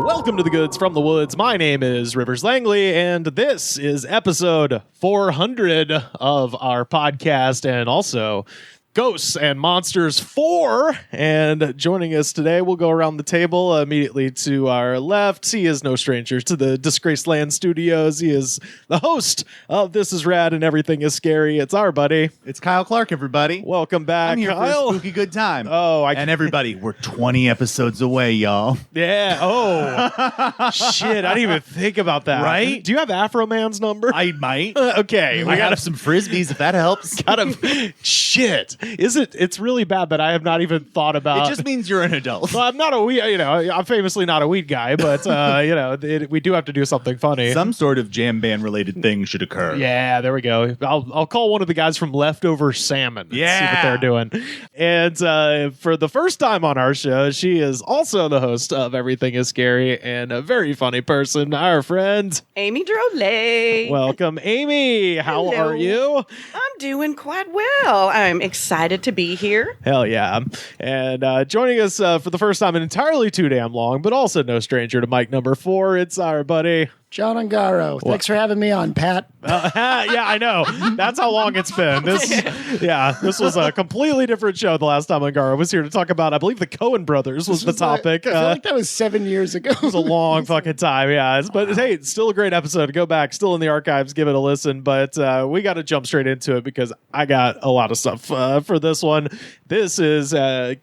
Welcome to the Goods from the Woods. My name is Rivers Langley, and this is episode 400 of our podcast, and also Ghosts and Monsters 4. And joining us today, we'll go around the table immediately to our left. He is no stranger to the Disgraced Land Studios. He is the host of This Is Rad and Everything Is Scary. It's our buddy. It's Kyle Clark, everybody. Welcome back, I'm here Kyle. for a spooky good time. And everybody, we're 20 episodes away, y'all. Yeah. Oh, shit. I didn't even think about that. Right? Do you have Afro Man's number? I might. Okay. I got some frisbees if that helps. Shit. It's really bad that I have not even thought about. It just means you're an adult. Well, I'm not a weed, I'm famously not a weed guy, but we do have to do something funny. Some sort of jam band related thing should occur. Yeah, there we go. I'll call one of the guys from Leftover Salmon. And see what they're doing. And for the first time on our show, she is also the host of Everything Is Scary and a very funny person, our friend Amy Drolet. Welcome, Amy. How Hello. are you? I'm doing quite well. I'm excited to be here. Hell yeah. And joining us for the first time in entirely too damn long, but also no stranger to mic number 4, it's our buddy John Ungaro. Thanks for having me on, Pat. Yeah, I know. That's how long it's been. This was a completely different show the last time Ungaro was here to talk about, I believe, the Coen brothers was the topic. I feel like that was 7 years ago. It was a long fucking time, yeah. But hey, it's still a great episode. Go back, still in the archives, give it a listen. But we got to jump straight into it because I got a lot of stuff for this one. This is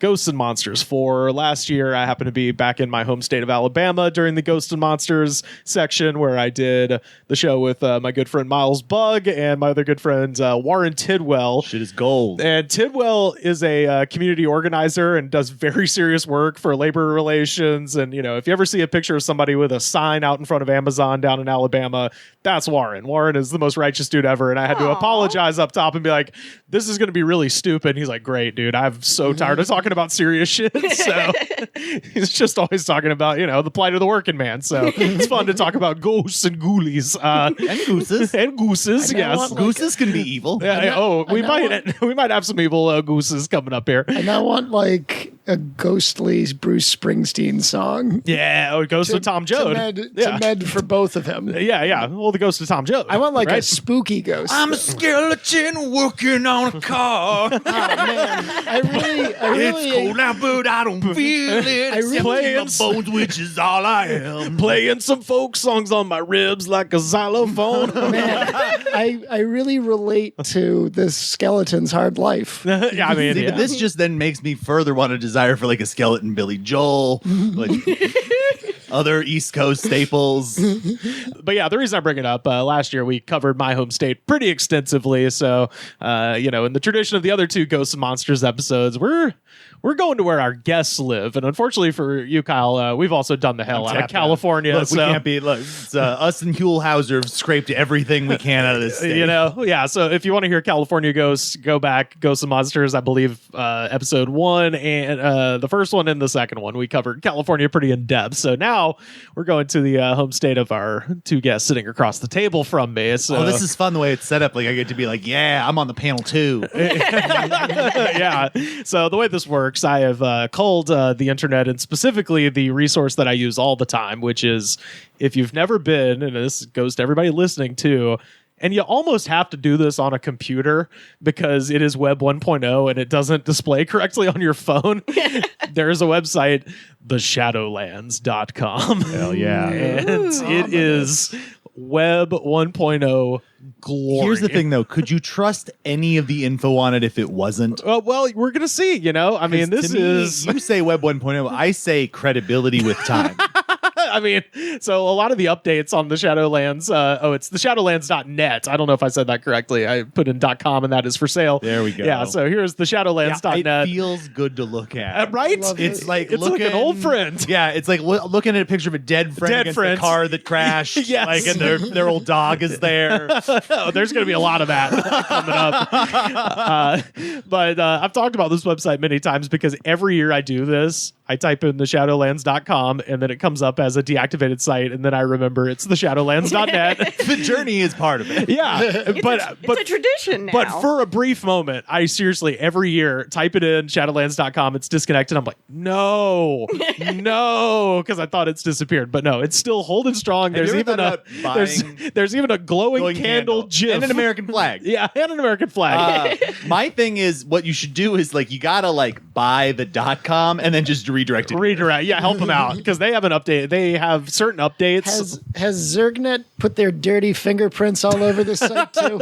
Ghosts and Monsters 4. Last year, I happened to be back in my home state of Alabama during the Ghosts and Monsters section where I did the show with my good friend Miles Bugg and my other good friend Warren Tidwell. Shit is gold. And Tidwell is a community organizer and does very serious work for labor relations. And, if you ever see a picture of somebody with a sign out in front of Amazon down in Alabama, that's Warren. Warren is the most righte's dude ever. And I had to apologize up top and be like, this is going to be really stupid. And he's like, great, dude. I'm so tired of talking about serious shit. So he's just always talking about, the plight of the working man. So it's fun to talk about ghosts and ghoulies. And gooses. And gooses, yes. Gooses can be evil. We might have some evil gooses coming up here. And I want a ghostly Bruce Springsteen song. Yeah, it goes to Tom Joad. To med for both of them. Yeah. Well, the ghost of Tom Joad. I want a spooky ghost. I'm a skeleton working on a car. Oh, man. I really it's cold out, but I don't feel it. I really playing my bones, which is all I am. Playing some folk songs on my ribs like a xylophone. Man, I really relate to this skeleton's hard life. Yeah, I mean, See, but this just then makes me further want a desire for a skeleton Billy Joel, other East Coast staples. But yeah, the reason I bring it up, last year we covered my home state pretty extensively. So, in the tradition of the other 2 Ghosts and Monsters episodes, we're going to where our guests live. And unfortunately for you, Kyle, we've also done the hell out of California. Look, we can't be, it's, us and Huell Hauser have scraped everything we can out of this state. Yeah. So if you want to hear California Ghosts, go back, Ghosts and Monsters, I believe episode 1 and the first one and the second one. We covered California pretty in depth. So now we're going to the home state of our 2 guests sitting across the table from me. So this is fun the way it's set up. I get to be I'm on the panel too. Yeah. So the way this works, I have culled the internet and specifically the resource that I use all the time, which is if you've never been, and this goes to everybody listening too, and you almost have to do this on a computer because it is Web 1.0 and it doesn't display correctly on your phone. There's a website, theshadowlands.com. Hell yeah. And it is Web 1.0 glory. Here's the thing, though. Could you trust any of the info on it if it wasn't? Well, we're going to see, I mean, this is... You say Web 1.0. I say credibility with time. I mean, so a lot of the updates on the Shadowlands, it's the shadowlands.net. I don't know if I said that correctly. I put in .com and that is for sale. There we go. Yeah, so here's the shadowlands.net. It feels good to look at. Right? It's like an old friend. Yeah, it's like looking at a picture of a dead friend against a car that crashed. Yes. And their old dog is there. There's going to be a lot of that coming up. But I've talked about this website many times because every year I do this, I type in the shadowlands.com and then it comes up as a deactivated site. And then I remember it's the shadowlands.net. The journey is part of it. Yeah. It's a tradition now. But for a brief moment, I seriously, every year, type it in, shadowlands.com, it's disconnected. I'm like, no, because I thought it's disappeared. But no, it's still holding strong. Have There's you ever even thought about there's even a glowing candle gif. and an American flag. Yeah, and an American flag. My thing is, what you should do is you gotta buy the .com and then just redirect it. Redirect, yeah, help them out because they have an update. They have certain updates. Has Zergnet put their dirty fingerprints all over this site too?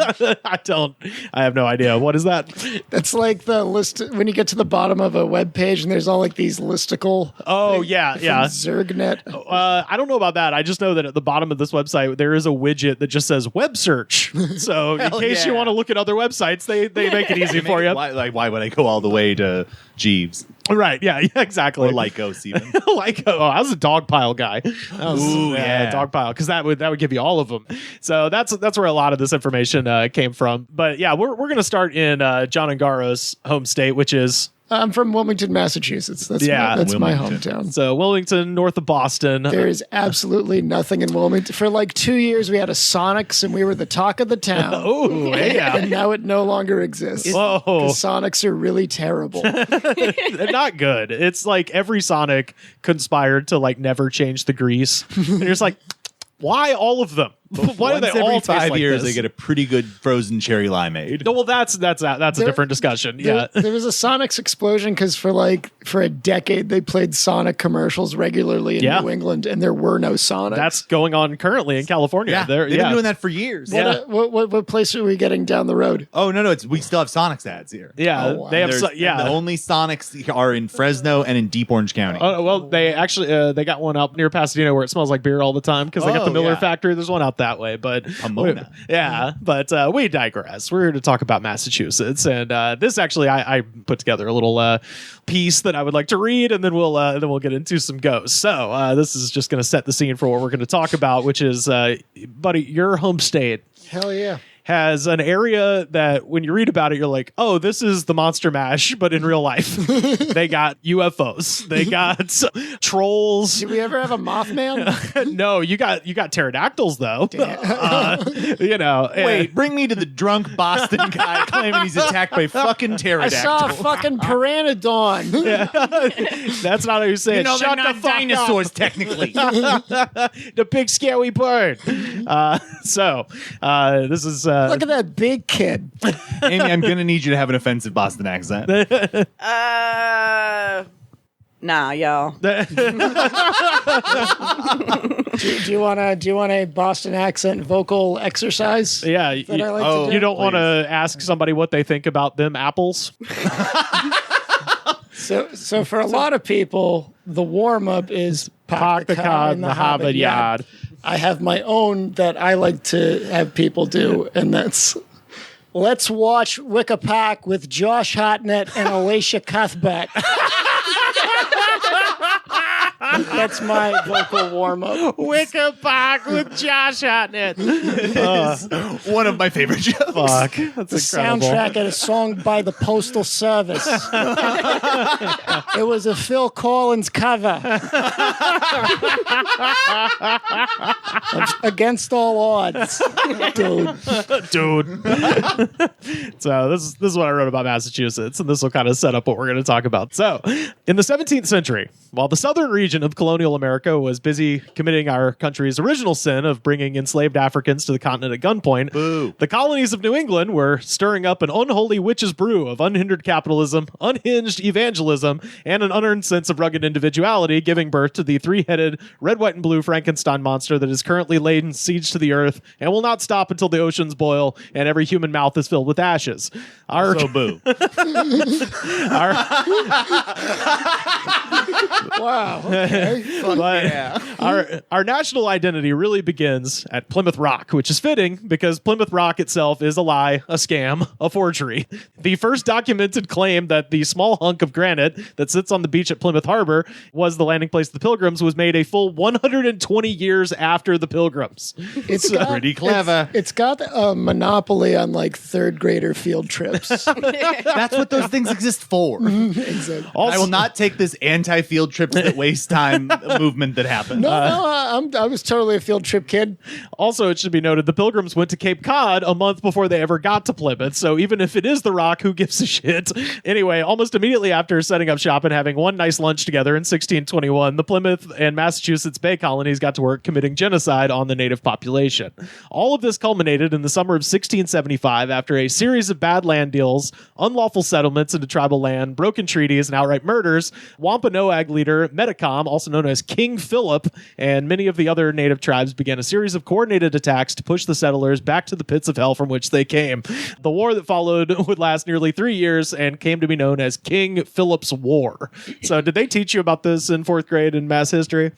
I have no idea. What is that? That's like the list when you get to the bottom of a web page and there's all these listicle. Oh yeah. Zergnet. I don't know about that. I just know that at the bottom of this website there is a widget that just says web search. So in case you want to look at other websites, they make it easy for you. Why would I go all the way to Jeeves? Right? Yeah. Exactly. Or Lyco, Steven. Lyco. Oh, I was a dog pile guy. Ooh, yeah. Dog pile because that would give you all of them. So that's where a lot of this information came from. But yeah, we're gonna start in John Ungaro's home state, which is. I'm from Wilmington, Massachusetts. That's my hometown. So Wilmington, north of Boston. There is absolutely nothing in Wilmington. For 2 years, we had a Sonics, and we were the talk of the town. Oh, yeah. And now it no longer exists. Whoa. The Sonics are really terrible. They're not good. It's like every Sonic conspired to never change the grease. And you're just like, why all of them? Why do they all every taste 5 like years this? they get a pretty good frozen cherry limeade. No, well, that's a different discussion. Yeah, There was a Sonics explosion because for a decade they played Sonic commercials regularly in New England, and there were no Sonics. That's going on currently in California. Yeah, they've been doing that for years. What place are we getting down the road? Oh no, we still have Sonics ads here. Yeah, Oh, wow. they have. The only Sonics are in Fresno and in Deep Orange County. Oh well, they actually they got one up near Pasadena where it smells like beer all the time because they got the Miller factory. There's one out that way, but Pomona. But we digress. We're here to talk about Massachusetts, and this actually I put together a little piece that I would like to read, and then we'll get into some ghosts. So this is just going to set the scene for what we're going to talk about, which is, buddy, your home state. Hell yeah. Has an area that when you read about it, you're like, oh, this is the Monster Mash, but in real life. They got UFOs. They got trolls. Did we ever have a Mothman? No, you got pterodactyls though. Wait, bring me to the drunk Boston guy claiming he's attacked by fucking I pterodactyl. saw a fucking pteranodon. That's not how you say it. they're Shut not the fuck dinosaurs, technically. the big scary bird. This is Look at that big kid. Amy, I'm going to need you to have an offensive Boston accent. Nah, y'all. Do you want a Boston accent vocal exercise? Yeah, that I like to do? you don't want to ask somebody what they think about them apples. So for a lot of people, the warm up is Park the car in the Harvard yard. I have my own that I like to have people do, and that's let's watch Wicker Park with Josh Hartnett and Alicia Cuthbert. That's my vocal warm up. Wicker Park with Josh Hartnett. One of my favorite jokes. Fuck, that's The incredible. soundtrack of a song by the Postal Service. It was a Phil Collins cover. Against all odds, dude. So this is what I wrote about Massachusetts, and this will kind of set up what we're going to talk about. So, in the 17th century, while the southern region of colonial America was busy committing our country's original sin of bringing enslaved Africans to the continent at gunpoint, the colonies of New England were stirring up an unholy witch's brew of unhindered capitalism, unhinged evangelism, and an unearned sense of rugged individuality, giving birth to the three-headed red, white, and blue Frankenstein monster that is currently laid siege to the earth and will not stop until the oceans boil and every human mouth is filled with ashes. So boo. Wow. Okay. Okay. But our national identity really begins at Plymouth Rock, which is fitting because Plymouth Rock itself is a lie, a scam, a forgery. The first documented claim that the small hunk of granite that sits on the beach at Plymouth Harbor was the landing place of the Pilgrims was made a full 120 years after the Pilgrims. It's got, Pretty clever. It's got a monopoly on like third grader field trips. That's what those things exist for. Exactly. I will not take this anti-field trips that waste time movement that happened. No, I was totally a field trip kid. Also, it should be noted the Pilgrims went to Cape Cod a month before they ever got to Plymouth, so even if it is the Rock, who gives a shit? Anyway, almost immediately after setting up shop and having one nice lunch together in 1621, the Plymouth and Massachusetts Bay colonies got to work committing genocide on the native population. All of this culminated in the summer of 1675 after a series of bad land deals, unlawful settlements into tribal land, broken treaties, and outright murders. Wampanoag leader Metacom, also known as King Philip, and many of the other native tribes began a series of coordinated attacks to push the settlers back to the pits of hell from which they came. The war that followed would last nearly 3 years and came to be known as King Philip's War. So did they teach you about this in 4th grade in math history?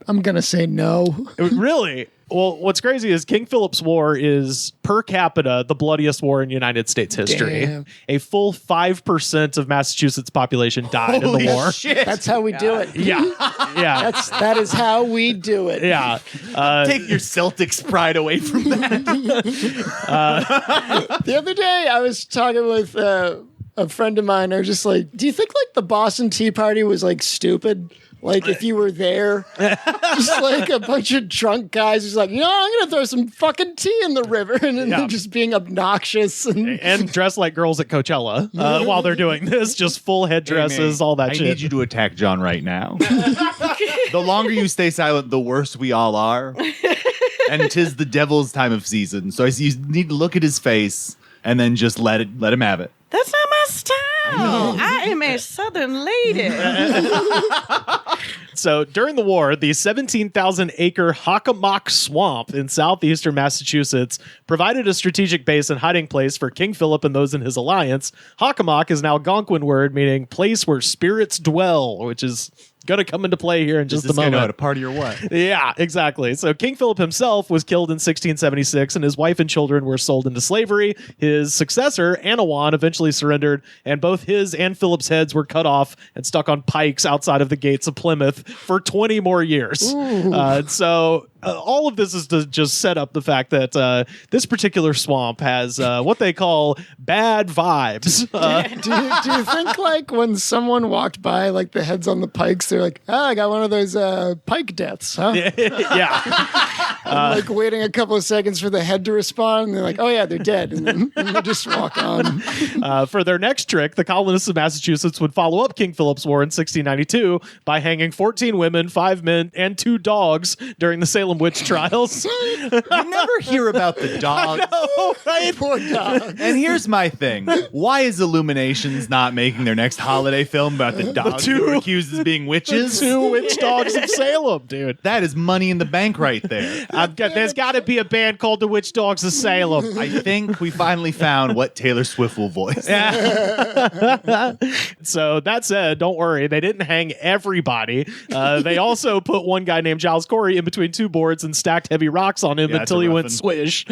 I'm going to say no. Really? Well, what's crazy is King Philip's War is per capita the bloodiest war in United States history. Damn. A full 5% of Massachusetts population died in the war. Shit. That's how we do it. Yeah. Yeah. That is how we do it. Yeah. Take your Celtics pride away from that. The other day, I was talking with a friend of mine. I was just like, do you think like the Boston Tea Party was like stupid? Like if you were there, just like a bunch of drunk guys who's like, I'm going to throw some fucking tea in the river. And then they're just being obnoxious. And dressed like girls at Coachella while they're doing this. Just full headdresses, all that shit. I need you to attack John right now. The longer you stay silent, the worse we all are. And 'tis the devil's time of season. So you need to look at his face and then just let him have it. That's not my style. I am a Southern lady. So during the war, the 17,000-acre Hockomock Swamp in southeastern Massachusetts provided a strategic base and hiding place for King Philip and those in his alliance. Hockomock is now Algonquin word meaning place where spirits dwell, which is going to come into play here in just a moment. Know how to party or what? Yeah, exactly. So King Philip himself was killed in 1676, and his wife and children were sold into slavery. His successor, Anawan, eventually surrendered, and both his and Philip's heads were cut off and stuck on pikes outside of the gates of Plymouth for 20 more years. So all of this is to just set up the fact that this particular swamp has what they call bad vibes. Do you think like when someone walked by, like the heads on the pikes, they're like, I got one of those pike deaths, huh? Yeah. Like waiting a couple of seconds for the head to respond, and they're like, oh yeah, they're dead, and then they just walk on. For their next trick, the colonists of Massachusetts would follow up King Philip's War in 1692 by hanging 14 women, 5 men, and 2 dogs during the Salem witch trials. You never hear about the dog. Right? Poor dog. And here's my thing. Why is Illuminations not making their next holiday film about the dogs who were accused as being witches? 2 witch dogs of Salem, dude. That is money in the bank right there. There's got to be a band called the Witch Dogs of Salem. I think we finally found what Taylor Swift will voice. So that said, don't worry, they didn't hang everybody. They also put one guy named Giles Corey in between 2 boards and stacked heavy rocks on him until he went swish.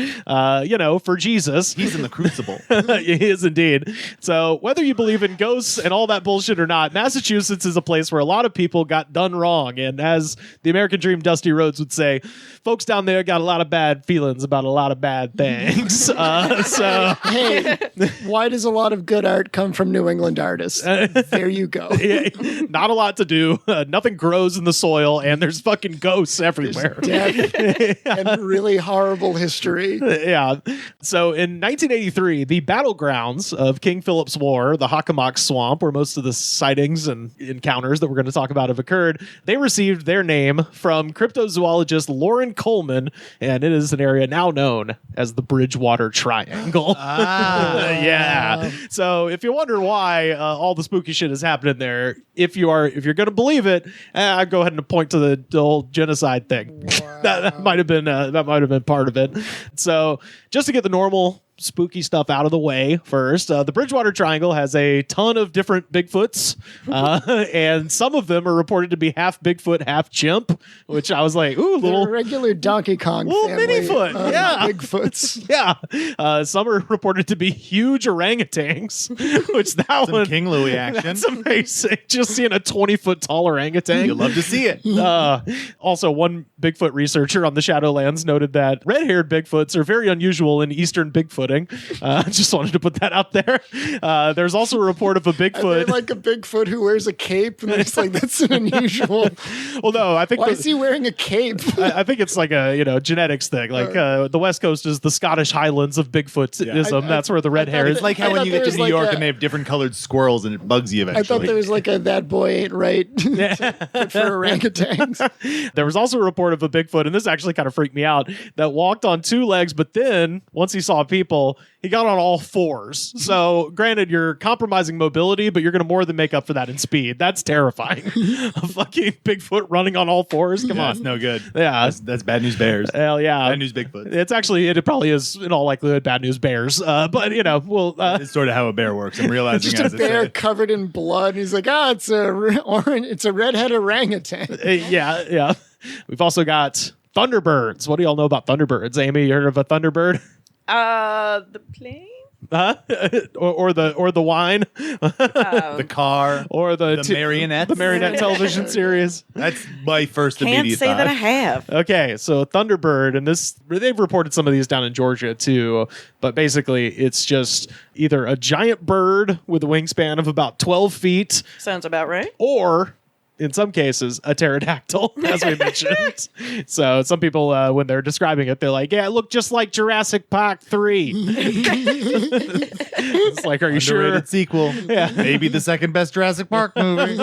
For Jesus. He's in the crucible. He is indeed. So whether you believe in ghosts and all that bullshit or not, Massachusetts is a place where a lot of people got done wrong. And as the American Dream Dusty Rhodes would say, folks down there got a lot of bad feelings about a lot of bad things. So hey, why does a lot of good art come from New England artists? There you go. Not a lot to do. Nothing grows in the soil, and there's fucking ghosts everywhere. Death and really horrible history. Yeah. So in 1983, the battlegrounds of King Philip's War, the Hockomock Swamp, where most of the sightings and encounters that we're going to talk about have occurred, they received their name from cryptozoologist Lauren Coleman, and it is an area now known as the Bridgewater Triangle. Yeah. So if you wonder why all the spooky shit is happening there, if you're going to believe it, I'd go ahead and point to the whole genocide thing. Wow. That might have been part of it. So just to get the normal spooky stuff out of the way first. The Bridgewater Triangle has a ton of different Bigfoots, and some of them are reported to be half Bigfoot, half chimp, which I was like, ooh, little regular Donkey Kong little family Minifoot. of Yeah. Bigfoots. Yeah. Some are reported to be huge orangutans, which that Some one, King Louis action. that's amazing. Just seeing a 20-foot tall orangutan. You'll love to see it. Also, one Bigfoot researcher on the Shadowlands noted that red-haired Bigfoots are very unusual in eastern Bigfooting. Just wanted to put that out there. There's also a report of a Are they Bigfoot. like a Bigfoot who wears a cape? And it's like, that's an unusual. Well, no, I think Why is he wearing a cape? I think it's like a genetics thing. Like the West Coast is the Scottish Highlands of Bigfootism. That's where the red hair is. It's like I how when thought you there get to was New like York a- and they have different colored squirrels and it bugs you I eventually. thought there was like a that boy ain't right for orangutans. There was also a report of a Bigfoot, and this actually kind of freaked me out, that walked on two legs, but then once he saw people, he got on all fours. So granted, you're compromising mobility, but you're going to more than make up for that in speed. That's terrifying. A fucking Bigfoot running on all fours. Come That's on. no good. Yeah. That's bad news bears. Hell yeah. Bad news Bigfoot. It probably is in all likelihood bad news bears. But we'll It's sort of how a bear works. I'm realizing Just a as I bear say. covered in blood. He's like, it's it's a redhead orangutan. yeah. We've also got Thunderbirds. What do y'all know about Thunderbirds? Amy, you heard of a Thunderbird? The plane? Huh? or the wine? The car. Or the marionettes. The marionette television series. That's my first Can't immediate say thought. that I have. Okay, so Thunderbird, and they've reported some of these down in Georgia too, but basically it's just either a giant bird with a wingspan of about 12 feet, Sounds about right. or in some cases, a pterodactyl, as we mentioned. So some people, when they're describing it, they're like, yeah, it looked just like Jurassic Park 3. It's like, are you sure? Underrated sequel. Yeah. Maybe the second best Jurassic Park movie.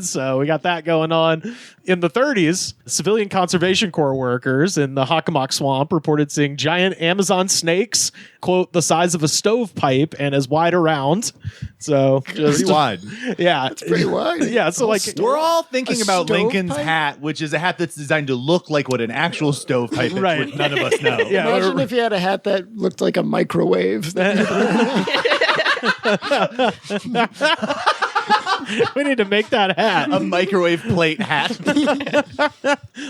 So we got that going on. In the 30s, civilian conservation corps workers in the Hockomock Swamp reported seeing giant Amazon snakes, quote, the size of a stovepipe and as wide around. So just Pretty wide. Yeah. Pretty wide. Yeah. So like We're all thinking A about Lincoln's stovepipe? hat, which is a hat that's designed to look like what an actual stovepipe is, Right. which none of us know. Yeah. Imagine if you had a hat that looked like a microwave. we need to make that hat. A microwave plate hat.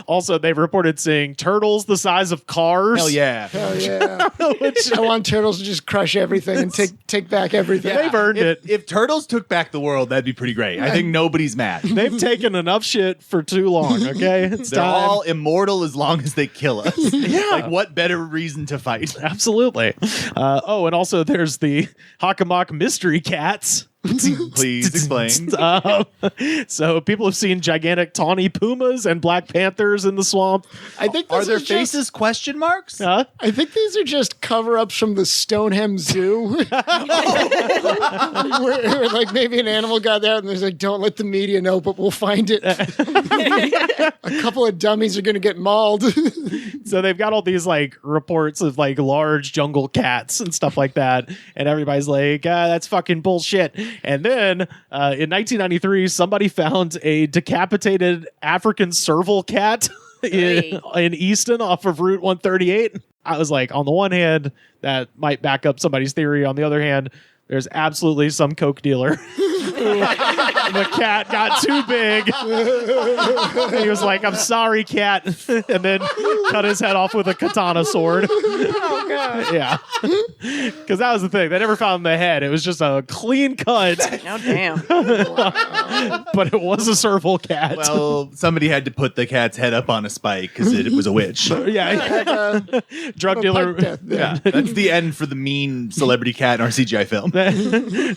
Also, they've reported seeing turtles the size of cars. Hell yeah. Hell yeah. I want turtles to just crush everything and take back everything. They've earned it. If turtles took back the world, that'd be pretty great. I think nobody's mad. They've taken enough shit for too long, okay? It's They're time. all immortal as long as they kill us. Yeah. Like, what better reason to fight? Absolutely. And also there's the Hockomock mystery cats. Please explain. So people have seen gigantic tawny pumas and black panthers in the swamp. I think Are this their is just- faces question marks? Huh? I think these are just cover-ups from the Stonehenge Zoo. where like maybe an animal got there and there's like, don't let the media know, but we'll find it. A couple of dummies are going to get mauled. So they've got all these like reports of like large jungle cats and stuff like that. And everybody's like, that's fucking bullshit. And then in 1993, somebody found a decapitated African serval cat in Easton off of Route 138. I was like, on the one hand, that might back up somebody's theory. On the other hand, there's absolutely some coke dealer. The cat got too big. And he was like, I'm sorry, cat. And then cut his head off with a katana sword. Oh, God. Yeah. Because that was the thing. They never found the head. It was just a clean cut, Oh, damn. but it was a serval cat. Well, somebody had to put the cat's head up on a spike because it was a witch. Yeah. Drug dealer. Pike death there. Yeah. That's the end for the mean celebrity cat in our CGI film.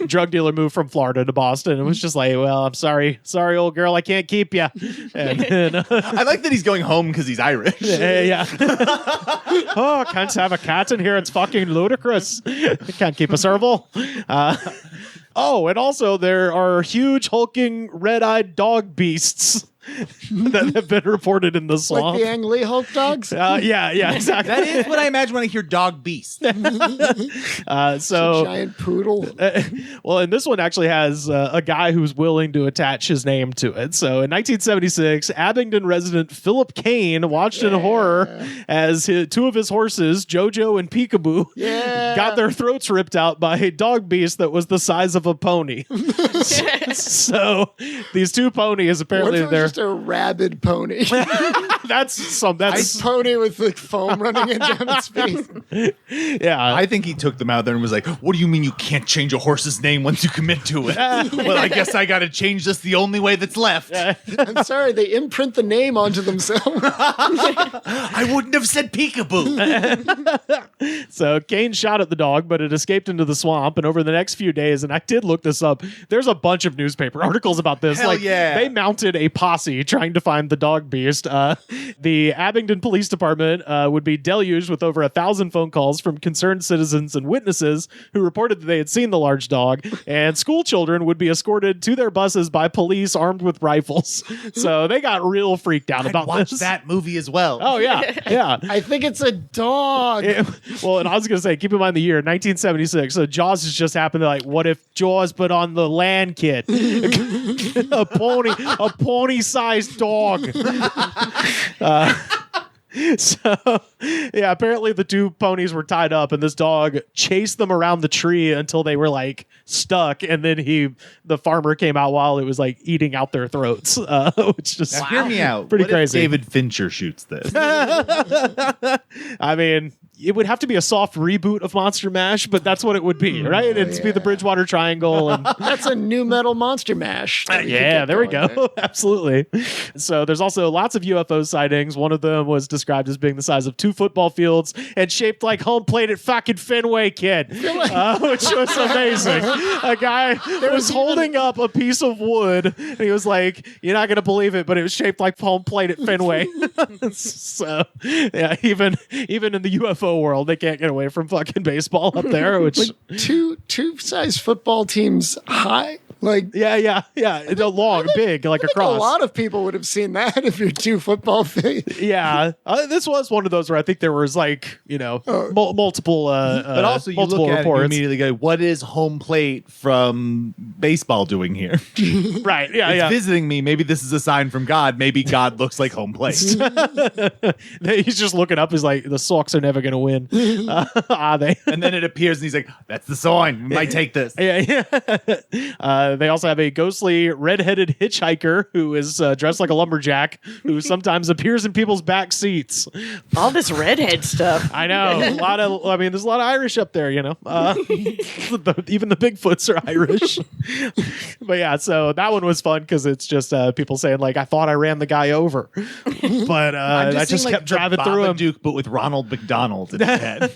Drug dealer moved from Florida to Boston and was just like, well, I'm sorry, old girl, I can't keep you. And then, I like that he's going home because he's Irish. yeah. Oh, can't have a cat in here. It's fucking ludicrous. Can't keep a serval. And also there are huge hulking red-eyed dog beasts that have been reported in the swamp. Like the Ang Lee Hulk dogs? Yeah, exactly. That is what I imagine when I hear dog beast. So Giant poodle. well, and this one actually has a guy who's willing to attach his name to it. So in 1976, Abingdon resident Philip Kane watched in horror as two of his horses, Jojo and Peekaboo, got their throats ripped out by a dog beast that was the size of a pony. So these two ponies, apparently What if it was just a rabid pony? that's A pony with like foam running in down its face. yeah. I think he took them out there and was like, what do you mean you can't change a horse's name once you commit to it? Well, I guess I got to change this the only way that's left. I'm sorry, they imprint the name onto themselves. I wouldn't have said peekaboo. So Kane shot at the dog, but it escaped into the swamp. And over the next few days, and I did look this up, there's a bunch of newspaper articles about this. Hell yeah. They mounted a posse trying to find the dog beast. The Abingdon Police Department would be deluged with over 1,000 phone calls from concerned citizens and witnesses who reported that they had seen the large dog. And school children would be escorted to their buses by police armed with rifles. So they got real freaked out about Watch this. that movie as well. Oh, yeah. I think it's a dog. Well, and I was going to say, keep in mind the year, 1976. So Jaws has just happened. They're like, what if Jaws put on the land kit? a pony-sized dog. So, yeah, apparently the two ponies were tied up and this dog chased them around the tree until they were like stuck. And then the farmer came out while it was like eating out their throats, which just Now, hear me out. Pretty What crazy. if David Fincher shoots this? I mean, it would have to be a soft reboot of Monster Mash, but that's what it would be, right? It'd be the Bridgewater Triangle. And That's a new metal monster mash. yeah, there we go. Absolutely. So there's also lots of UFO sightings. One of them was described as being the size of 2 football fields and shaped like home plate at fucking Fenway, kid, which was amazing. A guy was holding up a piece of wood and he was like, you're not going to believe it, but it was shaped like home plate at Fenway. So yeah, even in the UFO world, they can't get away from fucking baseball up there, which Like two size football teams high. Like yeah. It's a long, big, like a I think cross. a lot of people would have seen that if you're 2 football feet. Yeah, this was one of those where I think there was like multiple. But also, you multiple look at it and you reports. immediately go, what is home plate from baseball doing here? Right? Yeah, It's visiting me. Maybe this is a sign from God. Maybe God looks like home plate. He's just looking up. He's like, the Sox are never going to win. Are they? And then it appears and he's like, that's the sign. We might take this. Yeah. They also have a ghostly red-headed hitchhiker who is dressed like a lumberjack who sometimes appears in people's back seats. All this redhead stuff. I know. There's a lot of Irish up there, even the Bigfoots are Irish. But yeah, so that one was fun because it's just people saying like, I thought I ran the guy over, but I just kept driving through him. Duke, but with Ronald McDonald in his head.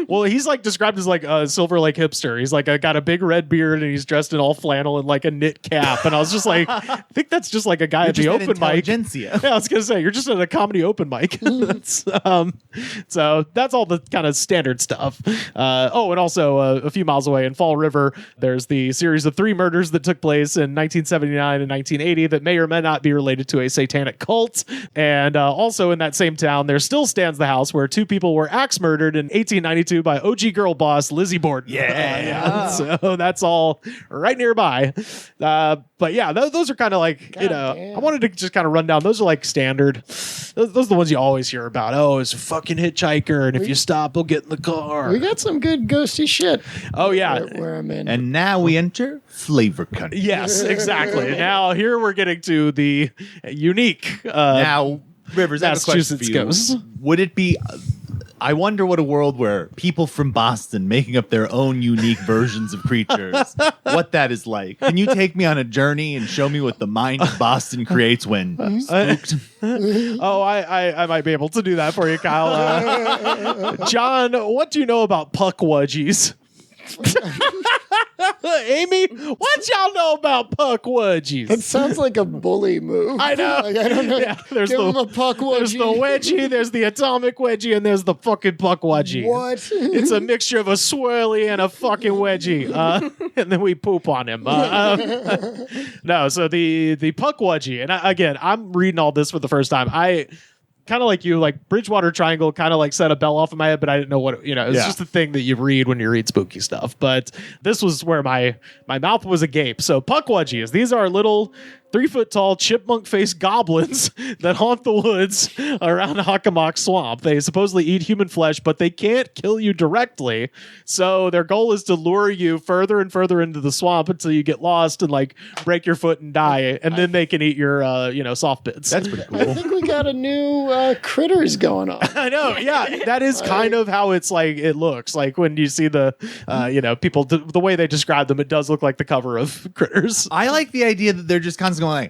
Well, he's like described as like a Silver Lake hipster. He's like got a big red beard and he's dressed in all flannel and like a knit cap. And I was just like, I think that's just like a guy at the open mic. Intelligentsia. Yeah, I was gonna say you're just at a comedy open mic. So that's all the kind of standard stuff. And also a few miles away in Fall River, there's the series of 3 murders that took place in 1979 and 1980 that may or may not be related to a satanic cult. And also in that same town, there still stands the house where 2 people were axe murdered in 1892 by OG girl boss Lizzie Borden. Yeah. So that's all right nearby. But yeah, those are kind of like, damn. I wanted to just kind of run down. Those are like standard. Those are the ones you always hear about. Oh, it's a fucking hitchhiker. And if you stop, he'll get in the car. We got some good ghosty shit. Oh, yeah. Where I'm in. And now we enter flavor country. Yes, exactly. Now here we're getting to the unique. Now, Rivers, I have a question for Massachusetts you. ghosts. Would it be... I wonder what a world where people from Boston making up their own unique versions of creatures, what that is like. Can you take me on a journey and show me what the mind of Boston creates when spooked? I might be able to do that for you, Kyle. John, what do you know about puckwudgies? Amy, what y'all know about puck That wedgies? sounds like a bully move. I know. Like, I don't know. Yeah, there's Give the- him a puck There's wedgie. the wedgie, there's the atomic wedgie, and there's the fucking puck wedgie. What? It's a mixture of a swirly and a fucking wedgie, and then we poop on him. No, so the puck wedgie, and again, I'm reading all this for the first time. I kind of like you, like Bridgewater Triangle, kind of like set a bell off in my head, but I didn't know what it's Yeah. just a thing that you read when you read spooky stuff. But this was where my mouth was agape. So puck wedgies, these are little 3-foot-tall chipmunk-faced goblins that haunt the woods around Hockomock Swamp. They supposedly eat human flesh, but they can't kill you directly. So their goal is to lure you further and further into the swamp until you get lost and like break your foot and die, and then they can eat your soft bits. That's pretty I cool. think we got a new critters going on. I know, yeah, that is kind of how it's like. It looks like when you see the, people, the way they describe them, it does look like the cover of Critters. I like the idea that they're just constantly going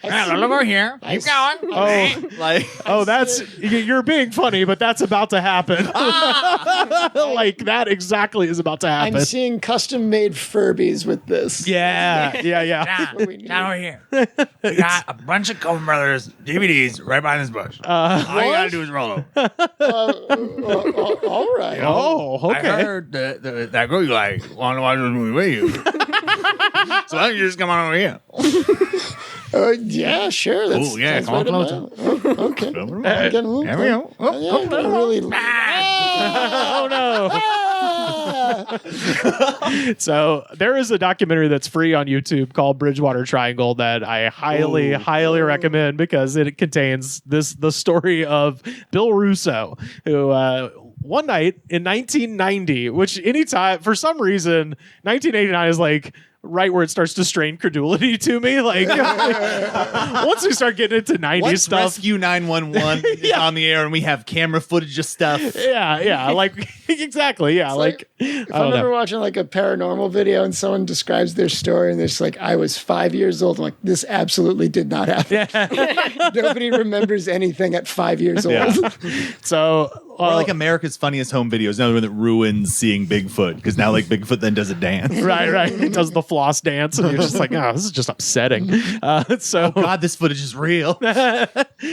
like, look over here. Keep going. Oh, Like, you're being funny, but that's about to happen. Like that exactly is about to happen. I'm seeing custom-made Furbies with this. Yeah. What we need. Down over here. We got a bunch of Coen Brothers DVDs right behind this bush. All you gotta do is roll over. All right. Oh, I okay. heard that girl you like wanted to watch this movie with you. So why don't you just come on over here? Yeah, sure. That's, Oh, yeah, sounds come on right closer. about- Oh, okay. There There we go. Yeah, gotta really. Oh no. So there is a documentary that's free on YouTube called Bridgewater Triangle that I highly recommend because it contains the story of Bill Russo, who one night in 1990, which anytime for some reason 1989 is like right where it starts to strain credulity to me. Like once we start getting into 90s once stuff. Rescue 911 is on the air and we have camera footage of stuff. Yeah, like exactly. Yeah, like If I don't I'm know. ever watching like a paranormal video and someone describes their story and they're just like, I was 5 years old, I'm like, this absolutely did not happen. Nobody remembers anything at 5 years old. Yeah. So Or like America's Funniest Home Videos, another one that ruins seeing Bigfoot because now like Bigfoot then does a dance. right. It does the floss dance, and you're just like, oh, this is just upsetting. So God, this footage is real.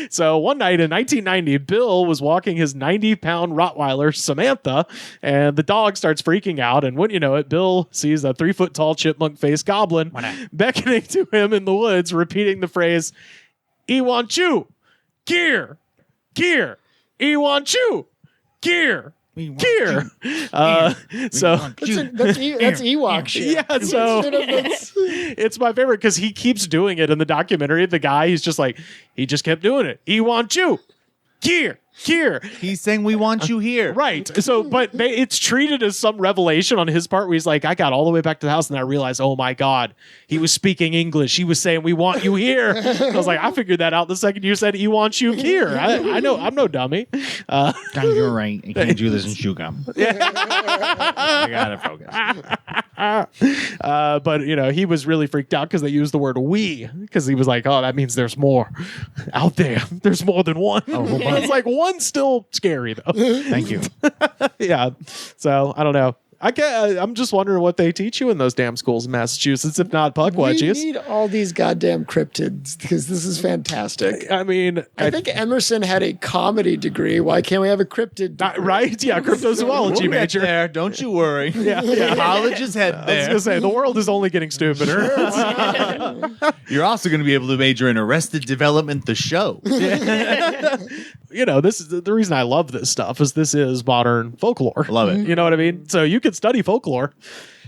So one night in 1990, Bill was walking his 90-pound Rottweiler, Samantha, and the dog starts freaking out. And wouldn't you know it, Bill sees a 3-foot-tall chipmunk-faced goblin beckoning to him in the woods, repeating the phrase, "E want you, gear, gear, E want you, gear." Gear. So That's Ewok shit. yeah, so That's- it's my favorite because he keeps doing it in the documentary. The guy, he's just like, he just kept doing it. He wants you. Here. He's saying we want you here. Right. So, but it's treated as some revelation on his part where he's like, I got all the way back to the house and I realized, oh my God, he was speaking English. He was saying, we want you here. I was like, I figured that out the second you said he wants you here. I know, I'm no dummy. You're right. I can't do this in chew gum. I gotta focus. But he was really freaked out because they used the word "we" because he was like, "Oh, that means there's more out there. There's more than one." It's like one's still scary though. Thank you. Yeah. So I don't know. I'm just wondering what they teach you in those damn schools in Massachusetts, if not puck We wedgies. need all these goddamn cryptids because this is fantastic. I mean, I think Emerson had a comedy degree. Why can't we have a cryptid degree? right? Yeah, cryptozoology We'll get major. there. Don't you worry. Yeah. College is head I was there. gonna say the world is only getting stupider. You're also going to be able to major in Arrested Development, the show. This is the reason I love this stuff. This is modern folklore. Love it. You know what I mean? So you could study folklore.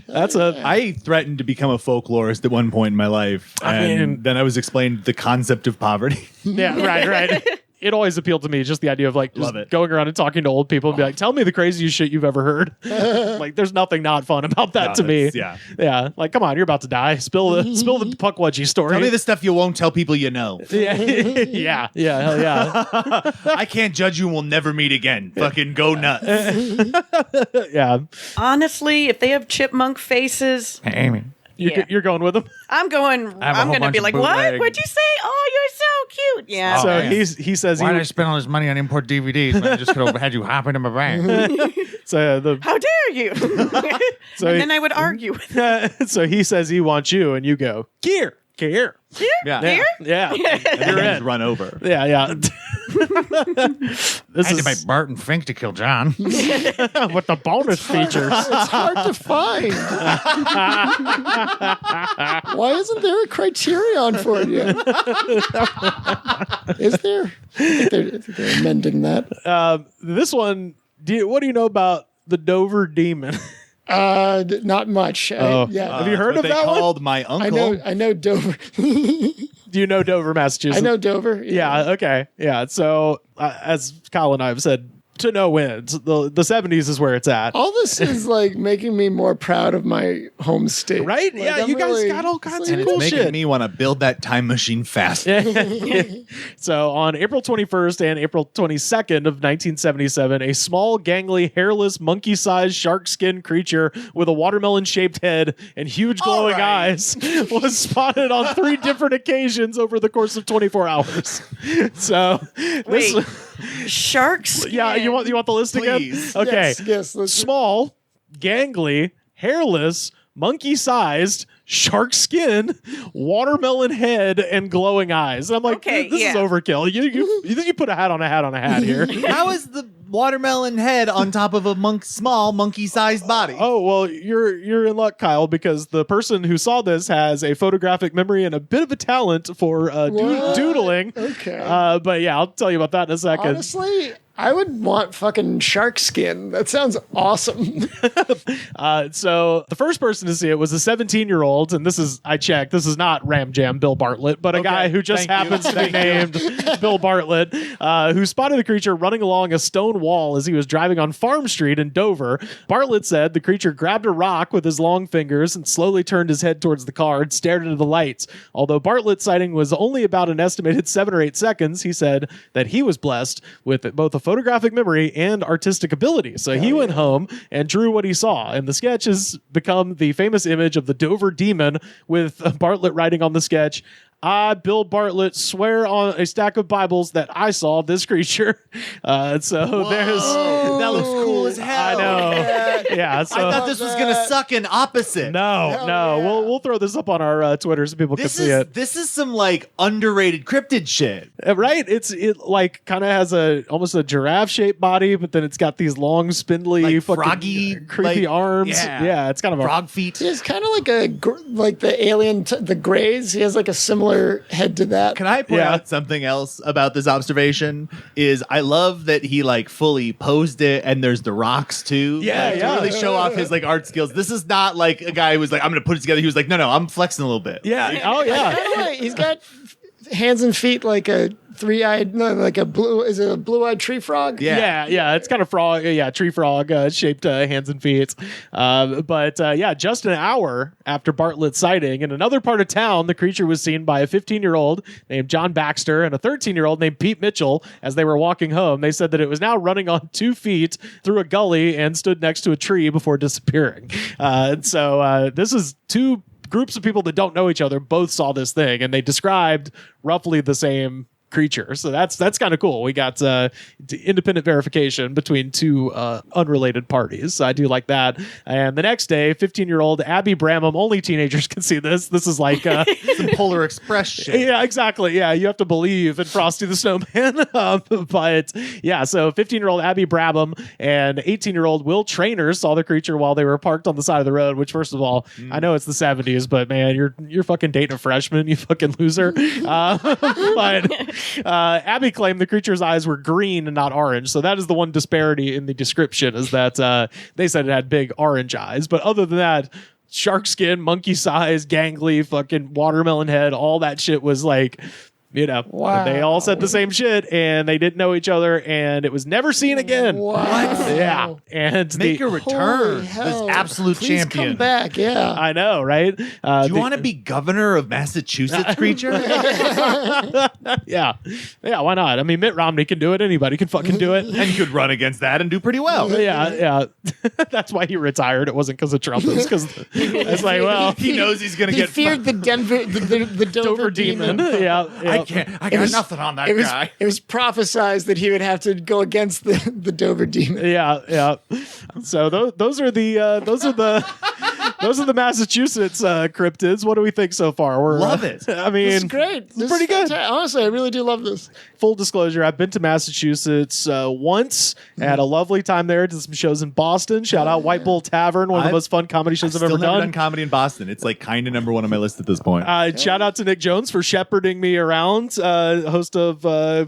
I threatened to become a folklorist at one point in my life, and then I was explained the concept of poverty. Yeah, right. It always appealed to me, just the idea of like just Love it. going around and talking to old people and be like, tell me the craziest shit you've ever heard. Like, there's nothing not fun about that No, to me. that's- Yeah. Like, come on, you're about to die. Spill the puck wedgie story. Tell me the stuff you won't tell people you know. Yeah, hell yeah. I can't judge you and we'll never meet again. Fucking go nuts. Yeah. Honestly, if they have chipmunk faces, Hey, Amy. You're going with them? I'm going. I have a I'm whole going to be bunch like, of what? bootleg- What'd you say? Oh, you're so cute. Yeah. So yeah. he says Why did I spend all this money on import DVDs when I just could have had you hop into my van? so the How dare you? So and then I would argue with so he says he wants you, and you go, Gear. Here? Yeah. Yeah. And You're then in. run over. Yeah. This I had to is make Barton Fink to kill John. with the bonus features. It's hard to find. Why isn't there a criterion for it yet? Is there? I think they're amending that. This one, what do you know about the Dover Demon? Not much. Oh. Have you heard What of they that one? called my uncle. I know Dover. Do you know Dover, Massachusetts? I know Dover. Yeah. Okay. Yeah. So as Kyle and I have said, to no wins. The 70s is where it's at. All this is like making me more proud of my home state. Right? Like, yeah. I'm You guys really- got all kinds and of it's cool making shit. me want to build that time machine fast. So on April 21st and April 22nd of 1977, a small, gangly, hairless, monkey-sized shark skin creature with a watermelon-shaped head and huge glowing eyes was spotted on 3 different occasions over the course of 24 hours. So, Wait. Sharks. yeah, you want the list Please. again? Okay, Yes. Let's small, gangly, hairless, monkey-sized, shark skin, watermelon head, and glowing eyes. And I'm like, Okay, this is yeah. overkill. You think you put a hat on a hat on a hat here? How is the watermelon head on top of a small monkey-sized body? Oh, well, you're in luck, Kyle, because the person who saw this has a photographic memory and a bit of a talent for What? doodling. Okay. But yeah, I'll tell you about that in a second. Honestly, I would want fucking shark skin. That sounds awesome. So the first person to see it was a 17-year-old, and I checked, this is not Ram Jam Bill Bartlett, but a guy who just Thank you. happens to be named Bill Bartlett, who spotted the creature running along a stone wall as he was driving on Farm Street in Dover. Bartlett said the creature grabbed a rock with his long fingers and slowly turned his head towards the car and stared into the lights. Although Bartlett's sighting was only about an estimated 7 or 8 seconds, he said that he was blessed with both a photographic memory and artistic ability. So he went home and drew what he saw. And the sketch has become the famous image of the Dover Demon, with Bartlett writing on the sketch, I, Bill Bartlett, swear on a stack of Bibles that I saw this creature. So there's... That looks cool as hell. I know. Yeah. So I thought this was going to suck an opposite. no. yeah. We'll throw this up on our Twitter so people This can see it. This is some like underrated cryptid shit. Right? It like kind of has almost a giraffe shaped body, but then it's got these long, spindly, Like fucking froggy, creepy like- arms. yeah. Yeah, it's kind of a Frog feet. He's kind of like the alien, the Greys. He has like a similar head to that. Can I point Yeah. out something else about this observation? Is I love that he like fully posed it, and there's the rocks too. Yeah, like, yeah. to really show off his like art skills. This is not like a guy who was like, I'm gonna put it together. He was like, no, I'm flexing a little bit. yeah. Oh yeah. Kinda like- he's got hands and feet like a three-eyed, no, like a blue. Is it a blue-eyed tree frog? Yeah. It's kind of frog, tree frog shaped hands and feet. But just an hour after Bartlett's sighting, in another part of town, the creature was seen by a 15-year-old named John Baxter and a 13-year-old named Pete Mitchell as they were walking home. They said that it was now running on 2 feet through a gully and stood next to a tree before disappearing. So this is 2 groups of people that don't know each other both saw this thing, and they described roughly the same creature. So that's kind of cool. We got independent verification between 2 unrelated parties. So I do like that. And the next day, 15-year-old Abby Bramham, only teenagers can see this. This is like Some Polar Express shit. yeah, exactly. Yeah, you have to believe in Frosty the Snowman. But yeah, so 15-year-old Abby Brabham and 18-year-old Will Trainer saw the creature while they were parked on the side of the road. Which, first of all, I know it's the 70s, but man, you're fucking dating a freshman, you fucking loser. But Abby claimed the creature's eyes were green and not orange. So that is the one disparity in the description, is that they said it had big orange eyes. But other than that, shark skin, monkey size, gangly, fucking watermelon head, all that shit was like, Wow. they all said the same shit, and they didn't know each other, and it was never seen again. Wow. Yeah. And Make a Holy return. This hell. absolute Please champion. come back. Yeah. I know, right? Do you want to be governor of Massachusetts, creature? Yeah. Yeah, why not? I mean, Mitt Romney can do it. Anybody can fucking do it. And you could run against that and do pretty well. Yeah. That's why he retired. It wasn't because of Trump. It was because it's like, well, He knows he's going to He get feared the Dover Dover Demon. Yeah. I I got nothing on that guy. It was prophesized that he would have to go against the Dover demon. Yeah. So those are the Massachusetts cryptids. What do we think so far? Love it. I mean, It's great. This pretty is good. fantastic. Honestly, I really do love this. Full disclosure, I've been to Massachusetts once. I had a lovely time there. Did some shows in Boston. Shout out White Bull Tavern, one of the most fun comedy shows I've ever Still never done. done comedy in Boston. It's like kind of number one on my list at this point. Shout out to Nick Jones for shepherding me around, host of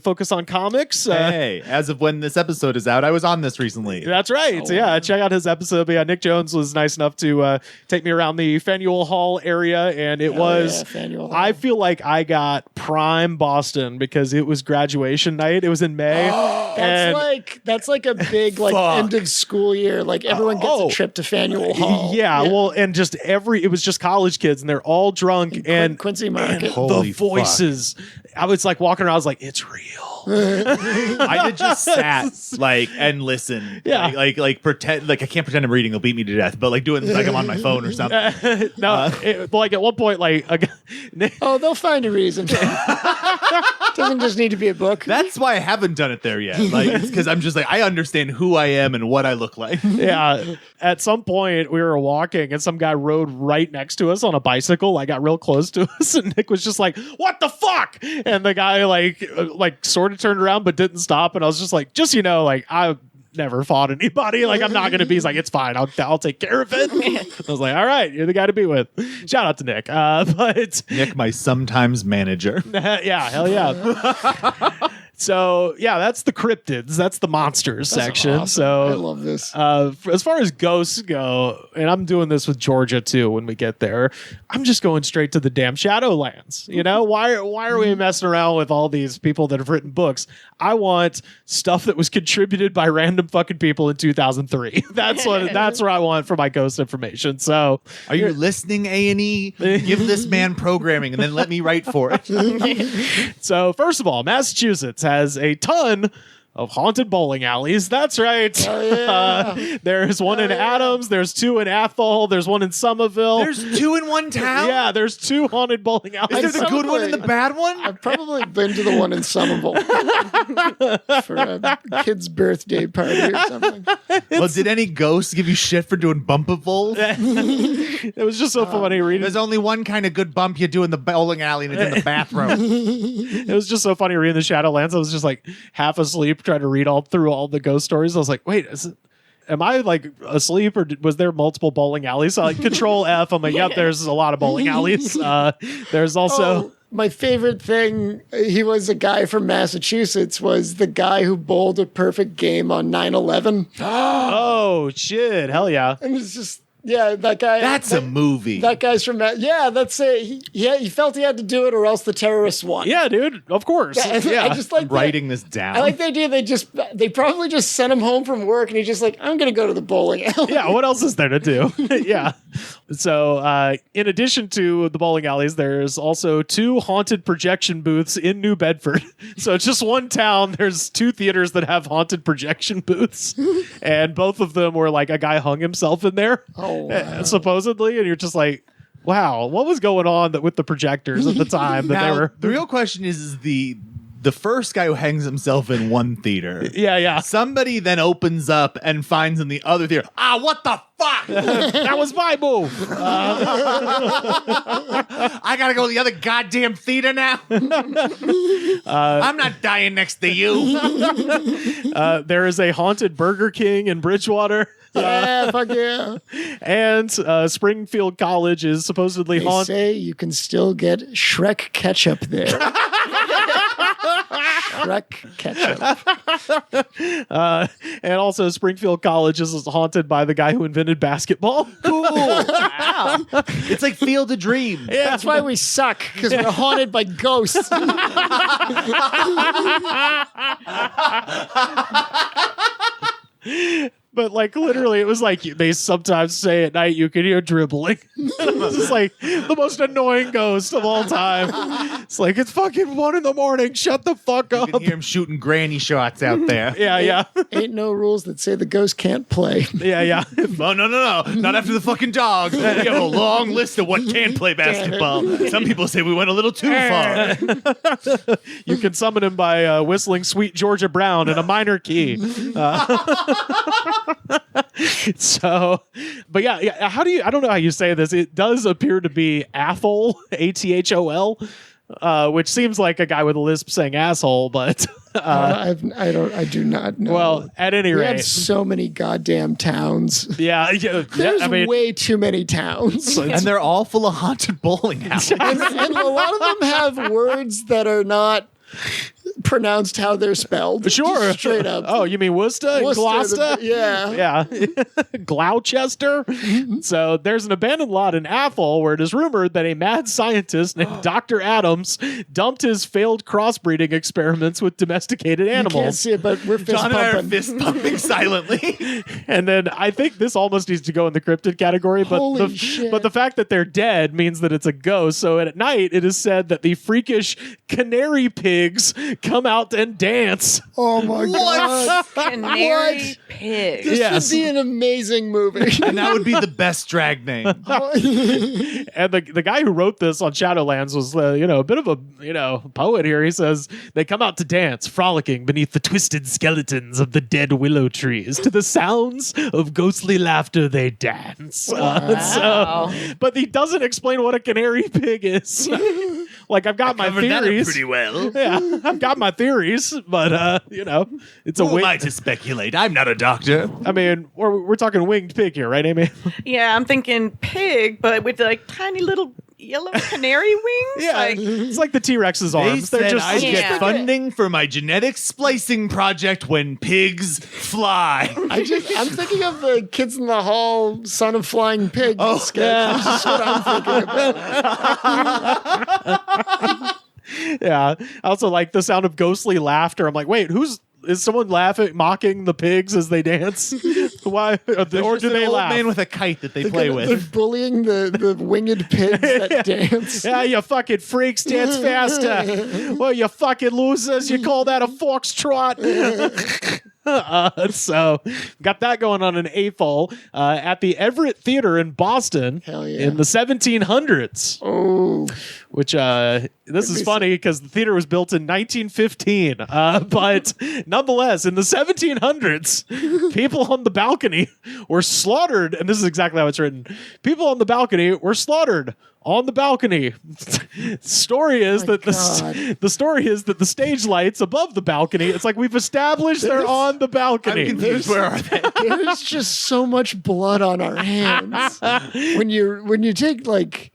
Focus on Comics. Hey, as of when this episode is out, I was on this recently. That's right. Check out his episode. But yeah, Nick Jones was nice enough to take me around the Faneuil Hall area, and it was. Faneuil Hall. I feel like I got prime Boston because it was graduation night. It was in May. That's like a big end of school year. Like everyone gets a trip to Faneuil Hall. Yeah, well, and just it was just college kids, and they're all drunk, and Quincy Market. Holy the voices. I was like walking around. I was like, it's real. I did just sat and listen. Yeah. Like pretend I can't pretend I'm reading. He'll beat me to death. But like doing like I'm on my phone or something. No, like at one point, Oh, they'll find a reason. Doesn't just need to be a book. That's why I haven't done it there yet. Like it's because I'm just like I understand who I am and what I look like. yeah. At some point, we were walking, and some guy rode right next to us on a bicycle. I got real close to us, and Nick was just like, "What the fuck?" And the guy like sort of turned around but didn't stop, and I was just like, "Just I never fought anybody. Like I'm not gonna be." He's like, "It's fine. I'll take care of it." I was like, "All right, you're the guy to be with." Shout out to Nick. But Nick, my sometimes manager. yeah, hell yeah. So yeah, that's the cryptids. That's the monsters section. Awesome. So I love this. as far as ghosts go, and I'm doing this with Georgia too. When we get there, I'm just going straight to the damn Shadowlands. You know, why are we messing around with all these people that have written books? I want stuff that was contributed by random fucking people in 2003. That's where I want for my ghost information. So, Are you listening, A&E? Give this man programming and then let me write for it. So first of all, Massachusetts has a ton of haunted bowling alleys. That's right. There's one in Adams. There's two in Athol. There's one in Somerville. There's two in one town? Yeah, there's two haunted bowling alleys. Is there the good one and the bad one? I've probably been to the one in Somerville for a kid's birthday party or something. Well, did any ghosts give you shit for doing bump-a-bowl? It was just so funny reading. There's only one kind of good bump you do in the bowling alley, and it's in the bathroom. It was just so funny reading the Shadowlands. I was just like half asleep trying to read through all the ghost stories. I was like, wait, am I like asleep, or was there multiple bowling alleys? So like Control F. I'm like, yep, there's a lot of bowling alleys. There's also my favorite thing. He was a guy from Massachusetts. Was the guy who bowled a perfect game on 9/11. Oh shit, hell yeah. And it's just that guy. That's a movie. That guy's from that's it. He felt he had to do it, or else the terrorists won. Yeah, dude. Of course. I just like writing this down. I like the idea they probably just sent him home from work, and he's just like, I'm gonna go to the bowling alley. Yeah, what else is there to do? Yeah. So in addition to the bowling alleys, there's also two haunted projection booths in New Bedford. So it's just one town. There's two theaters that have haunted projection booths, and both of them were like a guy hung himself in there. Oh, wow. Supposedly, and you're just like, wow, what was going on with the projectors at the time that now, they were? The real question is the first guy who hangs himself in one theater. Yeah. Somebody then opens up and finds in the other theater. What the fuck? That was my move. I gotta go to the other goddamn theater now. I'm not dying next to you. There is a haunted Burger King in Bridgewater. Yeah, fuck yeah. And Springfield College is supposedly They haunted. say you can still get Shrek ketchup there. Shrek ketchup. And also Springfield College is haunted by the guy who invented basketball. Cool. Wow. It's like Field of Dreams. Yeah, that's why we suck, because we're haunted by ghosts. But like literally, it was like they sometimes say at night you can hear dribbling. It's just like the most annoying ghost of all time. It's like it's fucking 1 a.m. Shut the fuck You up. can hear him shooting granny shots out there. Yeah. Ain't no rules that say the ghost can't play. Yeah. Oh, no. Not after the fucking dogs. We have a long list of what can play basketball. Some people say we went a little too far. You can summon him by whistling Sweet Georgia Brown in a minor key. So, but yeah. How do you? I don't know how you say this. It does appear to be Athol, Athol, which seems like a guy with a lisp saying asshole, but I do not know. well, at any we had rate, so many goddamn towns. yeah. There's I mean, way too many towns. And they're all full of haunted bowling alleys. and a lot of them have words that are not pronounced how they're spelled. sure, Just straight up. Oh, you mean Worcester and Worcester, Gloucester? yeah. Gloucester. So there's an abandoned lot in Athol where it is rumored that a mad scientist named Dr. Adams dumped his failed crossbreeding experiments with domesticated You can't animals. see it, but we're fist John and I are pumping. fist pumping silently. And then I think this almost needs to go in the cryptid category, but Holy shit. but the fact that they're dead means that it's a ghost. So at night, it is said that the freakish canary pigs come out and dance. Oh my god. Canary What? pig. This Yes. would be an amazing movie. And that would be the best drag name. And the guy who wrote this on Shadowlands was a bit of a poet here. He says they come out to dance, frolicking beneath the twisted skeletons of the dead willow trees. To the sounds of ghostly laughter, they dance. Wow. But he doesn't explain what a canary pig is. Like I've got my Covered that up theories. pretty well. Yeah, I've got my theories, but it's a Who am I wing. to speculate? I'm not a doctor. I mean, we're talking winged pig here, right, Amy? Yeah, I'm thinking pig, but with like tiny little yellow canary wings. Yeah, Like, it's like the T-Rex's They arms. They're said just I'd Yeah. get funding for my genetic splicing project when pigs fly. I'm thinking of the Kids in the Hall, Son of Flying Pig sketch. yeah. That's what I'm thinking about. Yeah. I also like the sound of ghostly laughter. I'm like, wait, is someone laughing, mocking the pigs as they dance? Why? Or do Just an they old laugh? man with a kite that they play They're with. bullying the winged pigs that dance. Yeah, you fucking freaks, dance faster. Well, you fucking losers, you call that a foxtrot? So got that going on in Athol at the Everett Theater in Boston Hell yeah. in the 1700s. Oh, Which this is funny because the theater was built in 1915, but nonetheless, in the 1700s, people on the balcony were slaughtered, and this is exactly how it's written. People on the balcony were slaughtered on the balcony. Story is my that God. the story is that the stage lights above the balcony. It's like we've established they're on the balcony. I'm confused. Where are they? there's just so much blood on our hands. When you take like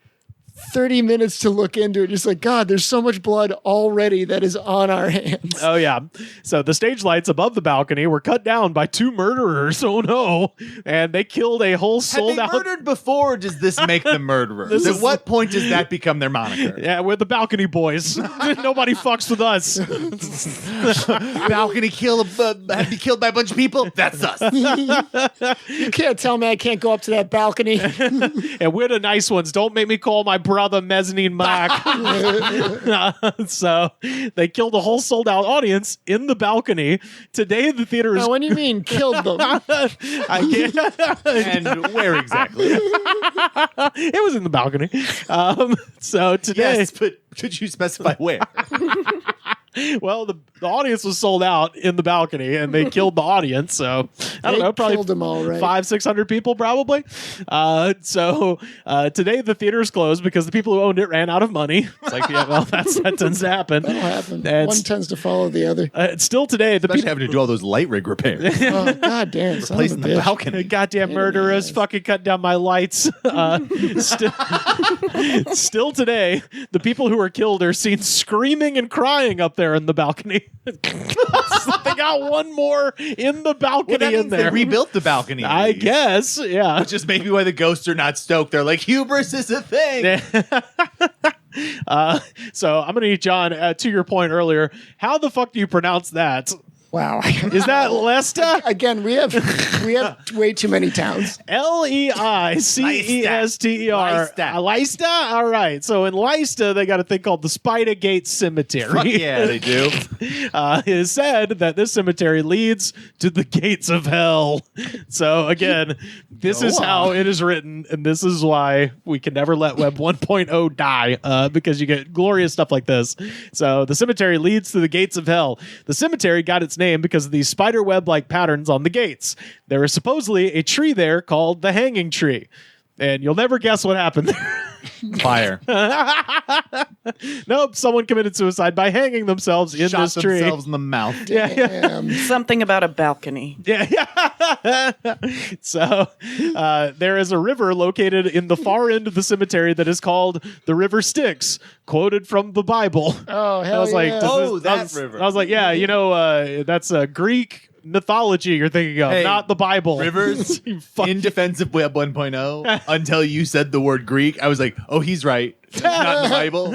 30 minutes to look into it, just like, God, there's so much blood already that is on our hands. Oh, yeah. So the stage lights above the balcony were cut down by 2 murderers. Oh, no. And they killed a whole Have sold they out. murdered before, or does this make them murderers? This At is- what point does that become their moniker? Yeah, we're the balcony boys. Nobody fucks with us. Balcony kill, have be killed by a bunch of people? That's us. You can't tell me I can't go up to that balcony. And we're the nice ones. Don't make me call my brother Mezzanine Mark. So they killed a whole sold out audience in the balcony. Today, the theater is. Now, what do you mean killed them? I can't. And where exactly? It was in the balcony. So today. Yes, but could you specify where? Well, the audience was sold out in the balcony, and they killed the audience. So I don't know, probably killed them all right. 500-600 people, probably. So today the theater's closed because the people who owned it ran out of money. It's like, yeah, well, that tends to happen. That'll happen. And One tends to follow the other. still today, the Especially people. having to do all those light rig repairs. Oh, God damn. Son of a Placing the bitch. balcony. Goddamn murderers fucking cut down my lights. Still today, the people who were killed are seen screaming and crying up there in the balcony. They got one more in the balcony Well, that in means they there. rebuilt the balcony. at I least. guess, yeah. Which is maybe why the ghosts are not stoked. They're like, hubris is a thing. So I'm going to need John, to your point earlier, how the fuck do you pronounce that? Wow. Is that Leicester? Again, we have way too many towns. Leicester. Leicester. Leicester? All right. So in Leicester, they got a thing called the Spider Gate Cemetery. Fuck yeah, they do. It is said that this cemetery leads to the gates of hell. So again, this is how it is written, and this is why we can never let Web 1.0 die, because you get glorious stuff like this. So the cemetery leads to the gates of hell. The cemetery got its name because of these spider web-like patterns on the gates. There is supposedly a tree there called the hanging tree. And you'll never guess what happened there. Fire. Nope, someone committed suicide by hanging themselves in Shot this tree. themselves in the mouth. Something about a balcony. Yeah. So there is a river located in the far end of the cemetery that is called the River Styx, quoted from the Bible. Oh, hell I was like, yeah. River. I was like, yeah, that's a Greek mythology you're thinking of, Hey, not the Bible. Rivers, You fuck- in defense of Web 1.0, until you said the word Greek, I was like, oh, he's right. It's not in the Bible.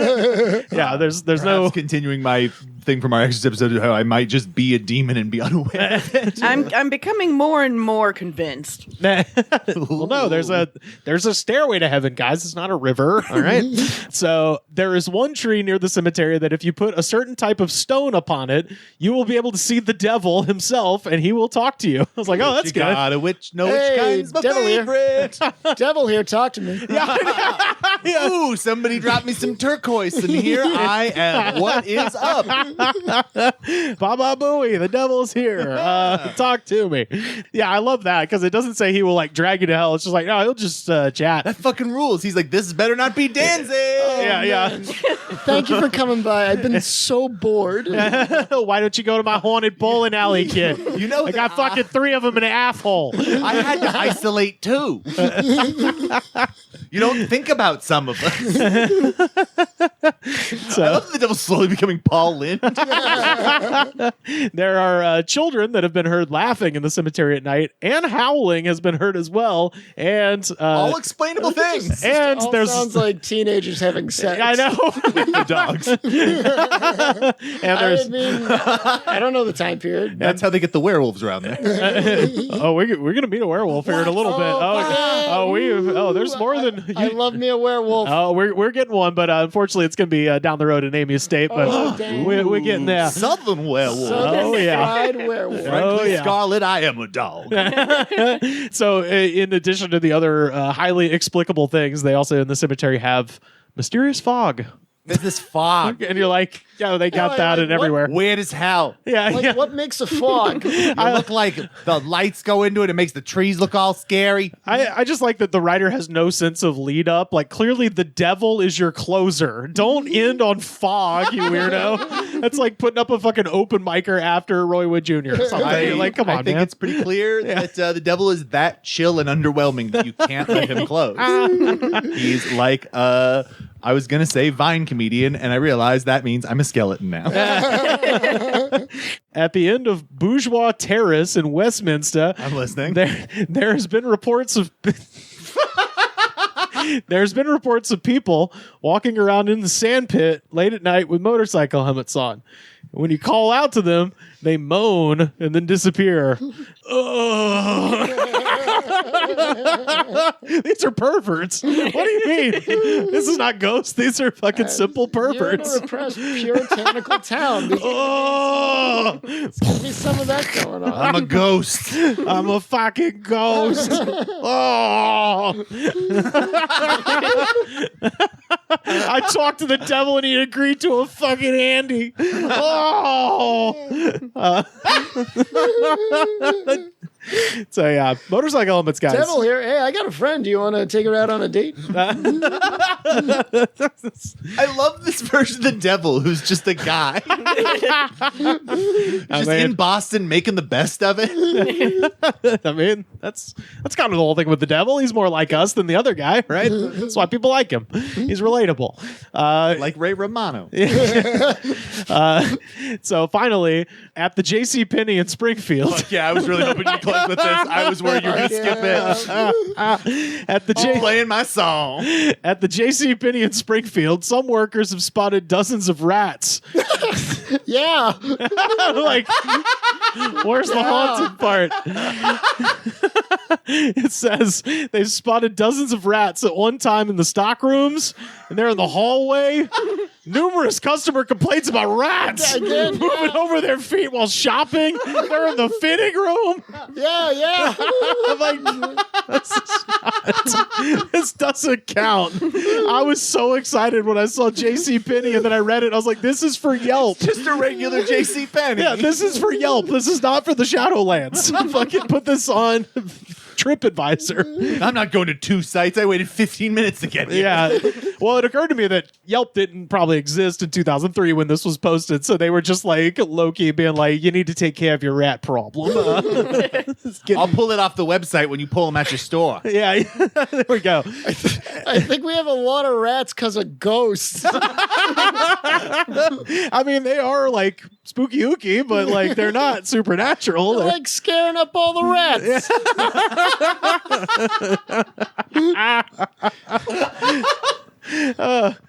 yeah, there's Perhaps no. continuing my thing from our Exorcist episode of how I might just be a demon and be unaware of it. I'm becoming more and more convinced. Well, no, there's a stairway to heaven, guys. It's not a river. All right. So there is one tree near the cemetery that if you put a certain type of stone upon it, you will be able to see the devil himself, and he will talk to you. I was like, oh, that's You good. got a witch, no Hey, witch kind's my devil here. favorite. Devil here, talk to me. Ooh, somebody dropped me some turquoise, and here I am. What is up? Baba Booey, the devil's here. Talk to me. Yeah, I love that because it doesn't say he will like drag you to hell. It's just like, no, he'll just chat. That fucking rules. He's like, this better not be Danzig. Yeah. Thank you for coming by. I've been so bored. Why don't you go to my haunted bowling alley, kid? You know I got fucking 3 of them in an asshole. I had to isolate too. You don't think about some of us. I love the devil slowly becoming Paul Lynde. There are children that have been heard laughing in the cemetery at night, and howling has been heard as well. And All explainable things. and All there's sounds like teenagers having sex. I know. The dogs. And there's I mean, I don't know the time period. That's how they get the werewolves around there. we're gonna meet a werewolf here in a little bit. There's more than I love me a werewolf. Oh, we're getting one, but unfortunately, it's going to be down the road in Amy Estate. But dang. we're getting there. Southern werewolf. Oh, yeah. Fried werewolf. Frankly, yeah. Scarlet, I am a dog. So, in addition to the other highly explicable things, they also in the cemetery have mysterious fog, There's this fog. and you're like, yeah, they got Yeah, that like, in everywhere. Weird as hell. Yeah, Like, yeah. what makes a fog? You look like the lights go into it. It makes the trees look all scary. I just like that the writer has no sense of lead up. Like, clearly the devil is your closer. Don't end on fog, you weirdo. That's like putting up a fucking open micer after Roy Wood Jr. or something. Like, come on, I think man. it's pretty clear that the devil is that chill and underwhelming that you can't let him close. He's like I was going to say Vine comedian, and I realized that means I'm a skeleton now. At the end of Bourgeois Terrace in Westminster, I'm listening. there's been reports of people walking around in the sand pit late at night with motorcycle helmets on. When you call out to them, they moan and then disappear. These are perverts. What do you mean? This is not ghosts. These are fucking simple You're in a perverts. repressed, puritanical town. There's Oh, gonna be some of that going on. I'm a ghost. I'm a fucking ghost. Oh. I talked to the devil and he agreed to a fucking handy. Oh. So yeah, motorcycle helmets, guys. Devil here. Hey, I got a friend. Do you want to take her out on a date? I love this version of the devil who's just a guy. Just in Boston making the best of it. I mean, that's kind of the whole thing with the devil. He's more like us than the other guy, right? That's why people like him. He's relatable. Like Ray Romano. So finally, at the J.C. Penney in Springfield. Yeah, I was really hoping you close was with this. I was worried you were going to skip it. At the Playing my song. At the JCPenney in Springfield, some workers have spotted dozens of rats. Yeah. Like, where's the haunted part? It says they've spotted dozens of rats at one time in the stock rooms, and they're in the hallway. Numerous customer complaints about rats Again, moving over their feet while shopping. They're in the fitting room. Yeah. I'm like, this doesn't count. I was so excited when I saw JCPenney, and then I read it. I was like, this is for Yelp. Just a regular JCPenney. Yeah, this is for Yelp. This is not for the Shadowlands. Fucking put this on TripAdvisor. I'm not going to 2 sites. I waited 15 minutes to get here. Yeah. Well, it occurred to me that Yelp didn't probably exist in 2003 when this was posted. So they were just like low-key being like, you need to take care of your rat problem. I'll pull it off the website when you pull them at your store. Yeah. There we go. I think we have a lot of rats because of ghosts. I mean, they are like spooky ooky, but like they're not supernatural. They're like scaring up all the rats.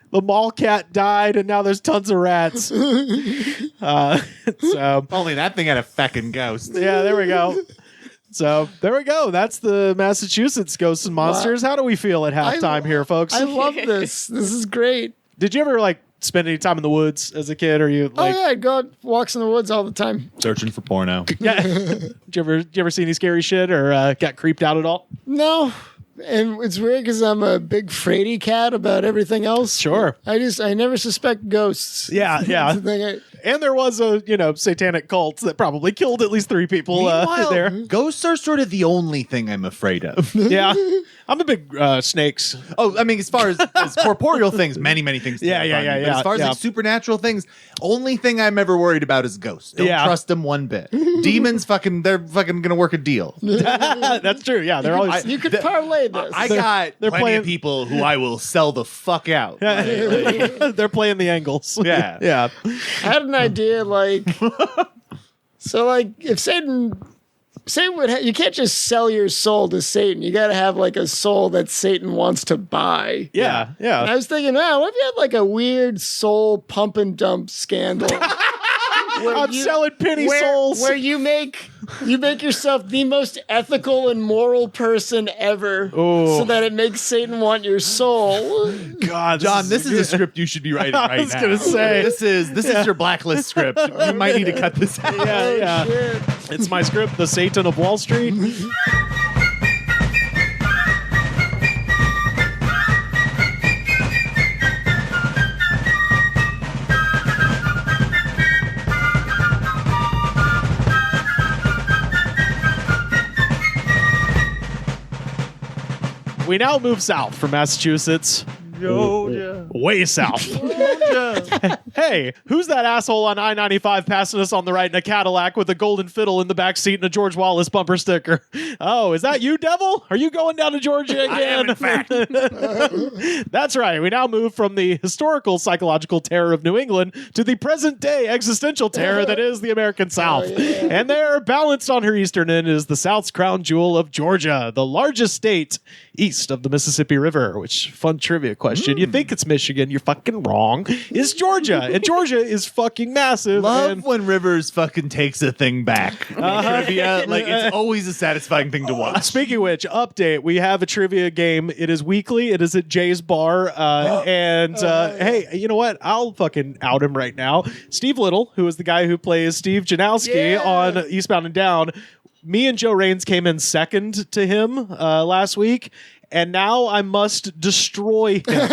The mall cat died, and now there's tons of rats. So Only that thing had a feckin' ghost. yeah, there we go. So there we go. That's the Massachusetts Ghosts and Monsters. How do we feel at halftime here, folks? I love this. This is great. Did you ever like spend any time in the woods as a kid? Or you like? Oh yeah, I'd go out walks in the woods all the time. Searching for porno. Yeah. Did you ever see any scary shit or got creeped out at all? No. And it's weird because I'm a big fraidy cat about everything else. Sure. I never suspect ghosts. Yeah, yeah. That's the thing. And there was a satanic cult that probably killed at least 3 people Meanwhile, there. ghosts are sort of the only thing I'm afraid of. Yeah. I'm a big snakes. Oh, I mean, as far as corporeal things, many things. Yeah. But as far as like supernatural things, only thing I'm ever worried about is ghosts. Don't trust them one bit. Demons, they're fucking gonna work a deal. That's true. Yeah, they're always. You could parlay this. I got they're plenty playing- of people who I will sell the fuck out. They're playing the angles. Yeah. Yeah. I had an idea, so if Satan would you can't just sell your soul to Satan. You got to have like a soul that Satan wants to buy. Yeah. Yeah. And I was thinking, what if you had like a weird soul pump and dump scandal? I'm selling penny souls. Where you make yourself the most ethical and moral person ever, so that it makes Satan want your soul. God, John, this is a script you should be writing right now. I was gonna say. This is your blacklist script. You might need to cut this out. Yeah. Shit. It's my script, The Satan of Wall Street. We now move south from Massachusetts. Georgia. Way south. Hey, who's that asshole on I-95 passing us on the right in a Cadillac with a golden fiddle in the back seat and a George Wallace bumper sticker? Oh, is that you, devil? Are you going down to Georgia again? I am, in fact. That's right. We now move from the historical psychological terror of New England to the present day existential terror that is the American South. And there, balanced on her eastern end, is the South's crown jewel of Georgia, the largest state east of the Mississippi River, which, fun trivia question. You think it's Michigan, you're fucking wrong. It's Georgia. And Georgia is fucking massive. Love when Rivers fucking takes a thing back. Trivia, it's always a satisfying thing to watch. Speaking of which, update, we have a trivia game. It is weekly. It is at Jay's Bar. Hey, you know what? I'll fucking out him right now. Steve Little, who is the guy who plays Steve Janowski on Eastbound and Down, me and Joe Raines came in second to him last week. And now I must destroy him.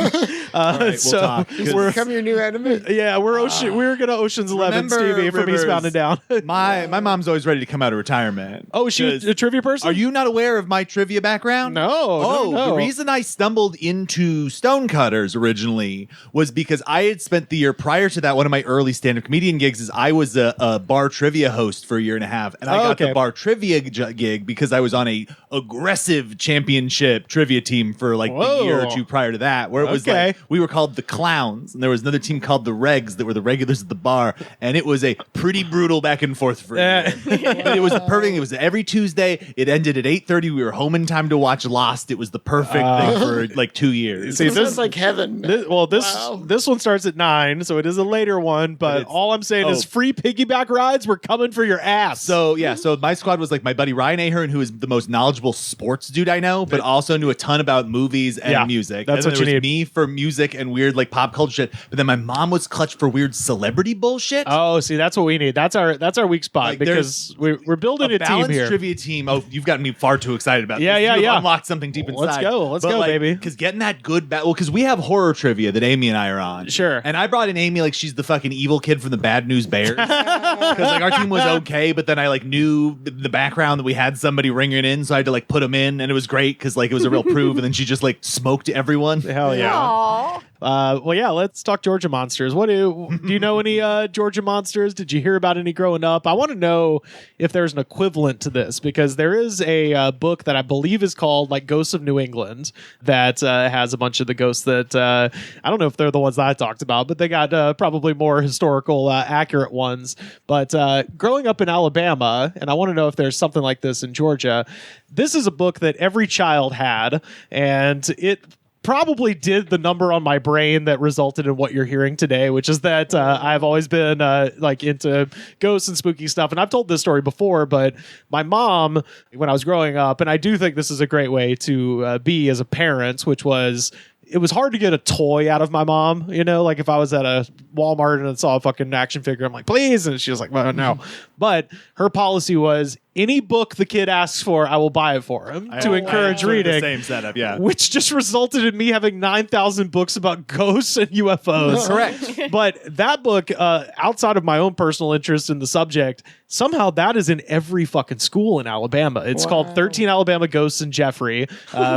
We'll talk. We're Become your new enemy. Yeah, we're going to Ocean's 11, Remember, Stevie, from Rivers, Eastbound and Down. My mom's always ready to come out of retirement. Oh, is she a trivia person? Are you not aware of my trivia background? No. No. The reason I stumbled into Stonecutters originally was because I had spent the year prior to that, one of my early stand-up comedian gigs is I was a bar trivia host for a year and a half, and I got the bar trivia gig because I was on a aggressive championship trivia trivia team for like Whoa. the year or two prior to that, where it was Okay. like we were called the Clowns, and there was another team called the Regs that were the regulars at the bar, and it was a pretty brutal back and forth for a year. But it was perfect. It was every Tuesday. It ended at 8:30. We were home in time to watch Lost. It was the perfect thing for like 2 years. See, This is like heaven. This Wow. one starts at 9, so it is a later one. But it's- all I'm saying is free piggyback rides. We're coming for your ass. So yeah, so my squad was like my buddy Ryan Ahern, who is the most knowledgeable sports dude I know, but also knew a ton about movies and Yeah, music. that's and then what you there was need. me for music and weird like pop culture shit. But then my mom was clutch for weird celebrity bullshit. oh, see, that's what we need. That's our weak spot Like, because we're building a team balanced here. trivia team. Oh, you've gotten me far too excited about Yeah, this. yeah, You've yeah. unlocked something deep inside. Let's go. Let's go, baby. Because getting that good because we have horror trivia that Amy and I are on. Sure. And I brought in Amy like she's the fucking evil kid from the Bad News Bears. Because like our team was okay, but then I like knew the background that we had somebody ringing in, so I had to like put them in, and it was great because like it was a real prove, and then she just like smoked everyone. Hell yeah. Aw. Well, yeah. Let's talk Georgia monsters. What do you know any Georgia monsters? Did you hear about any growing up? I want to know if there's an equivalent to this because there is a book that I believe is called like Ghosts of New England that has a bunch of the ghosts that I don't know if they're the ones that I talked about, but they got probably more historical accurate ones. But growing up in Alabama, and I want to know if there's something like this in Georgia. This is a book that every child had, and it probably did the number on my brain that resulted in what you're hearing today, which is that I've always been like into ghosts and spooky stuff. And I've told this story before, but my mom, when I was growing up, and I do think this is a great way to be as a parent, which was it was hard to get a toy out of my mom, you know, like if I was at a Walmart and saw a fucking action figure, I'm like, please. And she was like, well, no. But her policy was any book the kid asks for, I will buy it for him to encourage reading. The same setup, yeah. Which just resulted in me having 9,000 books about ghosts and UFOs. Correct. But that book, outside of my own personal interest in the subject, somehow that is in every fucking school in Alabama. It's called 13 Alabama Ghosts and Jeffrey.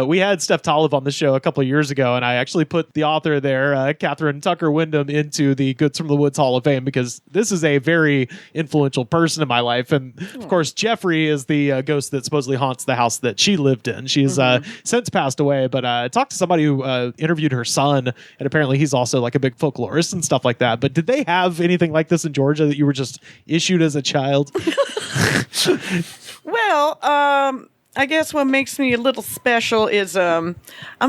We had Steph Tolive on the show a couple of years ago, and I actually put the author there, Catherine Tucker Wyndham, into the Goods from the Woods Hall of Fame because this is a very influential person in my life. And of course, Jeffrey is the ghost that supposedly haunts the house that she lived in. She's since passed away, but I talked to somebody who interviewed her son, and apparently he's also like a big folklorist and stuff like that. But did they have anything like this in Georgia that you were just issued as a child? Well, I guess what makes me a little special is I'm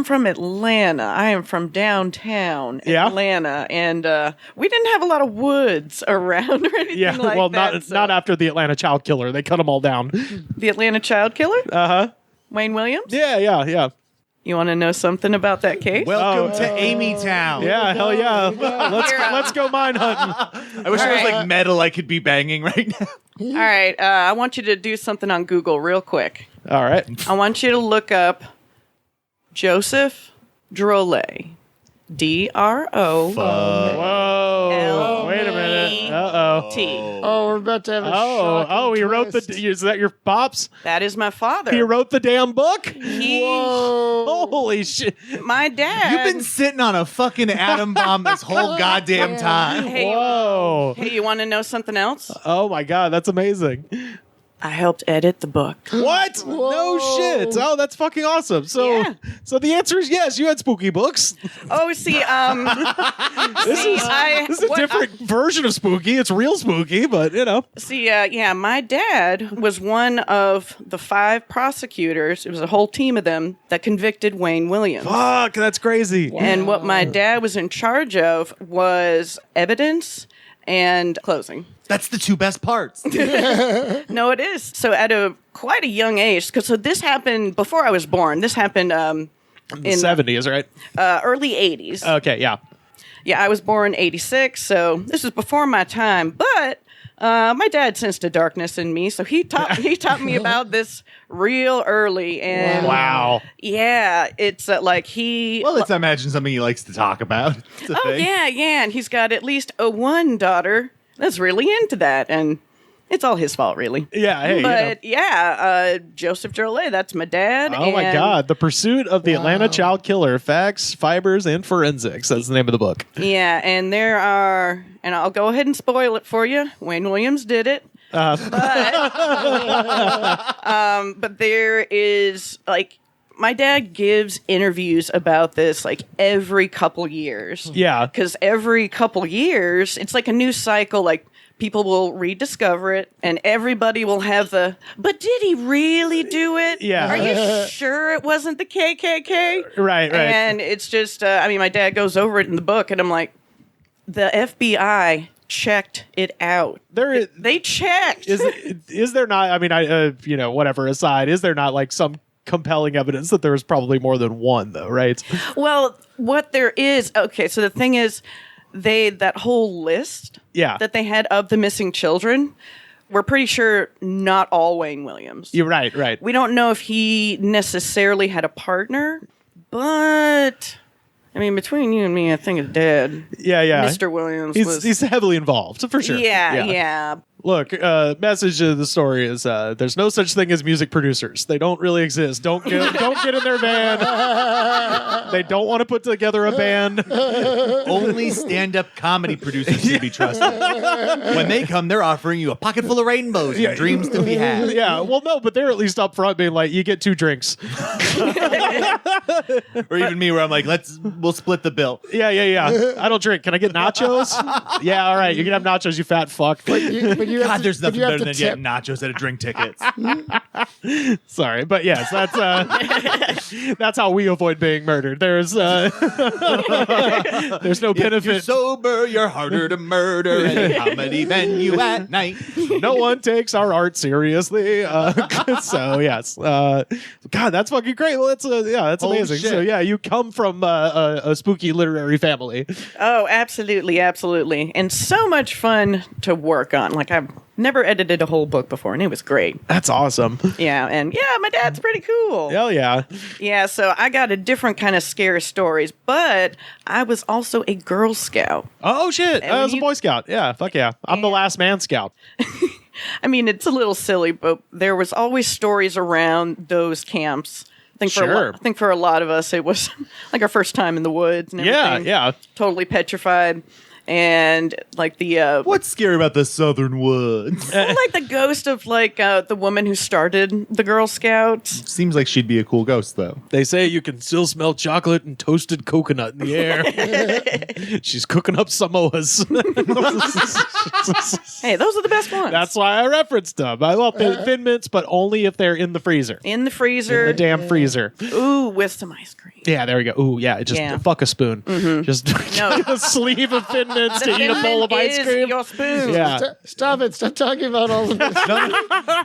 from Atlanta. I am from downtown Atlanta, and we didn't have a lot of woods around or anything Yeah, like well, that. not after the Atlanta child killer. They cut them all down. The Atlanta child killer? Uh-huh. Wayne Williams? Yeah. You want to know something about that case? Welcome to Amy Town. Yeah, hell yeah. Let's go mine hunting. I wish there was All like metal I could be banging right now. All right, I want you to do something on Google real quick. All right. I want you to look up Joseph Drolet. D-R-O. Whoa. Wait a minute. Uh-oh. T. Oh, we're about to have a shocking Oh, he wrote twist. is that your pops? That is my father. He wrote the damn book? Holy shit. My dad. You've been sitting on a fucking atom bomb this whole goddamn time. Hey, Whoa. hey, you want to know something else? Oh my God, that's amazing. I helped edit the book. What? No shit. Oh, that's fucking awesome. So Yeah. so the answer is yes, you had spooky books. Oh, see, This is a different version of spooky. It's real spooky, but you know. My dad was one of the 5 prosecutors. It was a whole team of them that convicted Wayne Williams. Fuck, that's crazy. And what my dad was in charge of was evidence and closing. That's the 2 best parts. No, it is. So at quite a young age, because this happened before I was born. This happened In the 70s, right? early 80s. Okay, yeah. Yeah, I was born 86, so this is before my time. But my dad sensed a darkness in me, so he taught me about this real early. And Wow. yeah, it's like he. Well, let's imagine something he likes to talk about. It's a Oh thing. yeah, and he's got at least one daughter that's really into that, and it's all his fault, really. Yeah, hey, But Joseph Drolet, that's my dad. Oh my and- God. The Pursuit of the Atlanta Child Killer, Facts, Fibers, and Forensics. That's the name of the book. Yeah, and there are, and I'll go ahead and spoil it for you. Wayne Williams did it. But there is, like, my dad gives interviews about this like every couple years. Yeah. Because every couple years, it's like a new cycle. Like people will rediscover it and everybody will have but did he really do it? Yeah. Are you sure it wasn't the KKK? Right. And it's just, my dad goes over it in the book and I'm like, the FBI checked it out. They checked. Is there not, I mean, whatever aside, is there not like some compelling evidence that there was probably more than one though, right? Well, what there is, okay, so the thing is, that whole list that they had of the missing children, we're pretty sure not all Wayne Williams. You're right. We don't know if he necessarily had a partner, but I mean, between you and me, I think his dad, Mr. Williams, he's heavily involved for sure. Yeah. Look, message of the story is there's no such thing as music producers. They don't really exist. Don't get in their band. They don't want to put together a band. Only stand-up comedy producers should be trusted. When they come, they're offering you a pocket full of rainbows and dreams to be had. Yeah, well, no, but they're at least up front being like, you get 2 drinks. Or even me, where I'm like, we'll split the bill. Yeah. I don't drink. Can I get nachos? Yeah, all right. You can have nachos, you fat fuck. God, there's nothing better than getting nachos at a drink tickets. Sorry, but yes, that's how we avoid being murdered. There's no benefit. If you're sober, you're harder to murder at a comedy venue at night. No one takes our art seriously. So yes, God, that's fucking great. Well, that's amazing. Shit. So yeah, you come from a spooky literary family. Oh, absolutely, and so much fun to work on. Like I've never edited a whole book before, and it was great. That's awesome. Yeah, my dad's pretty cool. Hell yeah. Yeah, so I got a different kind of scary stories, but I was also a Girl Scout. Oh shit, I was a Boy Scout. Yeah, fuck yeah. I'm the last man scout. I mean, it's a little silly, but there was always stories around those camps. I think for a lot of us, it was like our first time in the woods and everything. Yeah. Totally petrified. And like the what's scary about the Southern Woods? like the ghost of like the woman who started the Girl Scouts. Seems like she'd be a cool ghost, though. They say you can still smell chocolate and toasted coconut in the air. She's cooking up Samoas. Hey, those are the best ones. That's why I referenced them. I love Thin Mints, but only if they're in the freezer. In the freezer. In the damn freezer. Ooh, with some ice cream. Yeah, there we go. Ooh, yeah. Just fuck a spoon. Mm-hmm. Just a sleeve of Thin Mints to eat a bowl of ice cream. Your spoon. Yeah. Stop it. Stop talking about all of this.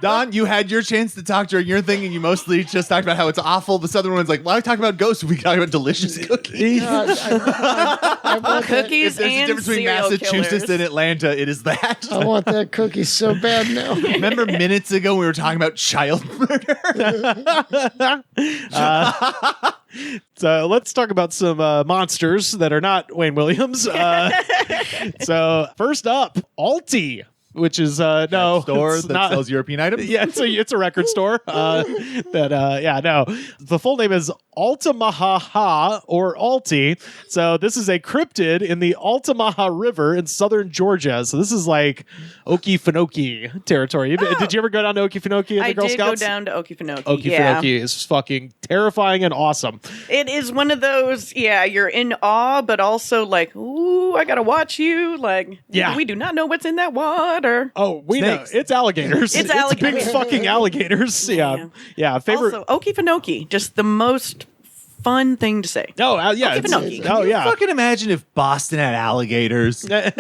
Don, you had your chance to talk during your thing, and you mostly just talked about how it's awful. The Southern one's like, why are we talking about ghosts? We talking about delicious cookies. I want Cookies If there's a and difference between serial Massachusetts killers. and Atlanta, it is that. I want that cookie so bad now. Remember minutes ago we were talking about child murder? So let's talk about some monsters that are not Wayne Williams. So first up, Alti, which is Store it's that not- sells European items? Yeah, it's a record store. The full name is Altamaha-ha or Alti. So this is a cryptid in the Altamaha River in southern Georgia. So this is like Okefenokee territory. Did you ever go down to Okefenokee in the Girl I did Scouts? go down to Okefenokee. Okefenokee is fucking terrifying and awesome. It is one of those, you're in awe, but also like, ooh, I gotta watch you. Like, we do not know what's in that water. Oh, we Snakes. know. It's alligators. It's big alligators. fucking alligators. Yeah. Favorite. Also, Okefenokee, just the most fun thing to say. Oh, yeah. Okefenokee. Oh, yeah. Fucking imagine if Boston had alligators. I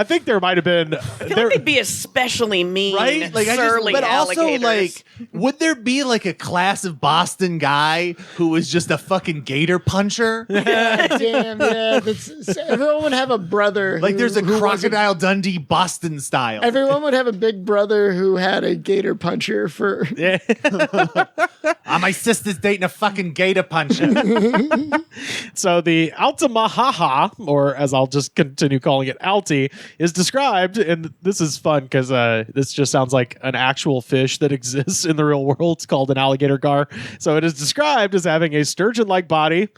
think there might have been. I feel like they'd be especially mean, Right? Like surly but also alligators. would there be like a class of Boston guy who was just a fucking gator puncher? Damn, yeah. Everyone would have a brother. Like there's a who wasn't- Crocodile Dundee Boston style. Everyone would have a big brother who had a gator puncher for. My sister's dating a fucking gator puncher. So the Altamaha-ha, or as I'll just continue calling it, Alti, is described, and this is fun because this just sounds like an actual fish that exists in the real world. It's called an alligator gar. So it is described as having a sturgeon-like body,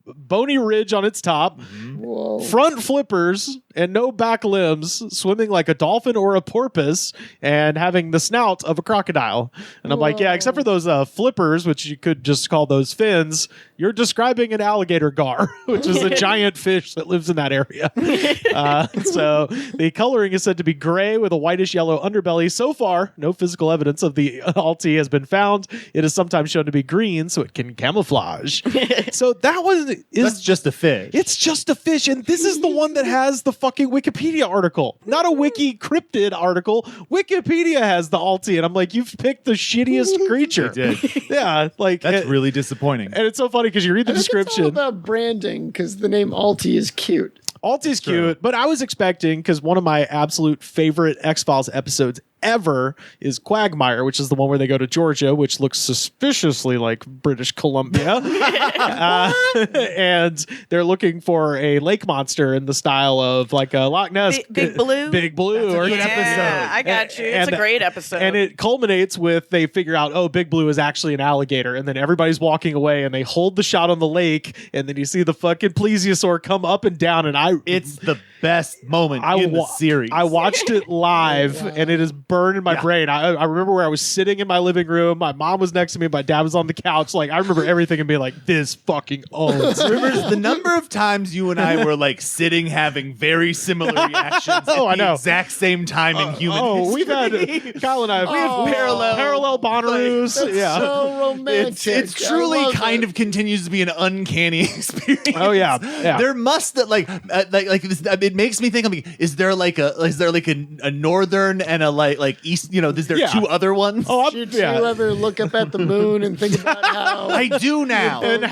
bony ridge on its top, Whoa. front flippers, and no back limbs, swimming like a dolphin or a porpoise, and having the snout of a crocodile. And I'm like, yeah, except for those flippers, which you could just call those fins, you're describing an alligator gar, which is a giant fish that lives in that area. So the coloring is said to be gray with a whitish yellow underbelly. So far, no physical evidence of the Alti has been found. It is sometimes shown to be green, so it can camouflage. So that's just a fish. It's just a fish, and this is the one that has the fucking Wikipedia article, not a wiki cryptid article. Wikipedia has the Alti, and I'm like, you've picked the shittiest creature. They did. Yeah, like That's really disappointing. And it's so funny because you read the description. It's all about branding because the name Alti is cute. Alti's cute, but I was expecting, because one of my absolute favorite X-Files episodes ever is Quagmire, which is the one where they go to Georgia, which looks suspiciously like British Columbia. And they're looking for a lake monster in the style of like a Loch Ness. Big Blue? Big Blue. Or Yeah, I got you. It's a great episode. And it culminates with they figure out, oh, Big Blue is actually an alligator. And then everybody's walking away and they hold the shot on the lake. And then you see the fucking plesiosaur come up and down. And it's the best moment in the series. I watched it live and it is burned in my brain. I remember where I was sitting in my living room. My mom was next to me. My dad was on the couch. Like, I remember everything and being like, this fucking owns. Rivers, the number of times you and I were like sitting having very similar reactions at the exact same time in human history. We've had, Kyle and I, we have parallel Bonnaroos. That's so romantic. It's truly kind of continues to be an uncanny experience. Oh yeah. There must like this, it makes me think of is there like a northern and a like east, is there two other ones? Did you ever look up at the moon and think about how I do now. And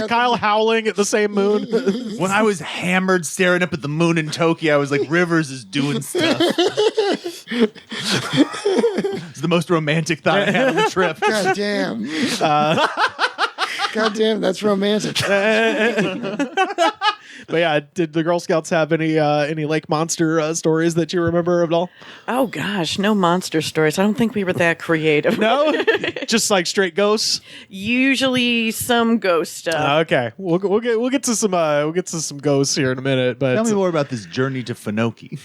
Kyle howling at the same moon? When I was hammered staring up at the moon in Tokyo, I was like, Rivers is doing stuff. It's the most romantic thought I had on the trip. God damn. God damn, that's romantic. But yeah, did the Girl Scouts have any lake monster stories that you remember at all? Oh gosh, no monster stories. I don't think we were that creative. No, just like straight ghosts. Usually some ghost stuff. Okay, we'll get to some ghosts here in a minute. But tell me more about this journey to Finoki.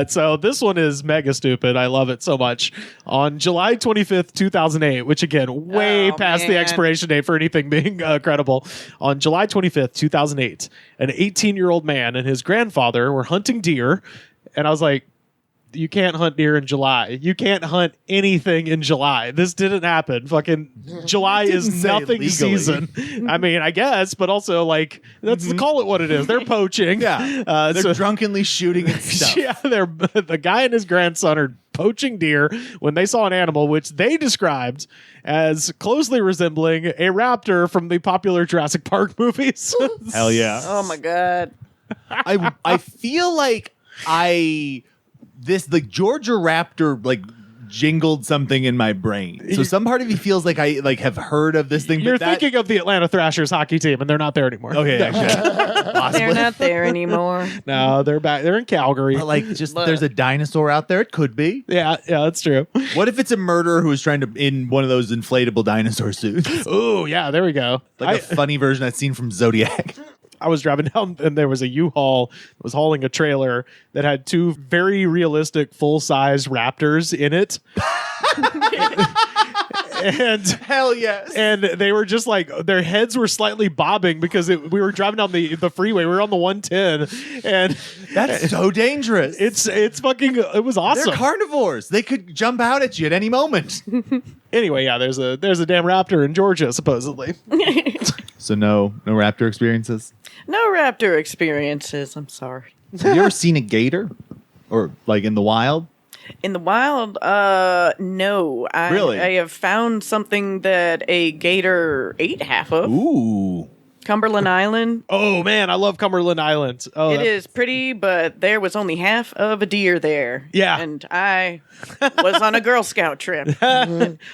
So this one is mega stupid. I love it so much. On July 25th, 2008, which again, way past the expiration date for anything being credible. On July 25th, 2008, an 18-year-old man and his grandfather were hunting deer. And I was like, you can't hunt deer in July. You can't hunt anything in July. This didn't happen. Fucking July is nothing season. I mean, I guess, but also like let's call it what it is. They're poaching. Yeah, they're drunkenly shooting and stuff. Yeah, the guy and his grandson are poaching deer when they saw an animal which they described as closely resembling a raptor from the popular Jurassic Park movies. Hell yeah! Oh my god! I feel like the Georgia Raptor like jingled something in my brain. So some part of me feels like I have heard of this thing. You're thinking of the Atlanta Thrashers hockey team, and they're not there anymore. Okay, actually, they're not there anymore. No, they're back. They're in Calgary. But there's a dinosaur out there. It could be. Yeah, that's true. What if it's a murderer who is trying to in one of those inflatable dinosaur suits? Oh yeah, there we go. Like a funny version I've seen from Zodiac. I was driving down and there was a U-Haul that was hauling a trailer that had two very realistic full-size raptors in it. And hell yes. And they were just like, their heads were slightly bobbing because we were driving down the freeway. We were on the 110 and that's so dangerous. It was awesome. They're carnivores. They could jump out at you at any moment. Anyway, yeah, there's a damn raptor in Georgia, supposedly. So no raptor experiences? No raptor experiences. I'm sorry. Have you ever seen a gator? Or like in the wild? In the wild, no. Really? I have found something that a gator ate half of. Ooh. Cumberland Island. Oh man, I love Cumberland Island. Oh, it is pretty, but there was only half of a deer there. Yeah. And I was on a Girl Scout trip.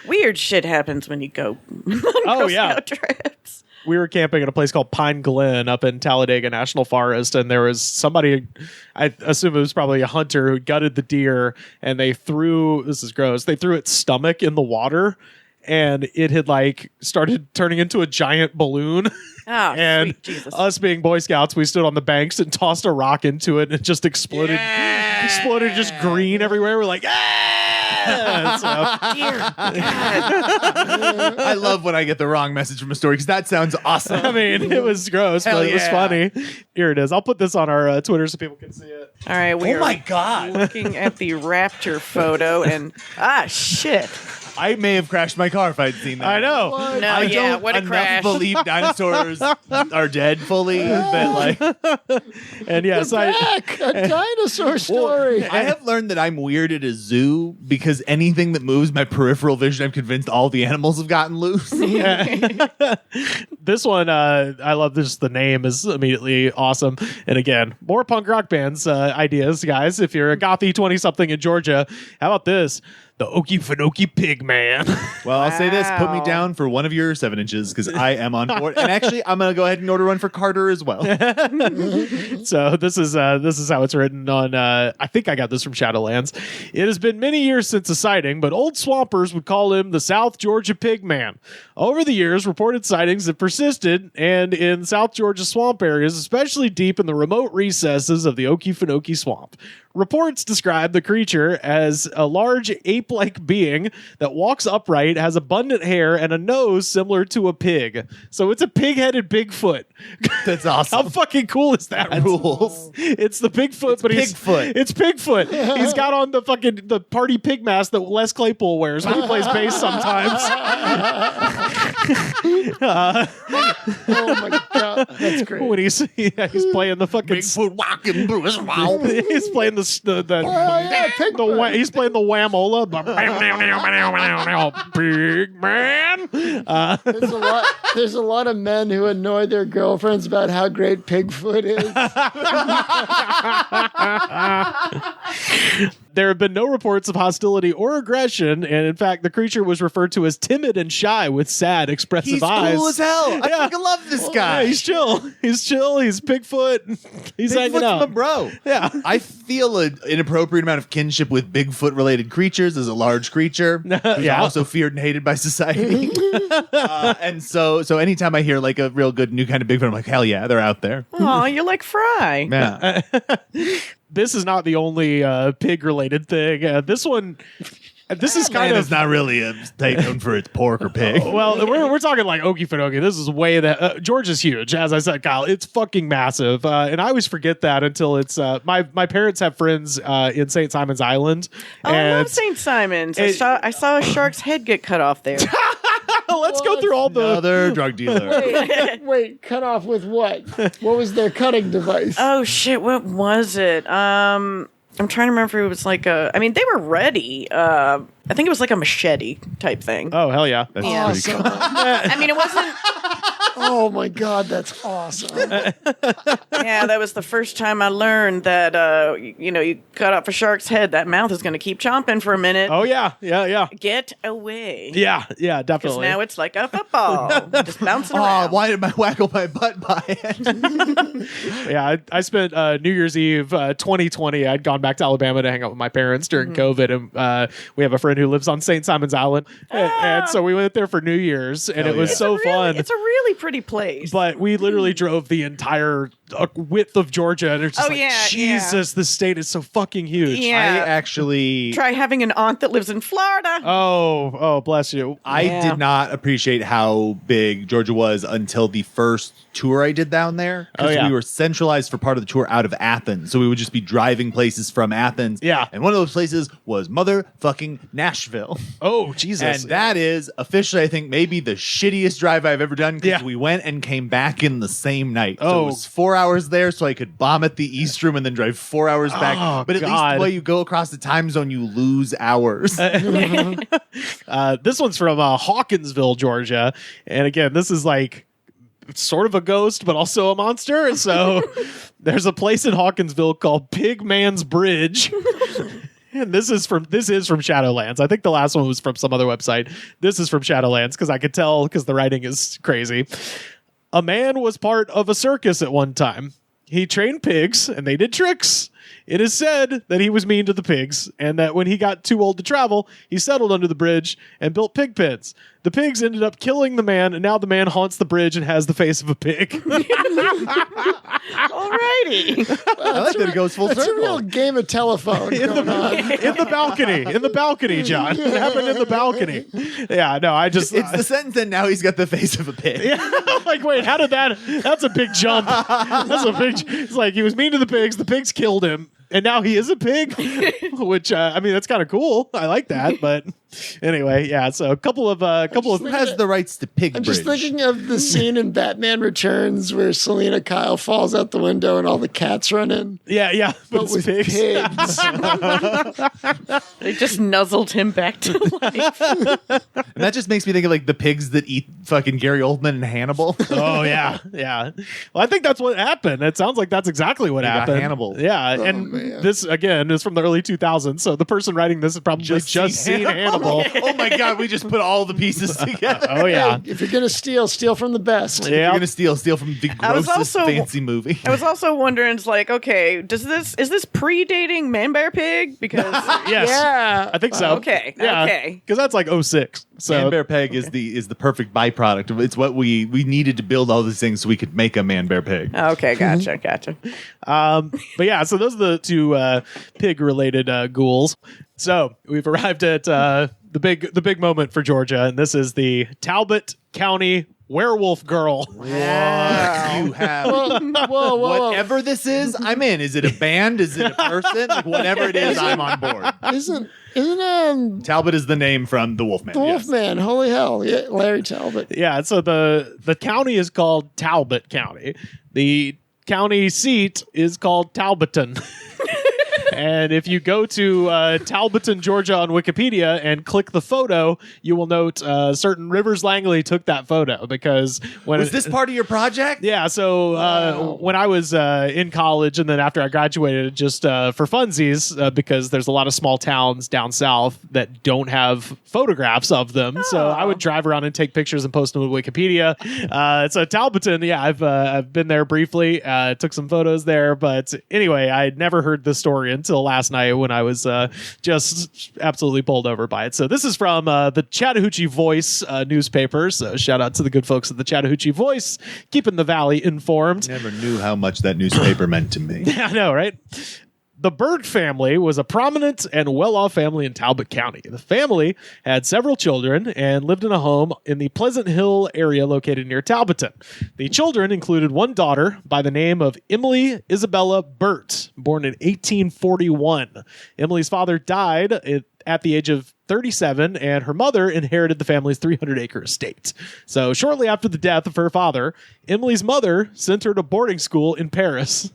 Weird shit happens when you go on Girl Scout trips. We were camping at a place called Pine Glen up in Talladega National Forest, and there was somebody, I assume it was probably a hunter, who gutted the deer, and this is gross, they threw its stomach in the water, and it had like started turning into a giant balloon. Oh, And sweet Jesus. us being Boy Scouts, we stood on the banks and tossed a rock into it, and it just exploded. Exploded just green everywhere. We're like, ah! So, Dear God. I love when I get the wrong message from a story because that sounds awesome. I mean, it was gross, Hell but it was yeah. funny. Here it is. I'll put this on our Twitter so people can see it. All right, we Oh are my God. looking at the raptor photo, and shit. I may have crashed my car if I'd seen that. I know. No, I yeah, don't what a enough crash. believe dinosaurs are dead fully, but like And yes, Back, a dinosaur story. I have learned that I'm weird at a zoo because anything that moves my peripheral vision, I'm convinced all the animals have gotten loose. this one, I love this. The name is immediately awesome. And again, more punk rock bands ideas, guys. If you're a gothy 20-something in Georgia, how about this? The Okefenokee Pig Man. Well, I'll say this: put me Wow. down for one of your 7 inches because I am on board. And actually, I'm gonna go ahead and order one for Carter as well. So this is how it's written on. I think I got this from Shadowlands. It has been many years since a sighting, but old swampers would call him the South Georgia Pig Man. Over the years, reported sightings have persisted, and in South Georgia swamp areas, especially deep in the remote recesses of the Okefenokee Swamp. Reports describe the creature as a large ape-like being that walks upright, has abundant hair, and a nose similar to a pig. So it's a pig-headed Bigfoot. That's awesome. How fucking cool is that? That rules. It's the Bigfoot, but Pigfoot. It's Pigfoot. He's got on the party pig mask that Les Claypool wears when he plays bass sometimes. Oh my God, that's great. When he's playing the fucking Bigfoot walking through his mouth. he's playing the he's playing the whamola. Pig man. There's a lot of men who annoy their girlfriends about how great Pigfoot is. There have been no reports of hostility or aggression, and in fact, the creature was referred to as timid and shy with sad, expressive He's eyes. cool as hell. I Yeah. fucking love this guy. Yeah, he's chill. He's chill. He's Bigfoot. He's hanging Bigfoot's out. my bro. Yeah. I feel an inappropriate amount of kinship with Bigfoot-related creatures as a large creature who's Yeah. also feared and hated by society. And so anytime I hear like a real good new kind of Bigfoot, I'm like, hell yeah, they're out there. Oh, you're like Fry. Yeah. This is not the only pig-related thing. This one, this is kind Atlanta's of not really a state known for its pork or pig. well, we're talking like Okefenokee. This is way that Georgia's huge. As I said, Kyle, it's fucking massive, and I always forget that until it's my parents have friends in St. Simon's Island. Oh, I and love St. Simon's. I saw a shark's head get cut off there. let's go through all the. Another drug dealer. Wait, cut off with what? What was their cutting device? Oh shit, what was it? I'm trying to remember if it was like a. I mean, they were ready. I think it was like a machete type thing. Oh hell yeah! That's Yeah. pretty cool. I mean, it wasn't. Oh my God, that's awesome. Yeah, that was the first time I learned that you cut off a shark's head, that mouth is going to keep chomping for a minute. Oh yeah, yeah. Get away. Yeah, Because definitely. now it's like a football, just bouncing Oh, around. why did I waggle my butt by it? Yeah, I spent New Year's Eve 2020. I'd gone back to Alabama to hang out with my parents during COVID, and we have a friend who lives on St. Simon's Island, and so we went there for New Year's, and Hell it was yeah. so fun. It's a really pretty place. But we literally drove the entire width of Georgia, and it's just Oh, like, yeah, Jesus, this state is so fucking huge. Yeah. I actually Try having an aunt that lives in Florida. Oh, bless you. I Yeah. did not appreciate how big Georgia was until the first tour I did down there. Because we were centralized for part of the tour out of Athens. So we would just be driving places from Athens. Yeah. And one of those places was motherfucking Nashville. Oh, Jesus. And that is officially, I think, maybe the shittiest drive I've ever done because Yeah. we went and came back in the same night. So Oh. it was 4 hours there so I could bomb at the East Room and then drive 4 hours back. Oh, But at least God. the way you go across the time zone, you lose hours. This one's from Hawkinsville, Georgia. And again, this is like sort of a ghost, but also a monster. So there's a place in Hawkinsville called Pig Man's Bridge. And this is from Shadowlands. I think the last one was from some other website. This is from Shadowlands because I could tell because the writing is crazy. A man was part of a circus at one time. He trained pigs and they did tricks. It is said that he was mean to the pigs, and that when he got too old to travel, he settled under the bridge and built pig pens. The pigs ended up killing the man, and now the man haunts the bridge and has the face of a pig. Alrighty. I like that it goes full It's a real circle. game of telephone going on. In the balcony, John. It happened in the balcony. Yeah, no, I just... It's the sentence, and now he's got the face of a pig. Yeah, like, wait, how did that... That's a big jump. It's like he was mean to the pigs killed him, and now he is a pig, which, I mean, that's kind of cool. I like that, but... Anyway, yeah. So a couple of Who has the rights to pig I'm bridge? just thinking of the scene in Batman Returns where Selena Kyle falls out the window and all the cats run in. yeah, But it's with pigs. pigs. They just nuzzled him back to life. And that just makes me think of like the pigs that eat fucking Gary Oldman and Hannibal. Oh yeah. Well, I think that's what happened. It sounds like that's exactly what got happened. Hannibal. Yeah, and man. this again is from the early 2000s. So the person writing this has probably just seen Hannibal. Oh my god, we just put all the pieces together. Oh yeah. Hey, if you're going to steal from the best. You're Yeah. gonna steal from the I was grossest also- fancy movie. I was also wondering, it's like, okay, is this predating Man Bear Pig? Because Yes. Yeah. I think so. Okay, Yeah. okay. Because that's like 06. So Man Bear Pig is the perfect byproduct. It's what we needed to build all these things so we could make a Man Bear Pig. Okay, gotcha. But yeah, so those are the two pig-related ghouls. So we've arrived at the big moment for Georgia, and this is the Talbot County Werewolf Girl. You have Whoa. whatever this is, I'm in. Is it a band? Is it a person? Like, whatever it is, I'm on board. Isn't Talbot is the name from the Wolfman. the yes. Wolfman? Holy hell. Yeah, Larry Talbot. Yeah, so the county is called Talbot County. The county seat is called Talbotton. And if you go to Talbotton, Georgia on Wikipedia and click the photo, you will note certain Rivers Langley took that photo because when Was this part of your project? Yeah, so when I was in college and then after I graduated, just for funsies, because there's a lot of small towns down south that don't have photographs of them. So I would drive around and take pictures and post them to Wikipedia. So Talbotton, yeah, I've been there briefly, took some photos there. But anyway, I had never heard this story until last night when I was just absolutely bowled over by it. So this is from the Chattahoochee Voice newspaper. So shout out to the good folks at the Chattahoochee Voice, keeping the Valley informed. Never knew how much that newspaper meant to me. I know, right? The Bird family was a prominent and well-off family in Talbot County. The family had several children and lived in a home in the Pleasant Hill area located near Talbotton. The children included one daughter by the name of Emily Isabella Burt, born in 1841. Emily's father died at the age of 37, and her mother inherited the family's 300-acre estate. So shortly after the death of her father, Emily's mother sent her to boarding school in Paris.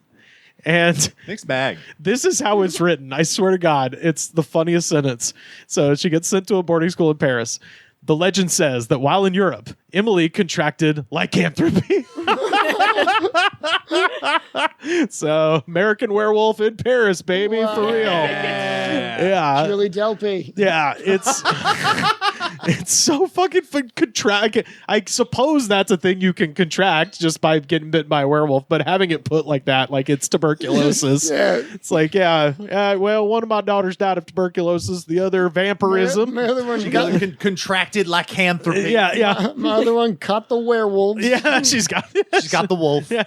And Mixed bag. this is how it's written. I swear to God, it's the funniest sentence. So she gets sent to a boarding school in Paris. The legend says that while in Europe, Emily contracted lycanthropy. So American Werewolf in Paris, baby, for real. Yeah. Julie Delpy. Yeah, it's so fucking contract. I suppose that's a thing you can contract just by getting bitten by a werewolf, but having it put like that, like it's tuberculosis. Yeah. It's like, well, one of my daughters died of tuberculosis, the other vampirism. My other one got, Contracted lycanthropy. Yeah. my other one caught the werewolves. Yeah, she's got the wolf. Yeah,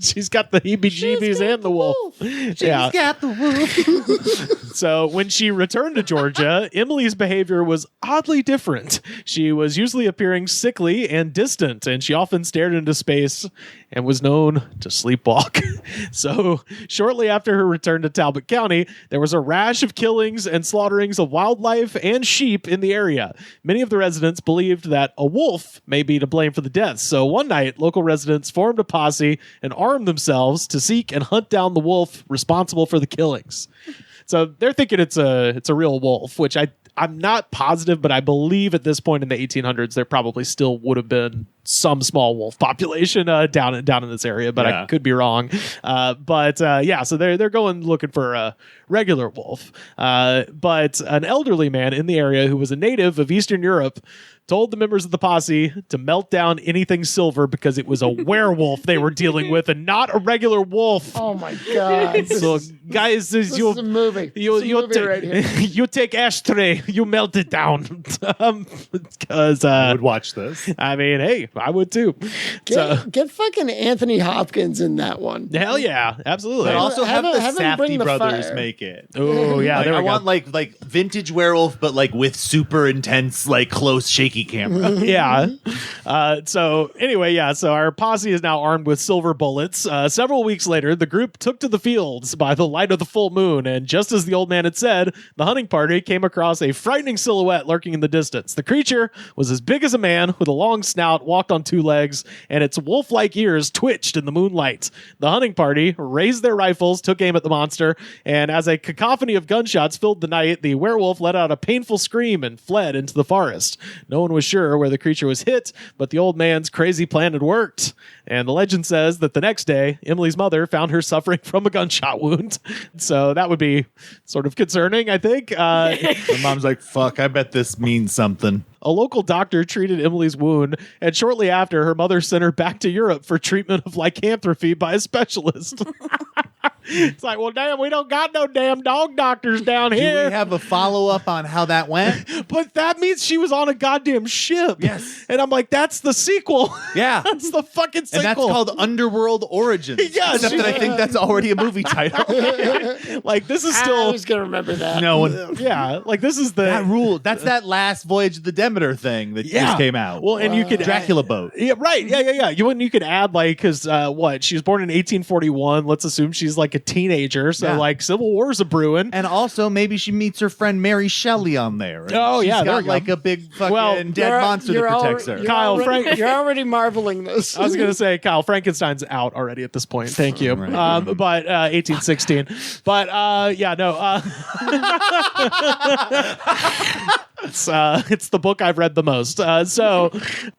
she's got the heebie-jeebies and the wolf. Yeah. got the wolf. So when she returned to Georgia, Emily's behavior was oddly different. She was usually appearing sickly and distant, and she often stared into space and was known to sleepwalk. So shortly after her return to Talbot County, there was a rash of killings and slaughterings of wildlife and sheep in the area. Many of the residents believed that a wolf may be to blame for the deaths. So one night, local residents formed a posse and armed themselves to seek and hunt down the wolf responsible for the killings. So they're thinking it's a real wolf, which I'm not positive, but I believe at this point in the 1800s, there probably still would have been some small wolf population down in this area, but I could be wrong. So they're going looking for a regular wolf. But an elderly man in the area who was a native of Eastern Europe told the members of the posse to melt down anything silver because it was a werewolf they were dealing with and not a regular wolf. Oh my God. So guys, this is a movie. You take ashtray, you melt it down. Because I would watch this. I mean, hey, I would too. Get fucking Anthony Hopkins in that one. Hell yeah, absolutely. But also have the him bring Safdie the brothers fire. make it. Oh yeah, I want like vintage werewolf, but like with super intense, like close shaky camera. Yeah. So anyway, so our posse is now armed with silver bullets. Several weeks later, the group took to the fields by the light of the full moon, and just as the old man had said, the hunting party came across a frightening silhouette lurking in the distance. The creature was as big as a man with a long snout, walked on two legs, and its wolf-like ears twitched in the moonlight. The hunting party raised their rifles, took aim at the monster, and as a cacophony of gunshots filled the night, the werewolf let out a painful scream and fled into the forest. No one was sure where the creature was hit, but the old man's crazy plan had worked. And the legend says that the next day, Emily's mother found her suffering from a gunshot wound. So that would be sort of concerning, I think. My mom's like, fuck, I bet this means something. A local doctor treated Emily's wound, and shortly after, her mother sent her back to Europe for treatment of lycanthropy by a specialist. It's like, well, damn, we don't got no damn dog doctors down Do here. we have a follow-up on how that went? But that means she was on a goddamn ship. Yes. And I'm like, that's the sequel. Yeah. That's the fucking sequel. And that's called Underworld Origins. Yeah, Except that I think that's already a movie title. Like, this is I still... was going to remember that. No one... Yeah, like, this is the... That rule. That's that last Voyage of the Demeter thing that just came out. Well, and you could... Dracula boat. Yeah, right. Yeah. You could add, like, because, she was born in 1841. Let's assume she's, like, a teenager. So, like, Civil War's a brewing. And also, maybe she meets her friend Mary Shelley on there. And Oh, yeah, she's there got we like go. a big fucking dead monster that protects her. Kyle, Frank- You're already marveling this. I was going to say, Kyle, Frankenstein's out already at this point. Thank you. Right. But 1816. But it's the book I've read the most. So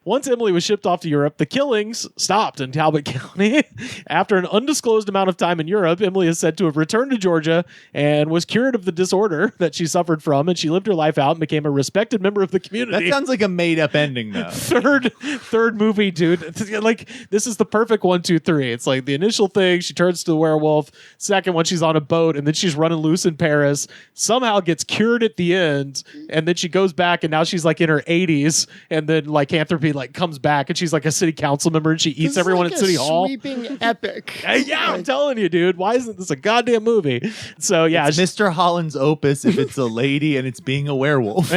once Emily was shipped off to Europe, the killings stopped in Talbot County. After an undisclosed amount of time in Europe, Emily is said to have returned to Georgia and was cured of the disorder that she suffered from, and she lived her life out and became a respected member of the community. That sounds like a made-up ending, though. Third movie, dude. Like, this is the perfect 1, 2, 3. It's like the initial thing, she turns to the werewolf. Second one, she's on a boat, and then she's running loose in Paris. Somehow gets cured at the end, and then she goes back, and now she's like in her 80s, and then lycanthropy like comes back, and she's like a city council member, and she eats everyone like at City Hall. Sweeping epic. Yeah, I'm telling you, dude. Why isn't this a goddamn movie? So yeah, It's Mr. Holland's opus if it's a lady and it's being a werewolf.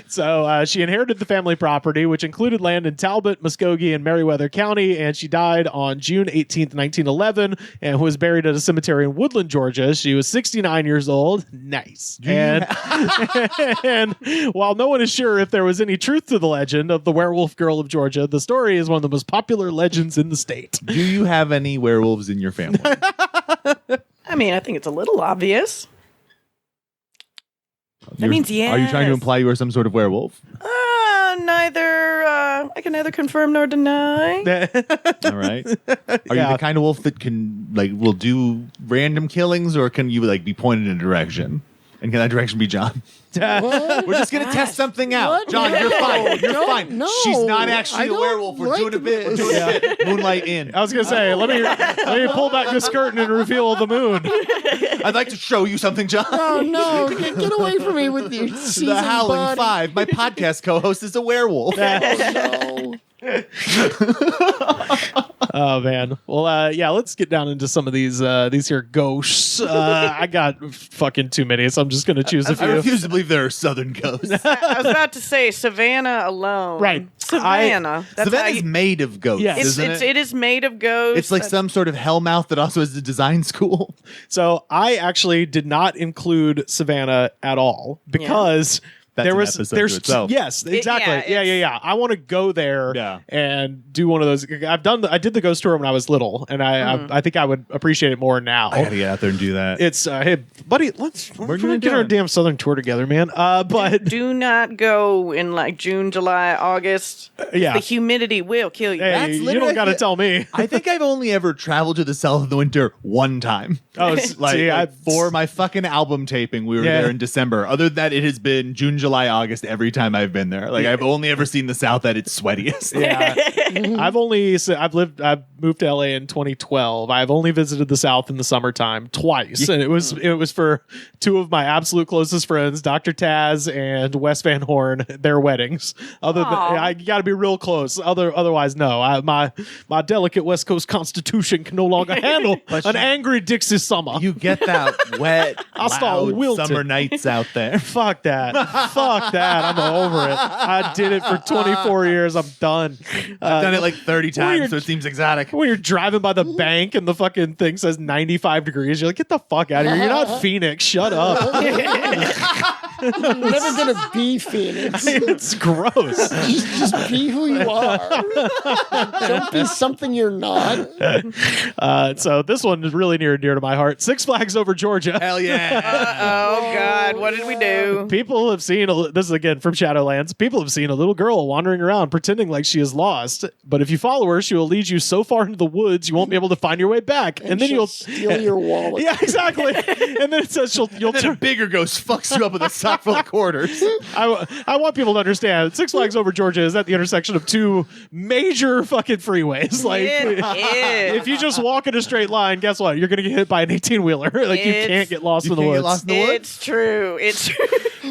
So she inherited the family property, which included land in Talbot, Muskogee, and Meriwether County, and she died on June 18th, 1911, and was buried at a cemetery in Woodland, Georgia. She was 69 years old. Nice. And while no one is sure if there was any truth to the legend of the werewolf girl of Georgia, the story is one of the most popular legends in the state. Do you have any werewolves in your family? I mean, I think it's a little obvious. That means yes. Are you trying to imply you are some sort of werewolf? I can neither confirm nor deny. All right. Are you the kind of wolf that will do random killings, or can you be pointed in a direction? And can that direction be John? We're just going to test something out. What? John, you're fine. You're fine. No, She's not actually I a don't werewolf. We're like doing a bit. We're doing a bit. Moonlight in. I was going to say, let me pull back this curtain and reveal the moon. I'd like to show you something, John. Oh no! Get away from me with your seasoned The Howling body. Five. My podcast co-host is a werewolf. Oh, no. Oh man. Well, let's get down into some of these here ghosts. I got fucking too many, so I'm just gonna choose a I few. refuse to believe there are southern ghosts. I was about to say Savannah alone. Right. Savannah. That's how Savannah's you, made of ghosts, Yes. isn't it? it is made of ghosts. It's like some sort of hellmouth that also has a design school. So I actually did not include Savannah at all because That's an episode to itself. Yes, exactly. Yeah. I want to go there and do one of those. I did the ghost tour when I was little, and I think I would appreciate it more now. I gotta get out there and do that. It's hey, buddy, we're gonna get our damn southern tour together, man. But do not go in like June, July, August. Yeah, the humidity will kill you. Hey, you don't got to tell me. I think I've only ever traveled to the south in the winter one time. Oh, for my fucking album taping, we were there in December. Other than that, it has been June, July, August every time I've been there. Like I've only ever seen the south at its sweatiest. Yeah, I've moved to LA in 2012. I've only visited the south in the summertime twice, and it was for two of my absolute closest friends, Dr. Taz and Wes Van Horn, their weddings. I got to be real close. Otherwise, no. My delicate West Coast constitution can no longer handle an angry Dixie summer. You get that wet, I'll start wilting. summer nights out there. Fuck that. Fuck that. I'm over it. I did it for 24 years. I'm done. I've done it like 30 times, so it seems exotic. When you're driving by the bank and the fucking thing says 95 degrees, you're like, get the fuck out of here. You're not Phoenix. Shut up. You're never gonna be Phoenix. It's gross. Just be who you are. Don't be something you're not. So this one is really near and dear to my heart. Six Flags Over Georgia. Hell yeah. Oh God, what did we do? People have seen, this is again from Shadowlands, people have seen a little girl wandering around pretending like she is lost. But if you follow her, she will lead you so far into the woods, you won't be able to find your way back. And then you'll steal your wallet. Yeah, exactly. And then it says you'll turn. A bigger ghost fucks you up with a sock full of quarters. I want people to understand Six Flags Over Georgia is at the intersection of two major fucking freeways. Like, if you just walk in a straight line, guess what? You're going to get hit by an 18-wheeler. Like, you can't get lost in the woods. It's true. It's true.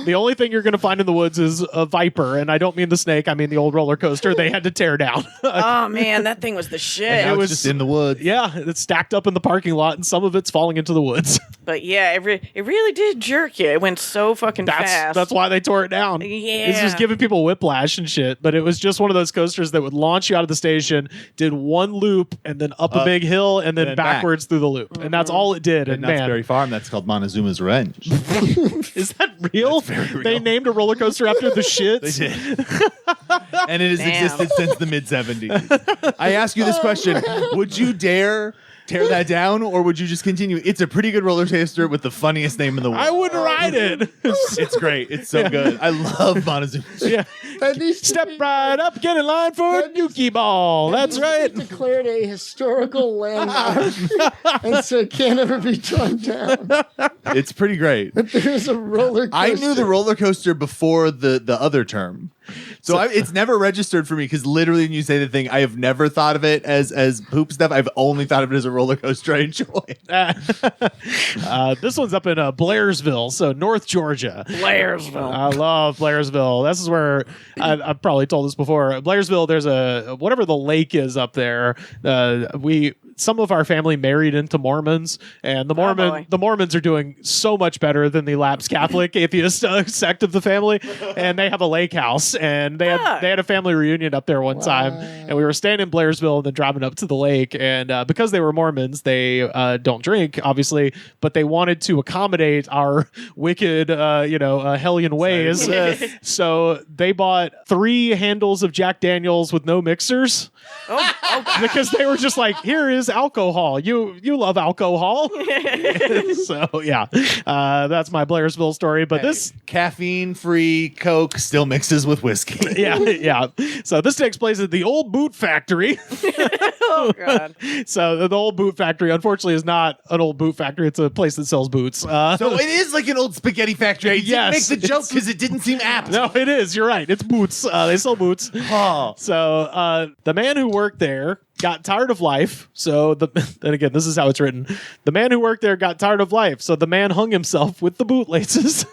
The only thing you're going to find in the woods is a viper, and I don't mean the snake. I mean the old roller coaster they had to tear down. Oh man, that thing was the shit. It was just in the woods. Yeah, it's stacked up in the parking lot, and some of it's falling into the woods. But yeah, it really did jerk you. It went so fucking fast. That's why they tore it down. Yeah, it's just giving people whiplash and shit. But it was just one of those coasters that would launch you out of the station, did one loop, and then up a big hill, and then backwards through the loop, and that's all it did. And that's very farm. That's called Montezuma's Revenge. Is that real? Very real. They named a roller coaster after the shits. They did. And it has existed since the mid-70s. I ask you this question. Would you dare tear that down, or would you just continue? It's a pretty good roller coaster with the funniest name in the world. I wouldn't ride it. It's great. It's so good. I love Montezuma. Yeah. Step right up, get in line for a Nuki Ball. That's right. Declared a historical landmark, and so it can't ever be torn down. It's pretty great. There's a roller coaster. I knew the roller coaster before the other term. So it's never registered for me because literally when you say the thing, I have never thought of it as poop stuff. I've only thought of it as a roller coaster I enjoy. This one's up in Blairsville, so North Georgia. Blairsville. I love Blairsville. This is where I've probably told this before. Blairsville, there's whatever the lake is up there. Some of our family married into Mormons, and the Mormons are doing so much better than the lapsed Catholic atheist sect of the family, and they have a lake house, and they had a family reunion up there one time, and we were staying in Blairsville and then driving up to the lake, and because they were Mormons, they don't drink, obviously, but they wanted to accommodate our wicked, hellion ways, so they bought 3 handles of Jack Daniels with no mixers. Because they were just like, here is alcohol. You love alcohol. So yeah, that's my Blairsville story. But this caffeine-free Coke still mixes with whiskey. Yeah. So this takes place at the old boot factory. Oh God. So the old boot factory, unfortunately, is not an old boot factory. It's a place that sells boots. So it is like an old spaghetti factory. I didn't make the joke because it didn't seem apt. No, it is. You're right. It's boots. They sell boots. Oh. So the man who worked there got tired of life. So and again, this is how it's written. The man who worked there got tired of life. So the man hung himself with the bootlaces.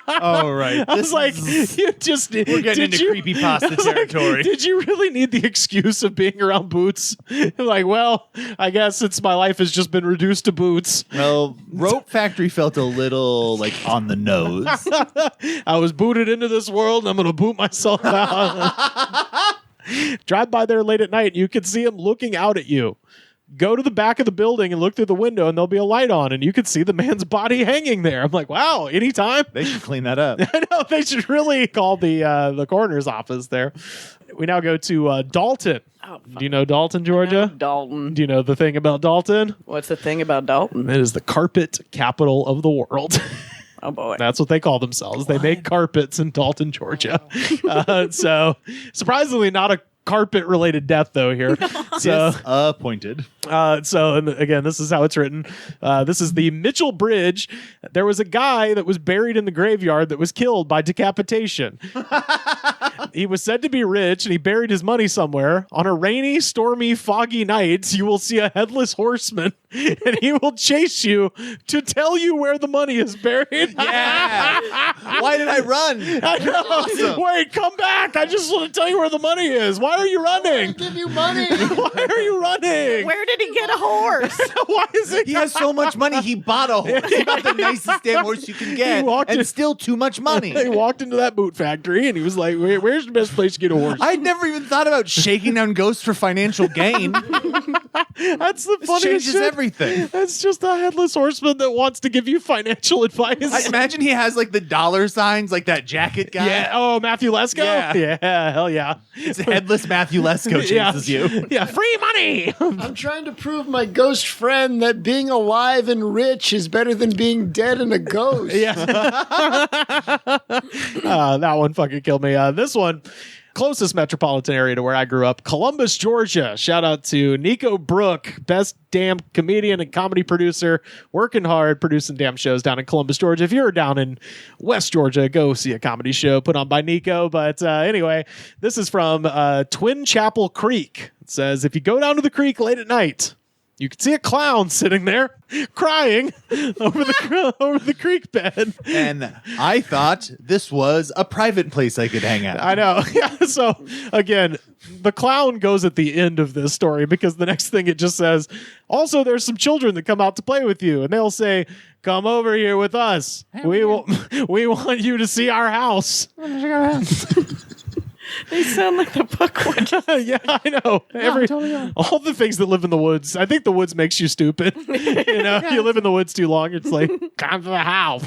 Oh, right. I was like, we're getting into creepypasta territory. Did you really need the excuse of being around boots? Like, well, I guess my life has just been reduced to boots. Well, Rope Factory felt a little like on the nose. I was booted into this world, and I'm going to boot myself out. Drive by there late at night, you can see him looking out at you. go to the back of the building and look through the window and there'll be a light on and you could see the man's body hanging there. I'm like, wow, anytime. They should clean that up. I know, they should really call the coroner's office there. We now go to Dalton. Oh, Do you know Dalton, Georgia? Dalton. Do you know the thing about Dalton? What's the thing about Dalton? It is the carpet capital of the world. Oh, boy. That's what they call themselves. They make carpets in Dalton, Georgia. So surprisingly not a carpet-related death, though, here. So, Disappointed. and again, this is how it's written. This is the Mitchell Bridge. There was a guy that was buried in the graveyard that was killed by decapitation. He was said to be rich, and he buried his money somewhere. On a rainy, stormy, foggy night, you will see a headless horseman, and he will chase you to tell you where the money is buried. Yeah. Why did I run? I know. Awesome. Wait, come back. I just want to tell you where the money is. Why are you running? Give you money. Why are you running? Where did he get a horse? Why is it? He has so much money, he bought a horse. He bought the nicest damn horse you can get, walked and in- still too much money. He walked into that boot factory and he was like, where's the best place to get a horse? I'd never even thought about shaking down ghosts for financial gain. That's the This funniest changes shit. everything. That's just a headless horseman that wants to give you financial advice. I imagine he has like the dollar signs, like that jacket guy. Yeah. Oh, Matthew Lesko? Yeah. Hell yeah. It's headless Matthew Lesko chases you. Yeah. Free money. I'm trying to prove my ghost friend that being alive and rich is better than being dead and a ghost. Yeah. That one fucking killed me. This one, closest metropolitan area to where I grew up, Columbus, Georgia. Shout out to Nico Brook, best damn comedian and comedy producer, working hard, producing damn shows down in Columbus, Georgia. If you're down in West Georgia, go see a comedy show put on by Nico. But anyway, this is from Twin Chapel Creek. It says, if you go down to the creek late at night, you can see a clown sitting there crying over the creek bed. And I thought this was a private place I could hang out. I know. Yeah. So again, the clown goes at the end of this story because the next thing it just says, also there's some children that come out to play with you and they'll say, come over here with us. We want you to see our house. They sound like the Buckwood. Yeah, I know. All the things that live in the woods. I think the woods makes you stupid. You live in the woods too long. It's like, come to the house.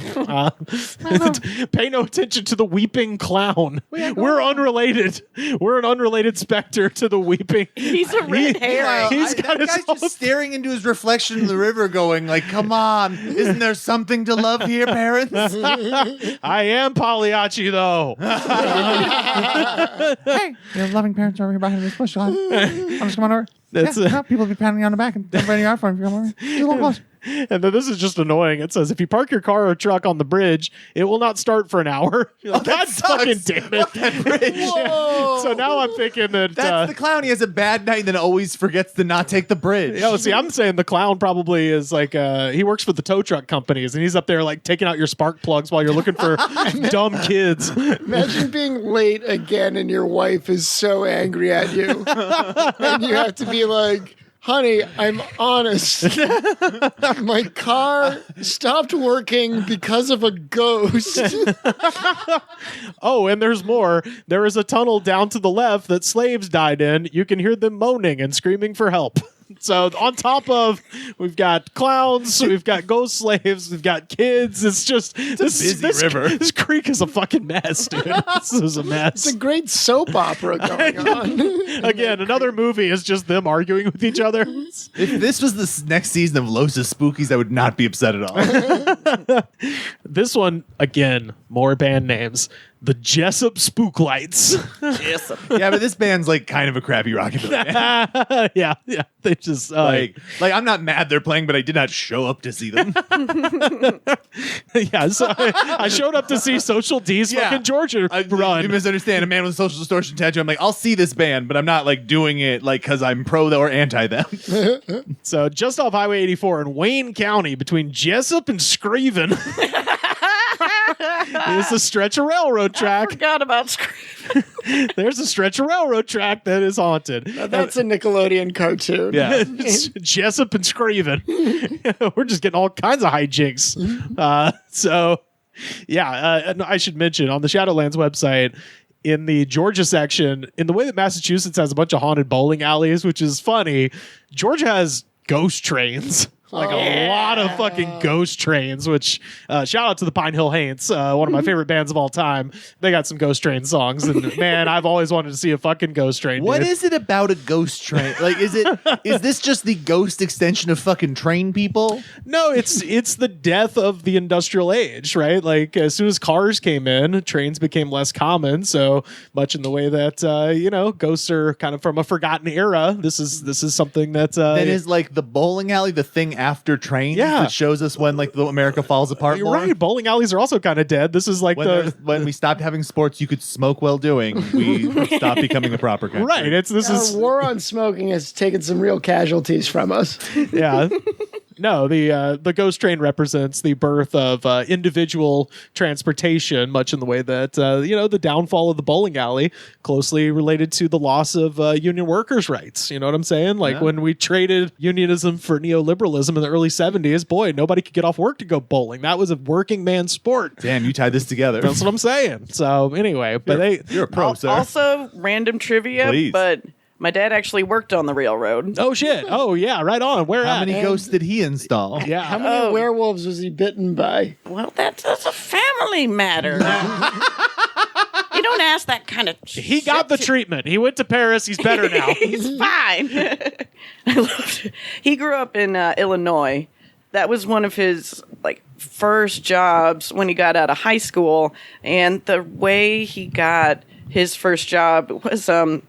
Pay no attention to the weeping clown. We're unrelated. We're an unrelated specter to the weeping. He's a red herring. He's got that his guy's own- just staring into his reflection in the river going like, come on, isn't there something to love here, parents? I am Pagliacci, though. Hey, your loving parents are over here behind this bush. I'm just coming over. That's People will be patting you on the back and inviting you out for him if you come over. Just a little closer. And then this is just annoying. It says, if you park your car or truck on the bridge, it will not start for an hour. You're like, that God sucks. fucking damn it. Fuck that bridge. So now I'm thinking that... That's the clown. He has a bad night and then always forgets to not take the bridge. see, I'm saying the clown probably is like, he works for the tow truck companies, and he's up there like taking out your spark plugs while you're looking for dumb kids. Imagine being late again and your wife is so angry at you. And you have to be like, honey, I'm honest. My car stopped working because of a ghost. Oh, and there's more. There is a tunnel down to the left that slaves died in. You can hear them moaning and screaming for help. So on top of, we've got clowns, we've got ghost slaves, we've got kids. It's just this river. This creek is a fucking mess, dude. This is a mess. It's a great soap opera going on. Again, another movie is just them arguing with each other. If this was the next season of Losa's Spookies, I would not be upset at all. This one, again, more band names. The Jessup Spooklights. Yeah, but this band's like kind of a crappy rockabilly band. Yeah. They just Like I'm not mad they're playing, but I did not show up to see them. yeah. So I showed up to see Social D's fucking Georgia run. You misunderstand. A man with a social distortion tattoo. I'm like, I'll see this band, but I'm not like doing it like because I'm pro or anti them. So just off Highway 84 in Wayne County between Jessup and Screven. It's a stretch of railroad track. Forgot about Scream. There's a stretch of railroad track that is haunted. That's a Nickelodeon cartoon. Yeah. It's Jessup and Screven. We're just getting all kinds of hijinks. And I should mention on the Shadowlands website, in the Georgia section, in the way that Massachusetts has a bunch of haunted bowling alleys, which is funny, Georgia has ghost trains. Like a lot of fucking ghost trains, which shout out to the Pine Hill Haints, one of my favorite bands of all time. They got some ghost train songs, and man, I've always wanted to see a fucking ghost train. What dude. is it about a ghost train? Like, is this just the ghost extension of fucking train people? No, it's the death of the industrial age, right? Like as soon as cars came in, trains became less common. So much in the way that ghosts are kind of from a forgotten era. This is something that Then is like the bowling alley the thing after trains that shows us when like the America falls apart. You're more? right. Bowling alleys are also kind of dead. This is like when we stopped having sports you could smoke while doing, we stopped becoming a proper country. Right. This war on smoking has taken some real casualties from us. Yeah. No, the ghost train represents the birth of individual transportation, much in the way that the downfall of the bowling alley closely related to the loss of union workers' rights. You know what I'm saying? Like when we traded unionism for neoliberalism in the early 70s, boy, nobody could get off work to go bowling. That was a working man sport. Damn, you tied this together. That's what I'm saying. So anyway, but you're a pro, sir. Also, random trivia, Please. but my dad actually worked on the railroad. Oh shit! Oh yeah, right on. Where How at? many ghosts did he install? Yeah. How many werewolves was he bitten by? Well, that's a family matter. You don't ask that kind of He got the treatment. He went to Paris. He's better now. He's fine. I loved it. He grew up in Illinois. That was one of his first jobs when he got out of high school, and the way he got his first job was the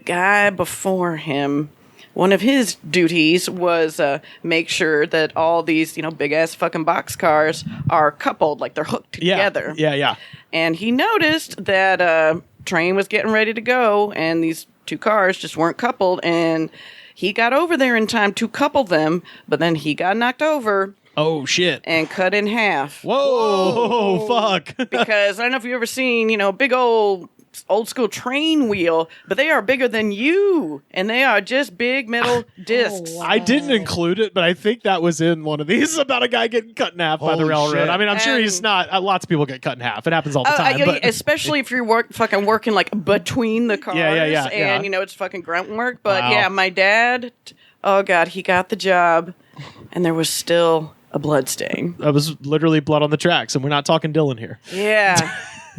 guy before him. One of his duties was make sure that all these big ass fucking boxcars are coupled, like they're hooked together. Yeah. And he noticed that a train was getting ready to go, and these two cars just weren't coupled, and he got over there in time to couple them, but then he got knocked over. Oh, shit. And cut in half. Whoa. Fuck. Because I don't know if you've ever seen, big old school train wheel, but they are bigger than you, and they are just big metal discs. wow. I didn't include it, but I think that was in one of these about a guy getting cut in half by the Holy railroad. shit. I mean, I'm sure he's not. Lots of people get cut in half. It happens all the time. But Especially if you're working between the cars, Yeah. and it's fucking grunt work. But Wow. yeah, my dad, oh god, he got the job, and there was still a blood stain. that was literally blood on the tracks, and we're not talking Dylan here. Yeah.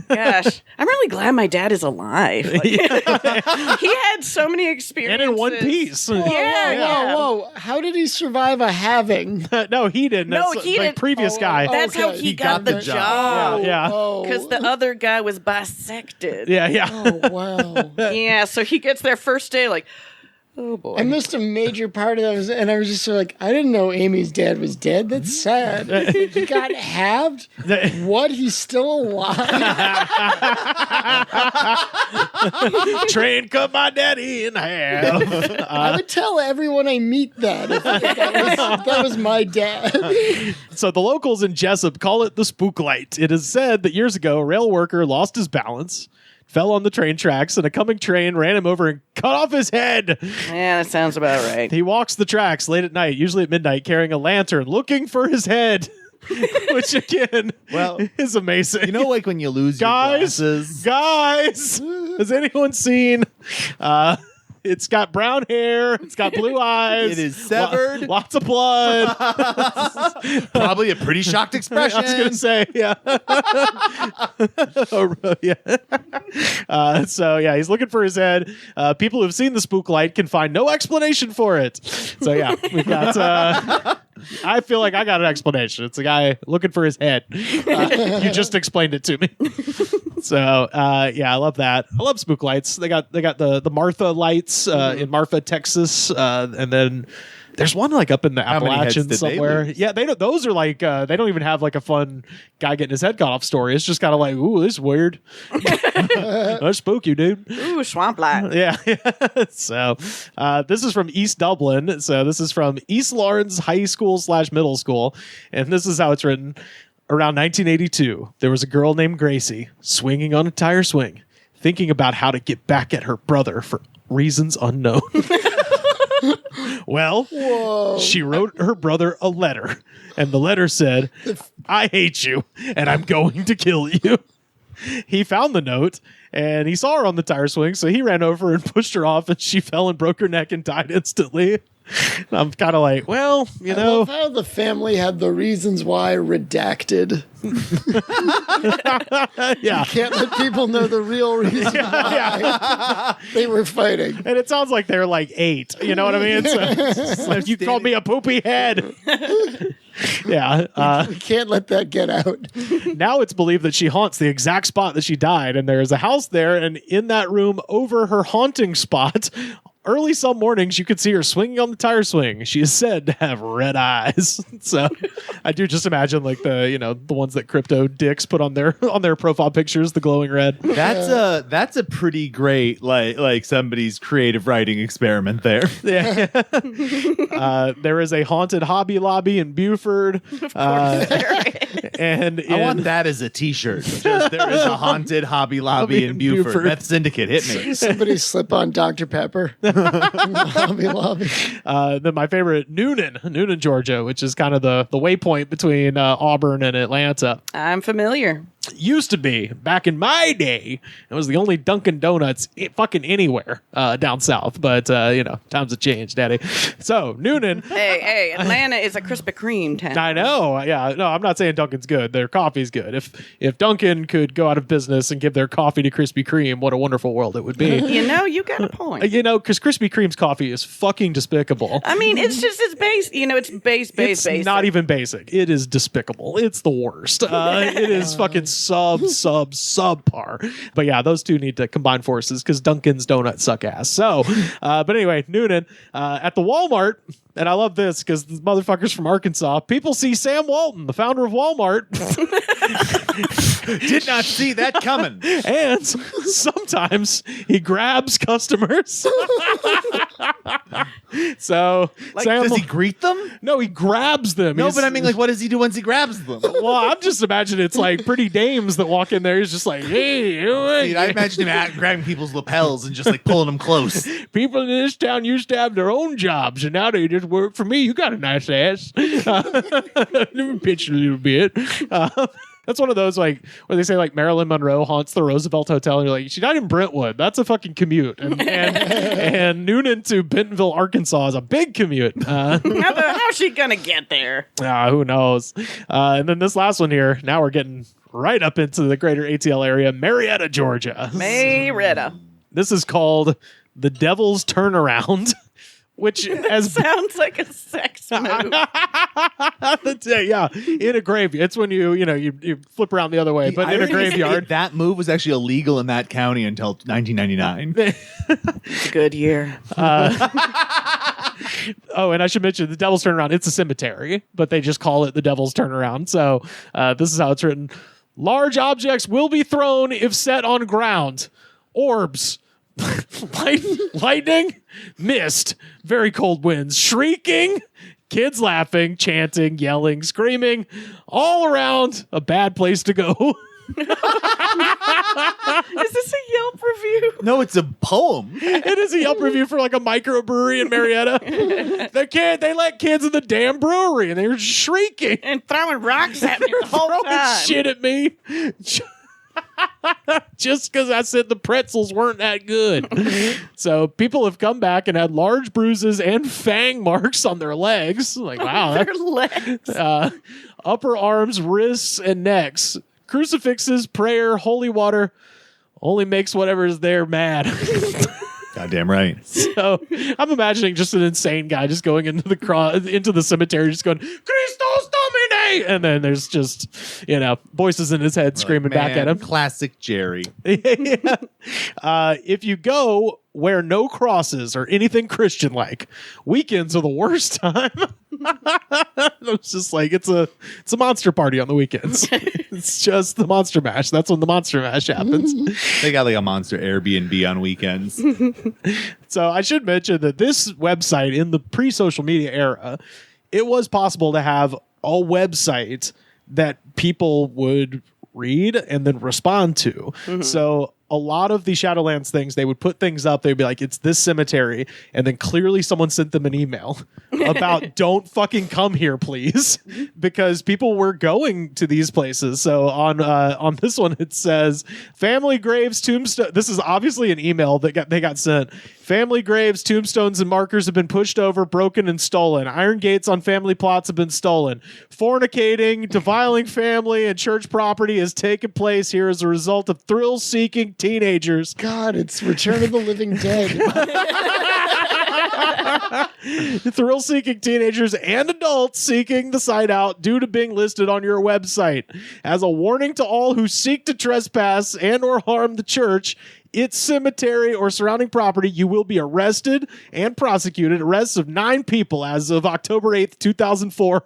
Gosh, I'm really glad my dad is alive. He had so many experiences. And in one piece. Yeah. Whoa. How did he survive a halving? No, he didn't. No, That's he the didn't. previous guy. That's how Okay. he got the job. Yeah. Because the other guy was bisected. Yeah. Oh, wow. Yeah, so he gets there first day oh boy. I missed a major part of that, and I was just I didn't know Amy's dad was dead. That's sad. He got halved? What? He's still alive? Train cut my daddy in half. I would tell everyone I meet that if that was my dad. So the locals in Jessup call it the spook light. It is said that years ago, a rail worker lost his balance, fell on the train tracks, and a coming train ran him over and cut off his head. Yeah, that sounds about right. He walks the tracks late at night, usually at midnight, carrying a lantern, looking for his head. Which again, is amazing. You know, like when you lose your glasses. Guys, has anyone seen? It's got brown hair. It's got blue eyes. It is severed. Lots of blood. Probably a pretty shocked expression. I was going to say, yeah. So, yeah, he's looking for his head. People who've seen the spook light can find no explanation for it. So, yeah, we've got... I feel like I got an explanation. It's a guy looking for his head. You just explained it to me. So, yeah, I love that. I love spook lights. They got the Martha lights in Marfa, Texas, and then there's one up in the Appalachians somewhere. Yeah, they don't. Those are they don't even have a fun guy getting his head cut off story. It's just kind of ooh, this is weird. That's spooky, dude. Ooh, swamp light. Yeah. So this is from East Dublin. So this is from East Lawrence High School / middle school, and this is how it's written. Around 1982, there was a girl named Gracie swinging on a tire swing, thinking about how to get back at her brother for reasons unknown. Well, she wrote her brother a letter, and the letter said, "I hate you, and I'm going to kill you." He found the note, and he saw her on the tire swing, so he ran over and pushed her off, and she fell and broke her neck and died instantly. I'm kind of like, well, I love how the family had the reasons why redacted. yeah. You can't let people know the real reason why they were fighting. And it sounds like they're like 8. You know what I mean? So you called me a poopy head. Yeah. We can't let that get out. Now it's believed that she haunts the exact spot that she died, and there is a house there, and in that room over her haunting spot, early some mornings you could see her swinging on the tire swing. She is said to have red eyes. So I do just imagine like the ones that crypto dicks put on their profile pictures, the glowing red. That's a pretty great like somebody's creative writing experiment there. Yeah. There is a haunted Hobby Lobby in Buford. And I want that as a T-shirt. Just, there is a haunted Hobby Lobby in Buford. Meth Syndicate, hit me. Somebody slip on Dr. Pepper in the Hobby Lobby. Then my favorite, Noonan, Georgia, which is kind of the waypoint between Auburn and Atlanta. I'm familiar. Used to be, back in my day, it was the only Dunkin' Donuts fucking anywhere down south. But, times have changed, Daddy. So, Noonan. Hey, Atlanta is a Krispy Kreme town. I know. Yeah. No, I'm not saying Dunkin's good. Their coffee's good. If Dunkin' could go out of business and give their coffee to Krispy Kreme, what a wonderful world it would be. You got a point. Because Krispy Kreme's coffee is fucking despicable. I mean, it's base. It's base. Not even basic. It is despicable. It's the worst. It is fucking subpar. But yeah, those two need to combine forces because Dunkin's donuts suck ass. So, but anyway, Noonan at the Walmart. And I love this because the motherfucker's from Arkansas. People see Sam Walton, the founder of Walmart. Did not see that coming. And sometimes he grabs customers. So, Sam, does he greet them? No, he grabs them. No, but I mean, like, what does he do once he grabs them? Well, I'm just imagining it's like pretty dames that walk in there. He's just like, hey. Dude, I imagine him grabbing people's lapels and just like pulling them close. People in this town used to have their own jobs, and now they just work for me. You got a nice ass. Let me pitch a little bit. That's one of those like where they say like Marilyn Monroe haunts the Roosevelt Hotel, and you're like, she's not in Brentwood. That's a fucking commute. And Noonan to Bentonville, Arkansas is a big commute. How's she gonna get there? Who knows? And then this last one here. Now we're getting right up into the greater ATL area, Marietta, Georgia. Marietta. This is called the Devil's Turnaround. Which sounds like a sex move. Yeah, in a graveyard. It's when you flip around the other way, but in a graveyard. That move was actually illegal in that county until 1999. It's a good year. And I should mention the Devil's Turnaround. It's a cemetery, but they just call it the Devil's Turnaround. So this is how it's written. Large objects will be thrown if set on ground. Orbs. Lightning, mist, very cold winds, shrieking, kids laughing, chanting, yelling, screaming, all around a bad place to go. Is this a Yelp review? No, it's a poem. It is a Yelp review for like a microbrewery in Marietta. They let kids in the damn brewery and they're shrieking and throwing rocks at me the whole time. Shit at me. Just because I said the pretzels weren't that good. So people have come back and had large bruises and fang marks on their legs. Like, wow. Their legs. Upper arms, wrists, and necks. Crucifixes, prayer, holy water only makes whatever is there mad. Goddamn right. So I'm imagining just an insane guy just going into the cemetery, just going, Christos Domine! And then there's just, voices in his head screaming back at him. Classic Jerry. Yeah. If you go where no crosses or anything Christian-like, weekends are the worst time. It's just like it's a monster party on the weekends. It's just the Monster Mash. That's when the Monster Mash happens. They got like a monster Airbnb on weekends. So I should mention that this website in the pre-social media era, it was possible to have a website that people would read and then respond to. Mm-hmm. So a lot of the Shadowlands things, they would put things up. They'd be like, it's this cemetery. And then clearly someone sent them an email about don't fucking come here, please. Because people were going to these places. So on this one, it says family graves, tombstone. This is obviously an email that they got sent. Family graves, tombstones, and markers have been pushed over, broken, and stolen. Iron gates on family plots have been stolen. Fornicating, defiling family, and church property has taken place here as a result of thrill-seeking teenagers. God, it's Return of the Living Dead. Thrill-seeking teenagers and adults seeking the site out due to being listed on your website. As a warning to all who seek to trespass and or harm the church, its cemetery or surrounding property, you will be arrested and prosecuted. Arrests of 9 people as of October 8th, 2004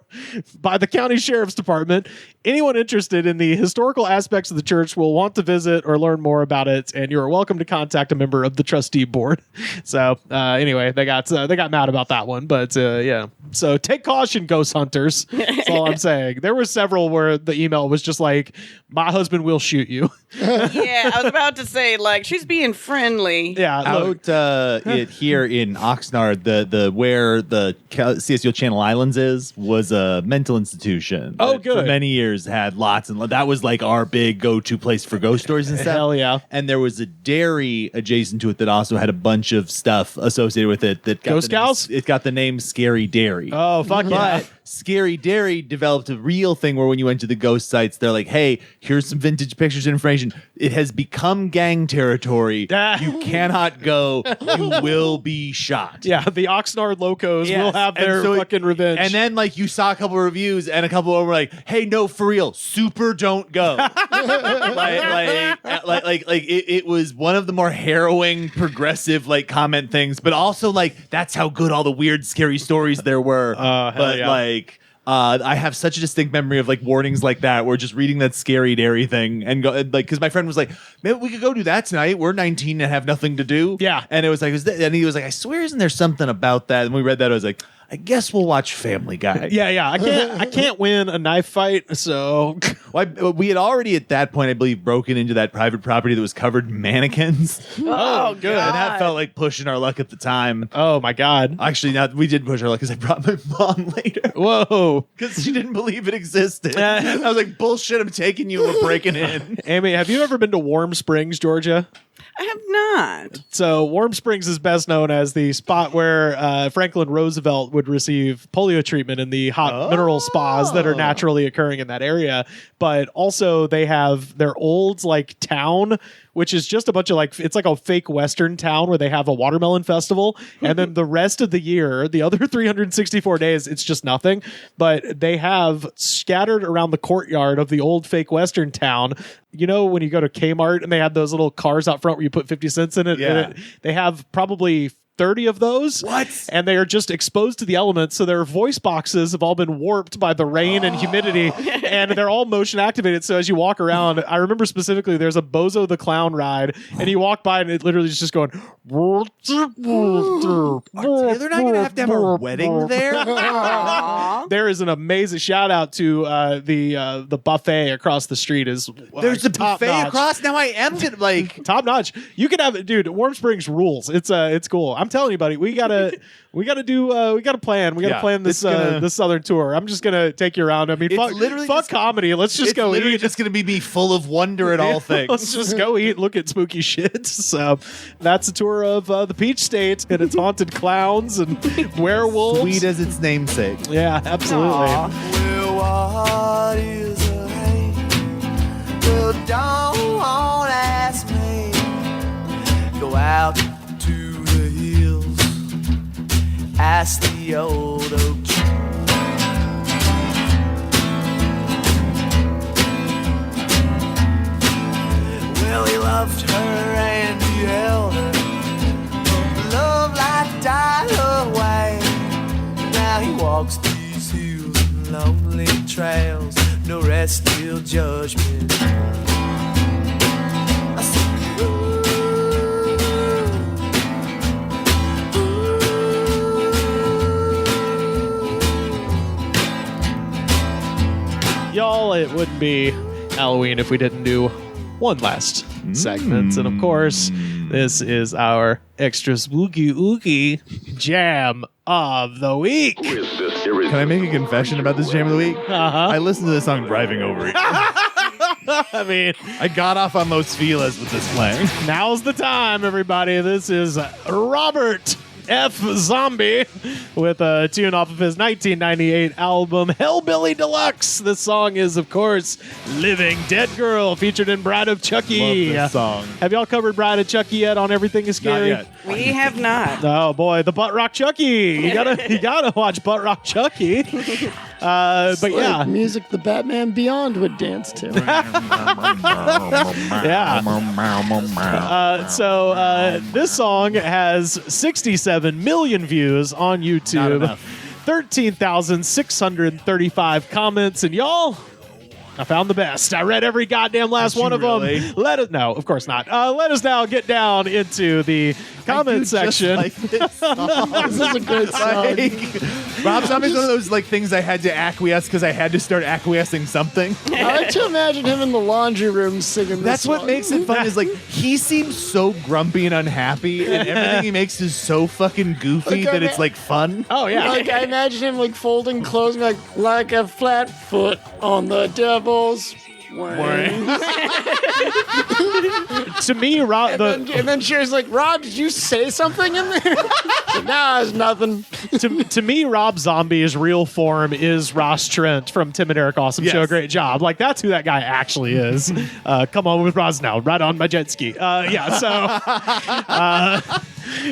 by the county sheriff's department. Anyone interested in the historical aspects of the church will want to visit or learn more about it, and you are welcome to contact a member of the trustee board. So anyway, they got mad about that one, but yeah. So take caution, ghost hunters. That's all I'm saying. There were several where the email was just like, my husband will shoot you. Yeah, I was about to say, like, she's being friendly. Yeah, Out it here in Oxnard, the where the CSU Channel Islands was a mental institution. Oh, that good. For many years had lots, and that was like our big go-to place for ghost stories and stuff. Hell yeah. And there was a dairy adjacent to it that also had a bunch of stuff associated with it. That got Ghost cows? It got the name Scary Dairy. Oh, fuck yeah. But Scary Dairy developed a real thing where when you went to the ghost sites, they're like, hey, here's some vintage pictures and information. It has become gang territory. You cannot go. You will be shot. Yeah, the Oxnard locos Yes. will have And their so fucking revenge. And then, like, you saw a couple of reviews, and a couple of them were like, "Hey, no, for real, super don't go." It was one of the more harrowing, progressive, like, comment things, but also like that's how good all the weird, scary stories there were. But yeah. like. I have such a distinct memory of like warnings like that. Where just reading that Scary Dairy thing and go like because my friend was like, maybe we could go do that tonight. We're 19 and have nothing to do. Yeah, and it was like, and he was like, I swear, isn't there something about that? And we read that. I was like, I guess we'll watch Family Guy. Yeah. I can't win a knife fight, so We had already at that point, I believe, broken into that private property that was covered in mannequins. Oh, good. And that felt like pushing our luck at the time. oh my god. Actually, now we did push our luck because I brought my mom later. Whoa. Because she didn't believe it existed. I was like, bullshit, I'm taking you and we're breaking in. Amy, have you ever been to Warm Springs, Georgia? I have not. So Warm Springs is best known as the spot where Franklin Roosevelt would receive polio treatment in the hot mineral spas that are naturally occurring in that area. But also they have their old like town, which is just a bunch of like, it's like a fake Western town where they have a watermelon festival. And then the rest of the year, the other 364 days, it's just nothing. But they have scattered around the courtyard of the old fake Western town. You know, when you go to Kmart and they have those little cars out front where you put 50 cents in it, Yeah. they have probably 30 of those. What? And they are just exposed to the elements. So their voice boxes have all been warped by the rain and humidity, and they're all motion activated. So as you walk around, I remember specifically there's a Bozo the Clown ride, and you walk by and it literally is just going. They're not going to have a wedding there? There is an amazing shout out to the buffet across the street. Is There's a top buffet notch. across. Now I am going to like. Top notch. You can have, dude. Warm Springs rules. It's cool. I'm telling you, buddy. We gotta plan. We gotta Yeah, plan this it's gonna- this southern tour. I'm just gonna take you around. I mean, It's fuck, literally fuck just- comedy. Let's just It's go literally eat. just going to be me full of wonder at all things. Let's just go eat, look at spooky shit. So that's a tour of the Peach State and its haunted clowns and werewolves. Sweet as its namesake. Yeah, absolutely. Aw. Well, what is a hate? Well, don't ask me. Go out to the hills, ask the old oak tree. Well, he loved her and he held her, but love like died away. Now he walks these hills and lonely trails, no rest till judgment. I said, Y'all, it wouldn't be Halloween if we didn't do one last segments. And of course, this is our extra spooky ooky jam of the week. Can I make a confession about this jam of the week? I listened to this song driving over here. I mean, I got off on Los Feliz with this playing. now's the time, everybody. This is Robert F. Zombie with a tune off of his 1998 album Hellbilly Deluxe. This song is, of course, Living Dead Girl, featured in Bride of Chucky. Love this song. Have y'all covered Bride of Chucky yet on Everything is Scary? Not yet. We have not. Oh boy, the Butt Rock Chucky. You gotta watch Butt Rock Chucky. But yeah, Music the Batman Beyond would dance to. yeah. So this song has 67 million views on Not YouTube, enough. 13,635 comments, and y'all, I found the best. I read every goddamn last Did one you of them. really? No, of course not. Let us now get down into the comment section. Like this song. This is a great song. Like, Rob Zombie's one of those like things I had to acquiesce because I had to start acquiescing something. I like to imagine him in the laundry room singing this That's what song. makes it fun. Is like he seems so grumpy and unhappy, and everything he makes is so fucking goofy Like, that it's like fun. Oh yeah. Like, I imagine him like folding clothes and like a flat foot on the devil's wing. To me, Rob, And then Cher's like, Rob, did you say something in there? Nah, it's nothing. to me, Rob Zombie's real form is Ross Trent from Tim and Eric Awesome Yes. Show. Great job. Like, that's who that guy actually is. Come on with Roz now. Right on my jet ski. Yeah, so...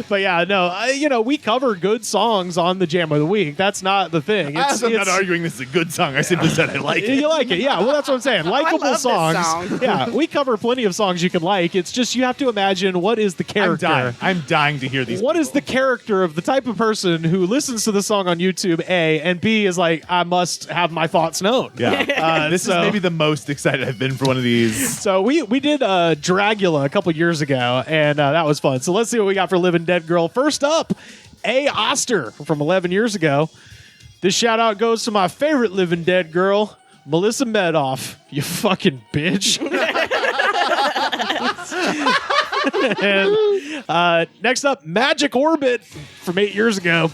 but yeah, no, we cover good songs on the Jam of the Week. That's not the thing. I'm not arguing this is a good song. I simply said I like it. You like it, yeah. Well, that's what I'm saying. Likeable love this songs. song. Yeah, we cover plenty of songs you can like. It's just you have to imagine what is the character. I'm dying to hear these. What is the character of the type of person who listens to the song on YouTube, A, and B, is like, I must have my thoughts known. Yeah. This is maybe the most excited I've been for one of these. So we did Dragula a couple years ago, and that was fun. So let's see what we got for Living Dead Girl. First up, A. Oster from 11 years ago. This shout out goes to my favorite Living Dead girl, Melissa Medoff. You fucking bitch. And next up, Magic Orbit from 8 years ago.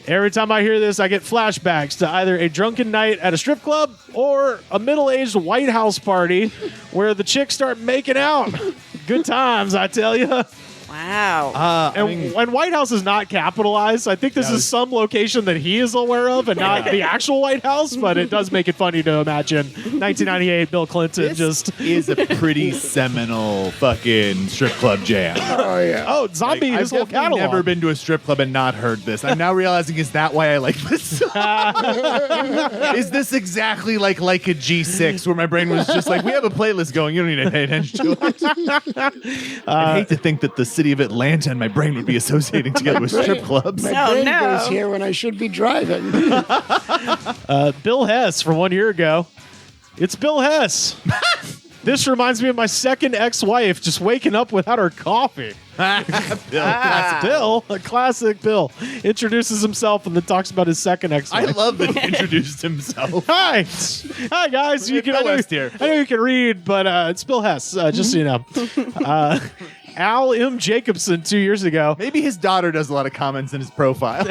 Every time I hear this, I get flashbacks to either a drunken night at a strip club or a middle-aged White House party where the chicks start making out. Good times, I tell you. Wow. And White House is not capitalized. I think this is some location that he is aware of and not the actual White House, but it does make it funny to imagine 1998 Bill Clinton just... is a pretty seminal fucking strip club jam. Oh, yeah. Oh, Zombie, I've his whole definitely catalog. never been to a strip club and not heard this. I'm now realizing, is that why I like this song? Is this exactly like a G6 where my brain was just like, we have a playlist going, you don't need to pay attention to it. I'd hate to think that the city of Atlanta and my brain would be associating together with strip clubs. My Oh, brain no. goes here when I should be driving. Bill Hess from 1 year ago. It's Bill Hess. This reminds me of my second ex-wife just waking up without her coffee. Bill, a classic Bill, introduces himself and then talks about his second I ex-wife. love that he introduced himself. Hi guys. You can, I, Bill know, Hess here. I know you can read, but it's Bill Hess. Just so you know, Al M. Jacobson 2 years ago. Maybe his daughter does a lot of comments in his profile.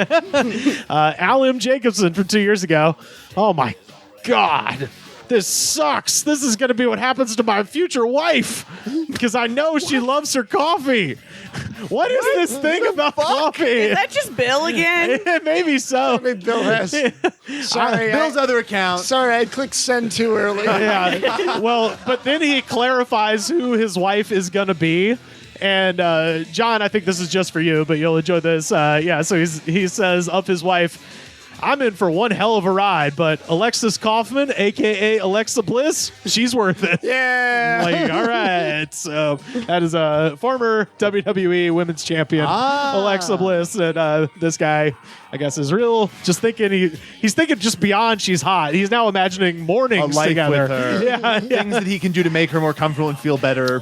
Al M. Jacobson from 2 years ago. Oh my God. This sucks. This is going to be what happens to my future wife because I know she loves her coffee. What is this thing about coffee? Is that just Bill again? Maybe so. Hey, Bill Hess. Sorry, Bill's other account. sorry, I clicked send too early. Yeah. Well, but then he clarifies who his wife is going to be. And John, I think this is just for you, but you'll enjoy this. Yeah, so he says of his wife, I'm in for one hell of a ride, but Alexis Kaufman, a.k.a. Alexa Bliss, she's worth it. Yeah. Like, all right. So that is a former WWE Women's Champion, Alexa Bliss. And this guy, I guess, is real. Just thinking, he's thinking just beyond she's hot. He's now imagining A mornings life together. with her. Yeah. Things that he can do to make her more comfortable and feel better.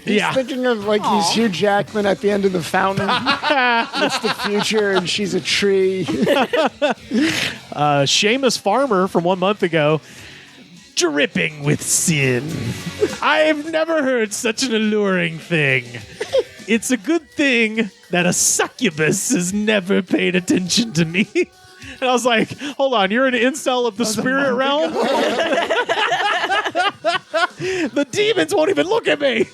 He's Yeah. thinking of like he's Hugh Jackman at the end of the fountain. It's the future, and she's a tree. Seamus Farmer from 1 month ago. dripping with sin. I've never heard such an alluring thing. It's a good thing that a succubus has never paid attention to me. And I was like, hold on, you're an incel of the spirit realm? The demons won't even look at me.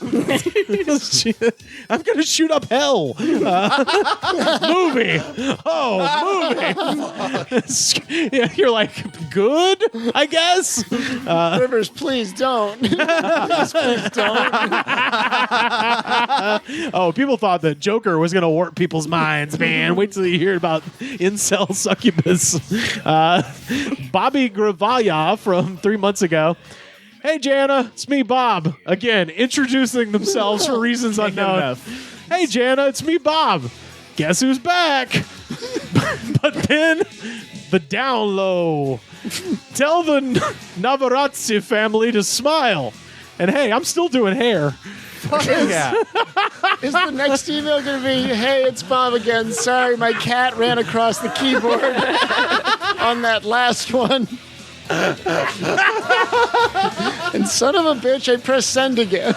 I'm going to shoot up hell. Movie. Oh, movie. Yeah, you're like, good, I guess. Rivers, please don't. Please don't. Oh, people thought that Joker was going to warp people's minds, man. Wait till you hear about incel succubus. Bobby Gravaya from 3 months ago. Hey, Jana, it's me, Bob. Again, introducing themselves for reasons unknown. Hey, Jana, it's me, Bob. Guess who's back? But then, the down low. Tell the Navaratsi family to smile. And hey, I'm still doing hair. Yeah. Is the next email going to be, hey, it's Bob again. Sorry, my cat ran across the keyboard on that last one. And son of a bitch, I pressed send again.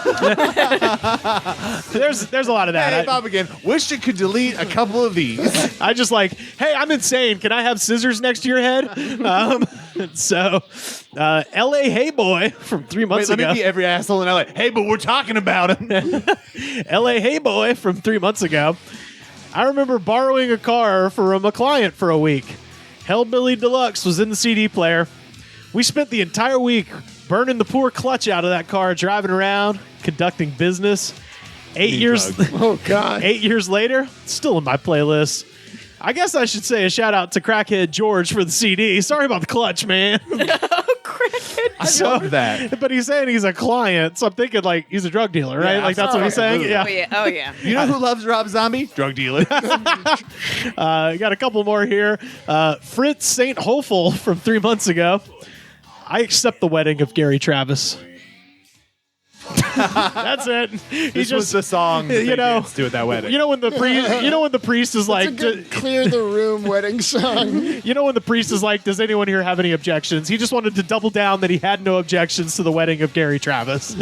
There's a lot of that. Hey, Bob again. Wish it could delete a couple of these. I just like, hey, I'm insane. Can I have scissors next to your head? So, L.A. Hey Boy from 3 months Wait, ago. let me be every asshole in LA. Hey, but we're talking about him. L.A. Hey Boy from 3 months ago. I remember borrowing a car from a client for a week. Hellbilly Deluxe was in the CD player. We spent the entire week burning the poor clutch out of that car, driving around, conducting business. 8 years. Oh, God. 8 years later, still in my playlist. I guess I should say a shout out to Crackhead George for the CD. Sorry about the clutch, man. Crackhead. I love that. But he's saying he's a client, so I'm thinking like he's a drug dealer, right? Yeah, like that's what he's saying. absolutely. Yeah. Oh yeah. You know who loves Rob Zombie? Drug dealer. Got a couple more here. Fritz St. Hofel from 3 months ago. I accept the wedding of Gary Travis. That's it. This was the song that they danced to at that wedding. You know when the priest is It's like, a good clear the room wedding song. you know when the priest is like, does anyone here have any objections? He just wanted to double down that he had no objections to the wedding of Gary Travis.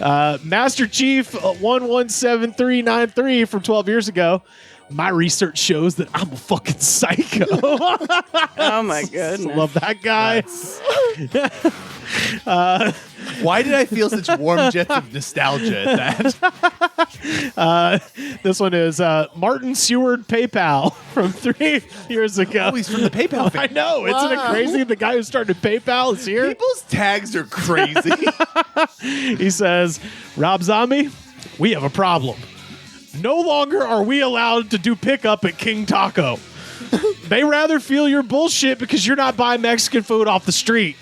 Master Chief 117393 from 12 years ago. My research shows that I'm a fucking psycho. Oh my goodness. Love that guy. Why did I feel such warm jets of nostalgia at that? This one is Martin Seward PayPal from 3 years ago. Oh, he's from the PayPal I family. know. Isn't it crazy? The guy who started PayPal is here. People's tags are crazy. He says, Rob Zombie, we have a problem. No longer are we allowed to do pickup at King Taco. They rather feel your bullshit because you're not buying Mexican food off the street.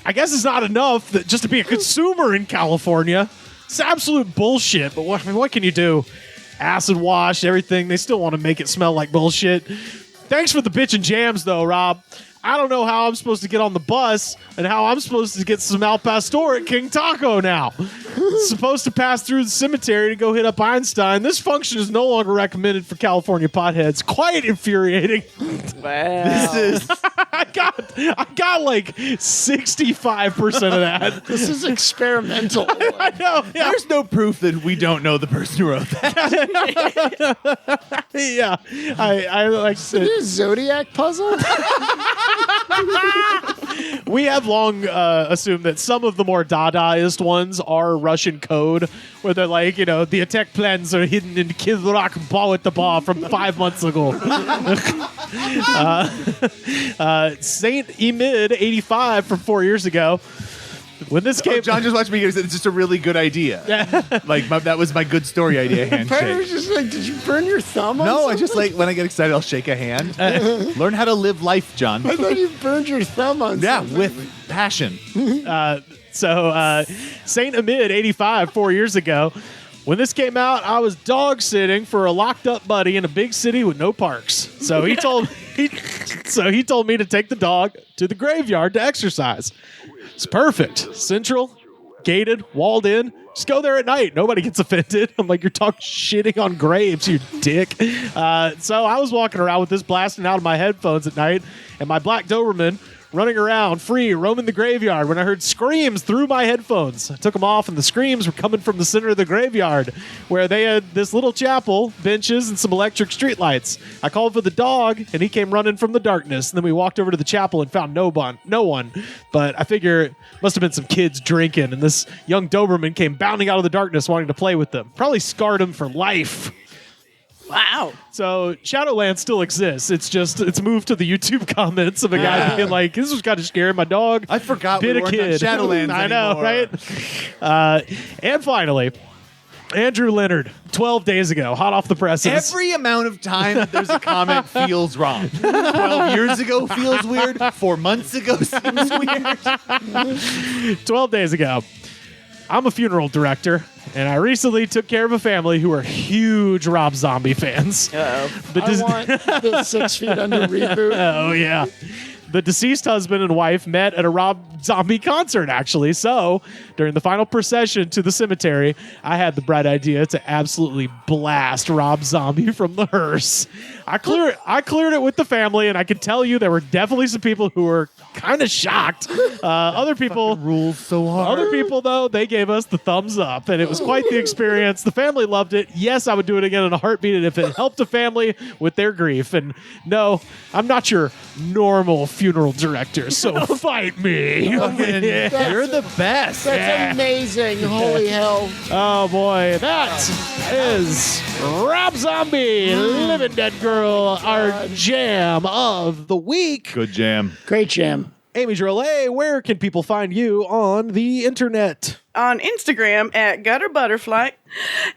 I guess it's not enough that just to be a consumer in California. It's absolute bullshit, but what can you do? Acid wash, everything. They still want to make it smell like bullshit. Thanks for the bitch and jams, though, Rob. I don't know how I'm supposed to get on the bus and how I'm supposed to get some Al Pastor at King Taco now. It's supposed to pass through the cemetery to go hit up Einstein. This function is no longer recommended for California potheads. Quite infuriating. Wow. This is I got like 65% of that. This is experimental. I know. Yeah. there's no proof that we don't know the person who wrote that. Yeah. I like Is it a Zodiac puzzle? we have long assumed that some of the more Dadaist ones are Russian code, where they're like, the attack plans are hidden in Kid Rock Bawitaba from 5 months ago. Saint Emid 85 from 4 years ago. When this came, John just watched me here. Said it's just a really good idea. That was my good story idea Part of it handshake. was just like, did you burn your thumb on No, I something? just like when I get excited, I'll shake a hand. Learn how to live life, John. I thought you burned your thumb on Yeah, something. with passion. So Saint Emid 85 4 years ago. When this came out, I was dog sitting for a locked up buddy in a big city with no parks. So he told me to take the dog to the graveyard to exercise. It's perfect. Central, gated, walled in. Just go there at night. Nobody gets offended. I'm like, you're talking shitting on graves, you dick. So I was walking around with this blasting out of my headphones at night, and my black Doberman running around, free, roaming the graveyard when I heard screams through my headphones. I took them off, and the screams were coming from the center of the graveyard, where they had this little chapel, benches, and some electric streetlights. I called for the dog, and he came running from the darkness. And then we walked over to the chapel and found no one. But I figure it must have been some kids drinking, and this young Doberman came bounding out of the darkness wanting to play with them. Probably scarred him for life. Wow. So Shadowlands still exists. It's moved to the YouTube comments of a guy being like, "This was kind of scary. My dog I forgot bit we a weren't kid." on Shadowlands I know, anymore. right? And finally, Andrew Leonard, 12 days ago, hot off the presses. Every amount of time that there's a comment feels wrong. 12 years ago feels weird. 4 months ago seems weird. 12 days ago. I'm a funeral director, and I recently took care of a family who are huge Rob Zombie fans. Uh-oh. I want the 6 Feet Under reboot. Oh, yeah. The deceased husband and wife met at a Rob Zombie concert, actually. So, during the final procession to the cemetery, I had the bright idea to absolutely blast Rob Zombie from the hearse. I cleared it with the family, and I can tell you there were definitely some people who were kind of shocked. Other people Rules so hard. Other people, though, they gave us the thumbs up, and it was quite the experience. The family loved it. Yes, I would do it again in a heartbeat, and if it helped a family with their grief. And no, I'm not your normal funeral director, so fight me. Fucking, you're the best. That's amazing. Holy hell. Oh, boy. That is Rob Zombie, Living Dead Girl, our jam of the week. Good jam. Great jam. Amy Drolet, where can people find you on the internet? On Instagram at Gutter Butterfly,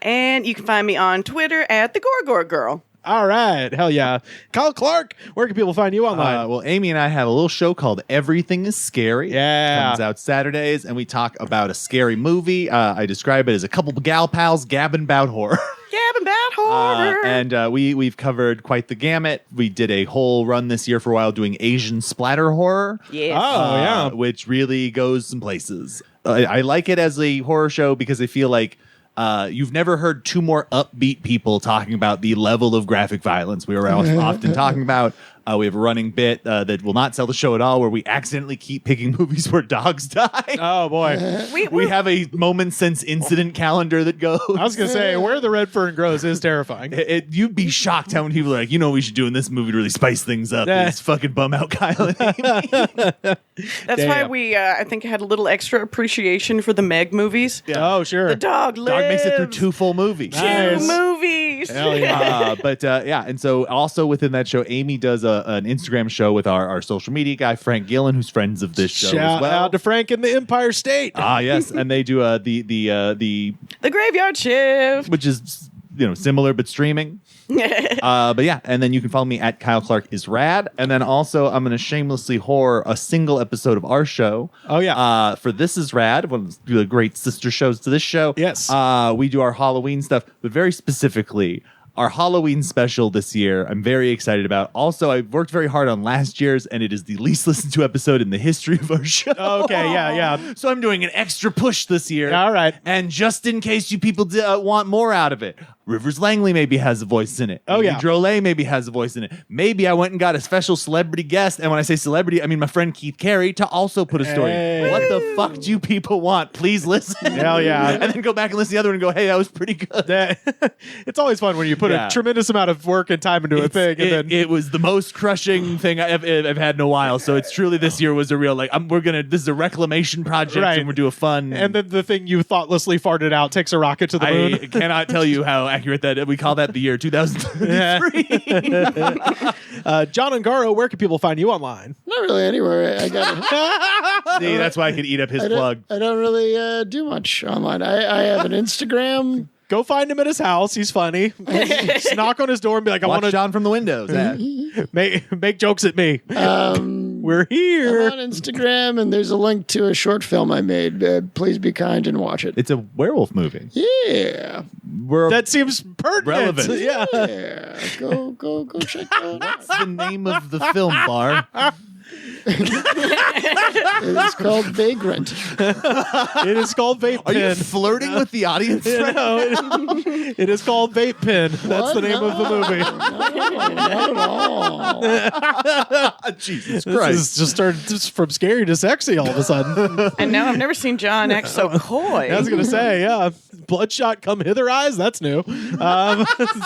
and you can find me on Twitter at the Gorgor Girl. All right. Hell yeah. Kyle Clark, where can people find you online? Well, Amy and I have a little show called Everything is Scary. Yeah. Comes out Saturdays, and we talk about a scary movie. I describe it as a couple of gal pals gabbing about horror. Gabbing about horror. And we've covered quite the gamut. We did a whole run this year for a while doing Asian splatter horror. Yes. Oh, yeah. Which really goes some places. I like it as a horror show because I feel like you've never heard two more upbeat people talking about the level of graphic violence we were often talking about. We have a running bit that will not sell the show at all, where we accidentally keep picking movies where dogs die. Oh, boy. We have a moment since incident calendar that goes. I was going to say, Where the Red Fern Grows is terrifying. You'd be shocked how many people are like, what we should do in this movie to really spice things up. Yeah. It's fucking bum out Kyle and Amy. That's why we, I think, had a little extra appreciation for the Meg movies. Oh, sure. The dog lives. Dog makes it through 2 full movies. Nice. 2 movies. Hell yeah. And so also within that show, Amy does an Instagram show with our social media guy, Frank Gillen, who's friends of this show Shout as well. out to Frank in the Empire State. Yes, and they do The Graveyard Shift. which is similar but streaming. But yeah, and then you can follow me at Kyle Clark is rad, and then also I'm going to shamelessly whore a single episode of our show. Oh, yeah. For This Is Rad, one of the great sister shows to this show. Yes. We do our Halloween stuff, but very specifically our Halloween special this year, I'm very excited about. Also, I worked very hard on last year's, and it is the least listened to episode in the history of our show. Okay, yeah. So I'm doing an extra push this year. All right. And just in case you people want more out of it, Rivers Langley maybe has a voice in it. Oh, yeah. Amy Drolet maybe has a voice in it. Maybe I went and got a special celebrity guest, and when I say celebrity, I mean my friend Keith Carey, to also put a story. Hey. What the fuck do you people want? Please listen. Hell yeah. And then go back and listen to the other one and go, hey, that was pretty good. It's always fun when you put a tremendous amount of work and time into a thing. And then It was the most crushing thing I've had in a while. So it's truly, this year was a real, this is a reclamation project, Right. and we're doing fun. And then the thing you thoughtlessly farted out takes a rocket to the moon. I cannot tell you how accurate that we call that the year 2023. John Ungaro, where can people find you online? Not really anywhere. I got See, that's why I could eat up his plug. I don't really do much online. I have an Instagram. Go find him at his house. He's funny. Just knock on his door and be like, I Watch want to John from the windows. make jokes at me. We're I'm here. on Instagram, and there's a link to a short film I made. Please be kind and watch it. It's a werewolf movie. Yeah. That seems pertinent. Relevant. Yeah. Yeah. Go check that out. What's the name of the film, Bar? It is called Vagrant. It is called Vape Are you Pen. flirting with the audience? No, it is called Vape Pen. That's the name of the movie. Not at all. Jesus This is just started just from scary to sexy all of a sudden. And now I've never seen John act so coy. I was going to say, yeah, bloodshot come hither eyes. That's new.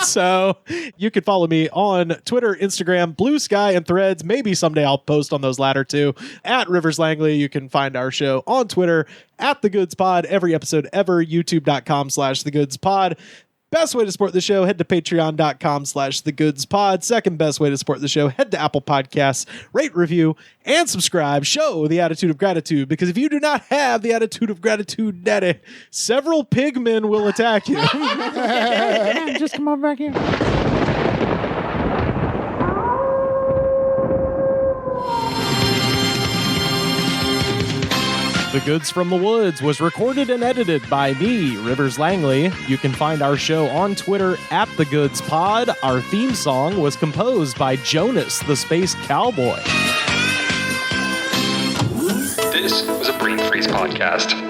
So you can follow me on Twitter, Instagram, Blue Sky, and Threads. Maybe someday I'll post on those latter two. At Rivers Langley, you can find our show on Twitter, at The Goods Pod, every episode ever, youtube.com/The Goods Pod. Best way to support the show, head to patreon.com/thegoods-pod. Second best way to support the show, head to Apple Podcasts, rate, review, and subscribe. Show the attitude of gratitude, because if you do not have the attitude of gratitude, daddy, several pigmen will attack you. Just come on back here. The Goods from the Woods was recorded and edited by me, Rivers Langley. You can find our show on Twitter at The Goods Pod. Our theme song was composed by Jonas, the Space Cowboy. This was a Brain Freeze podcast.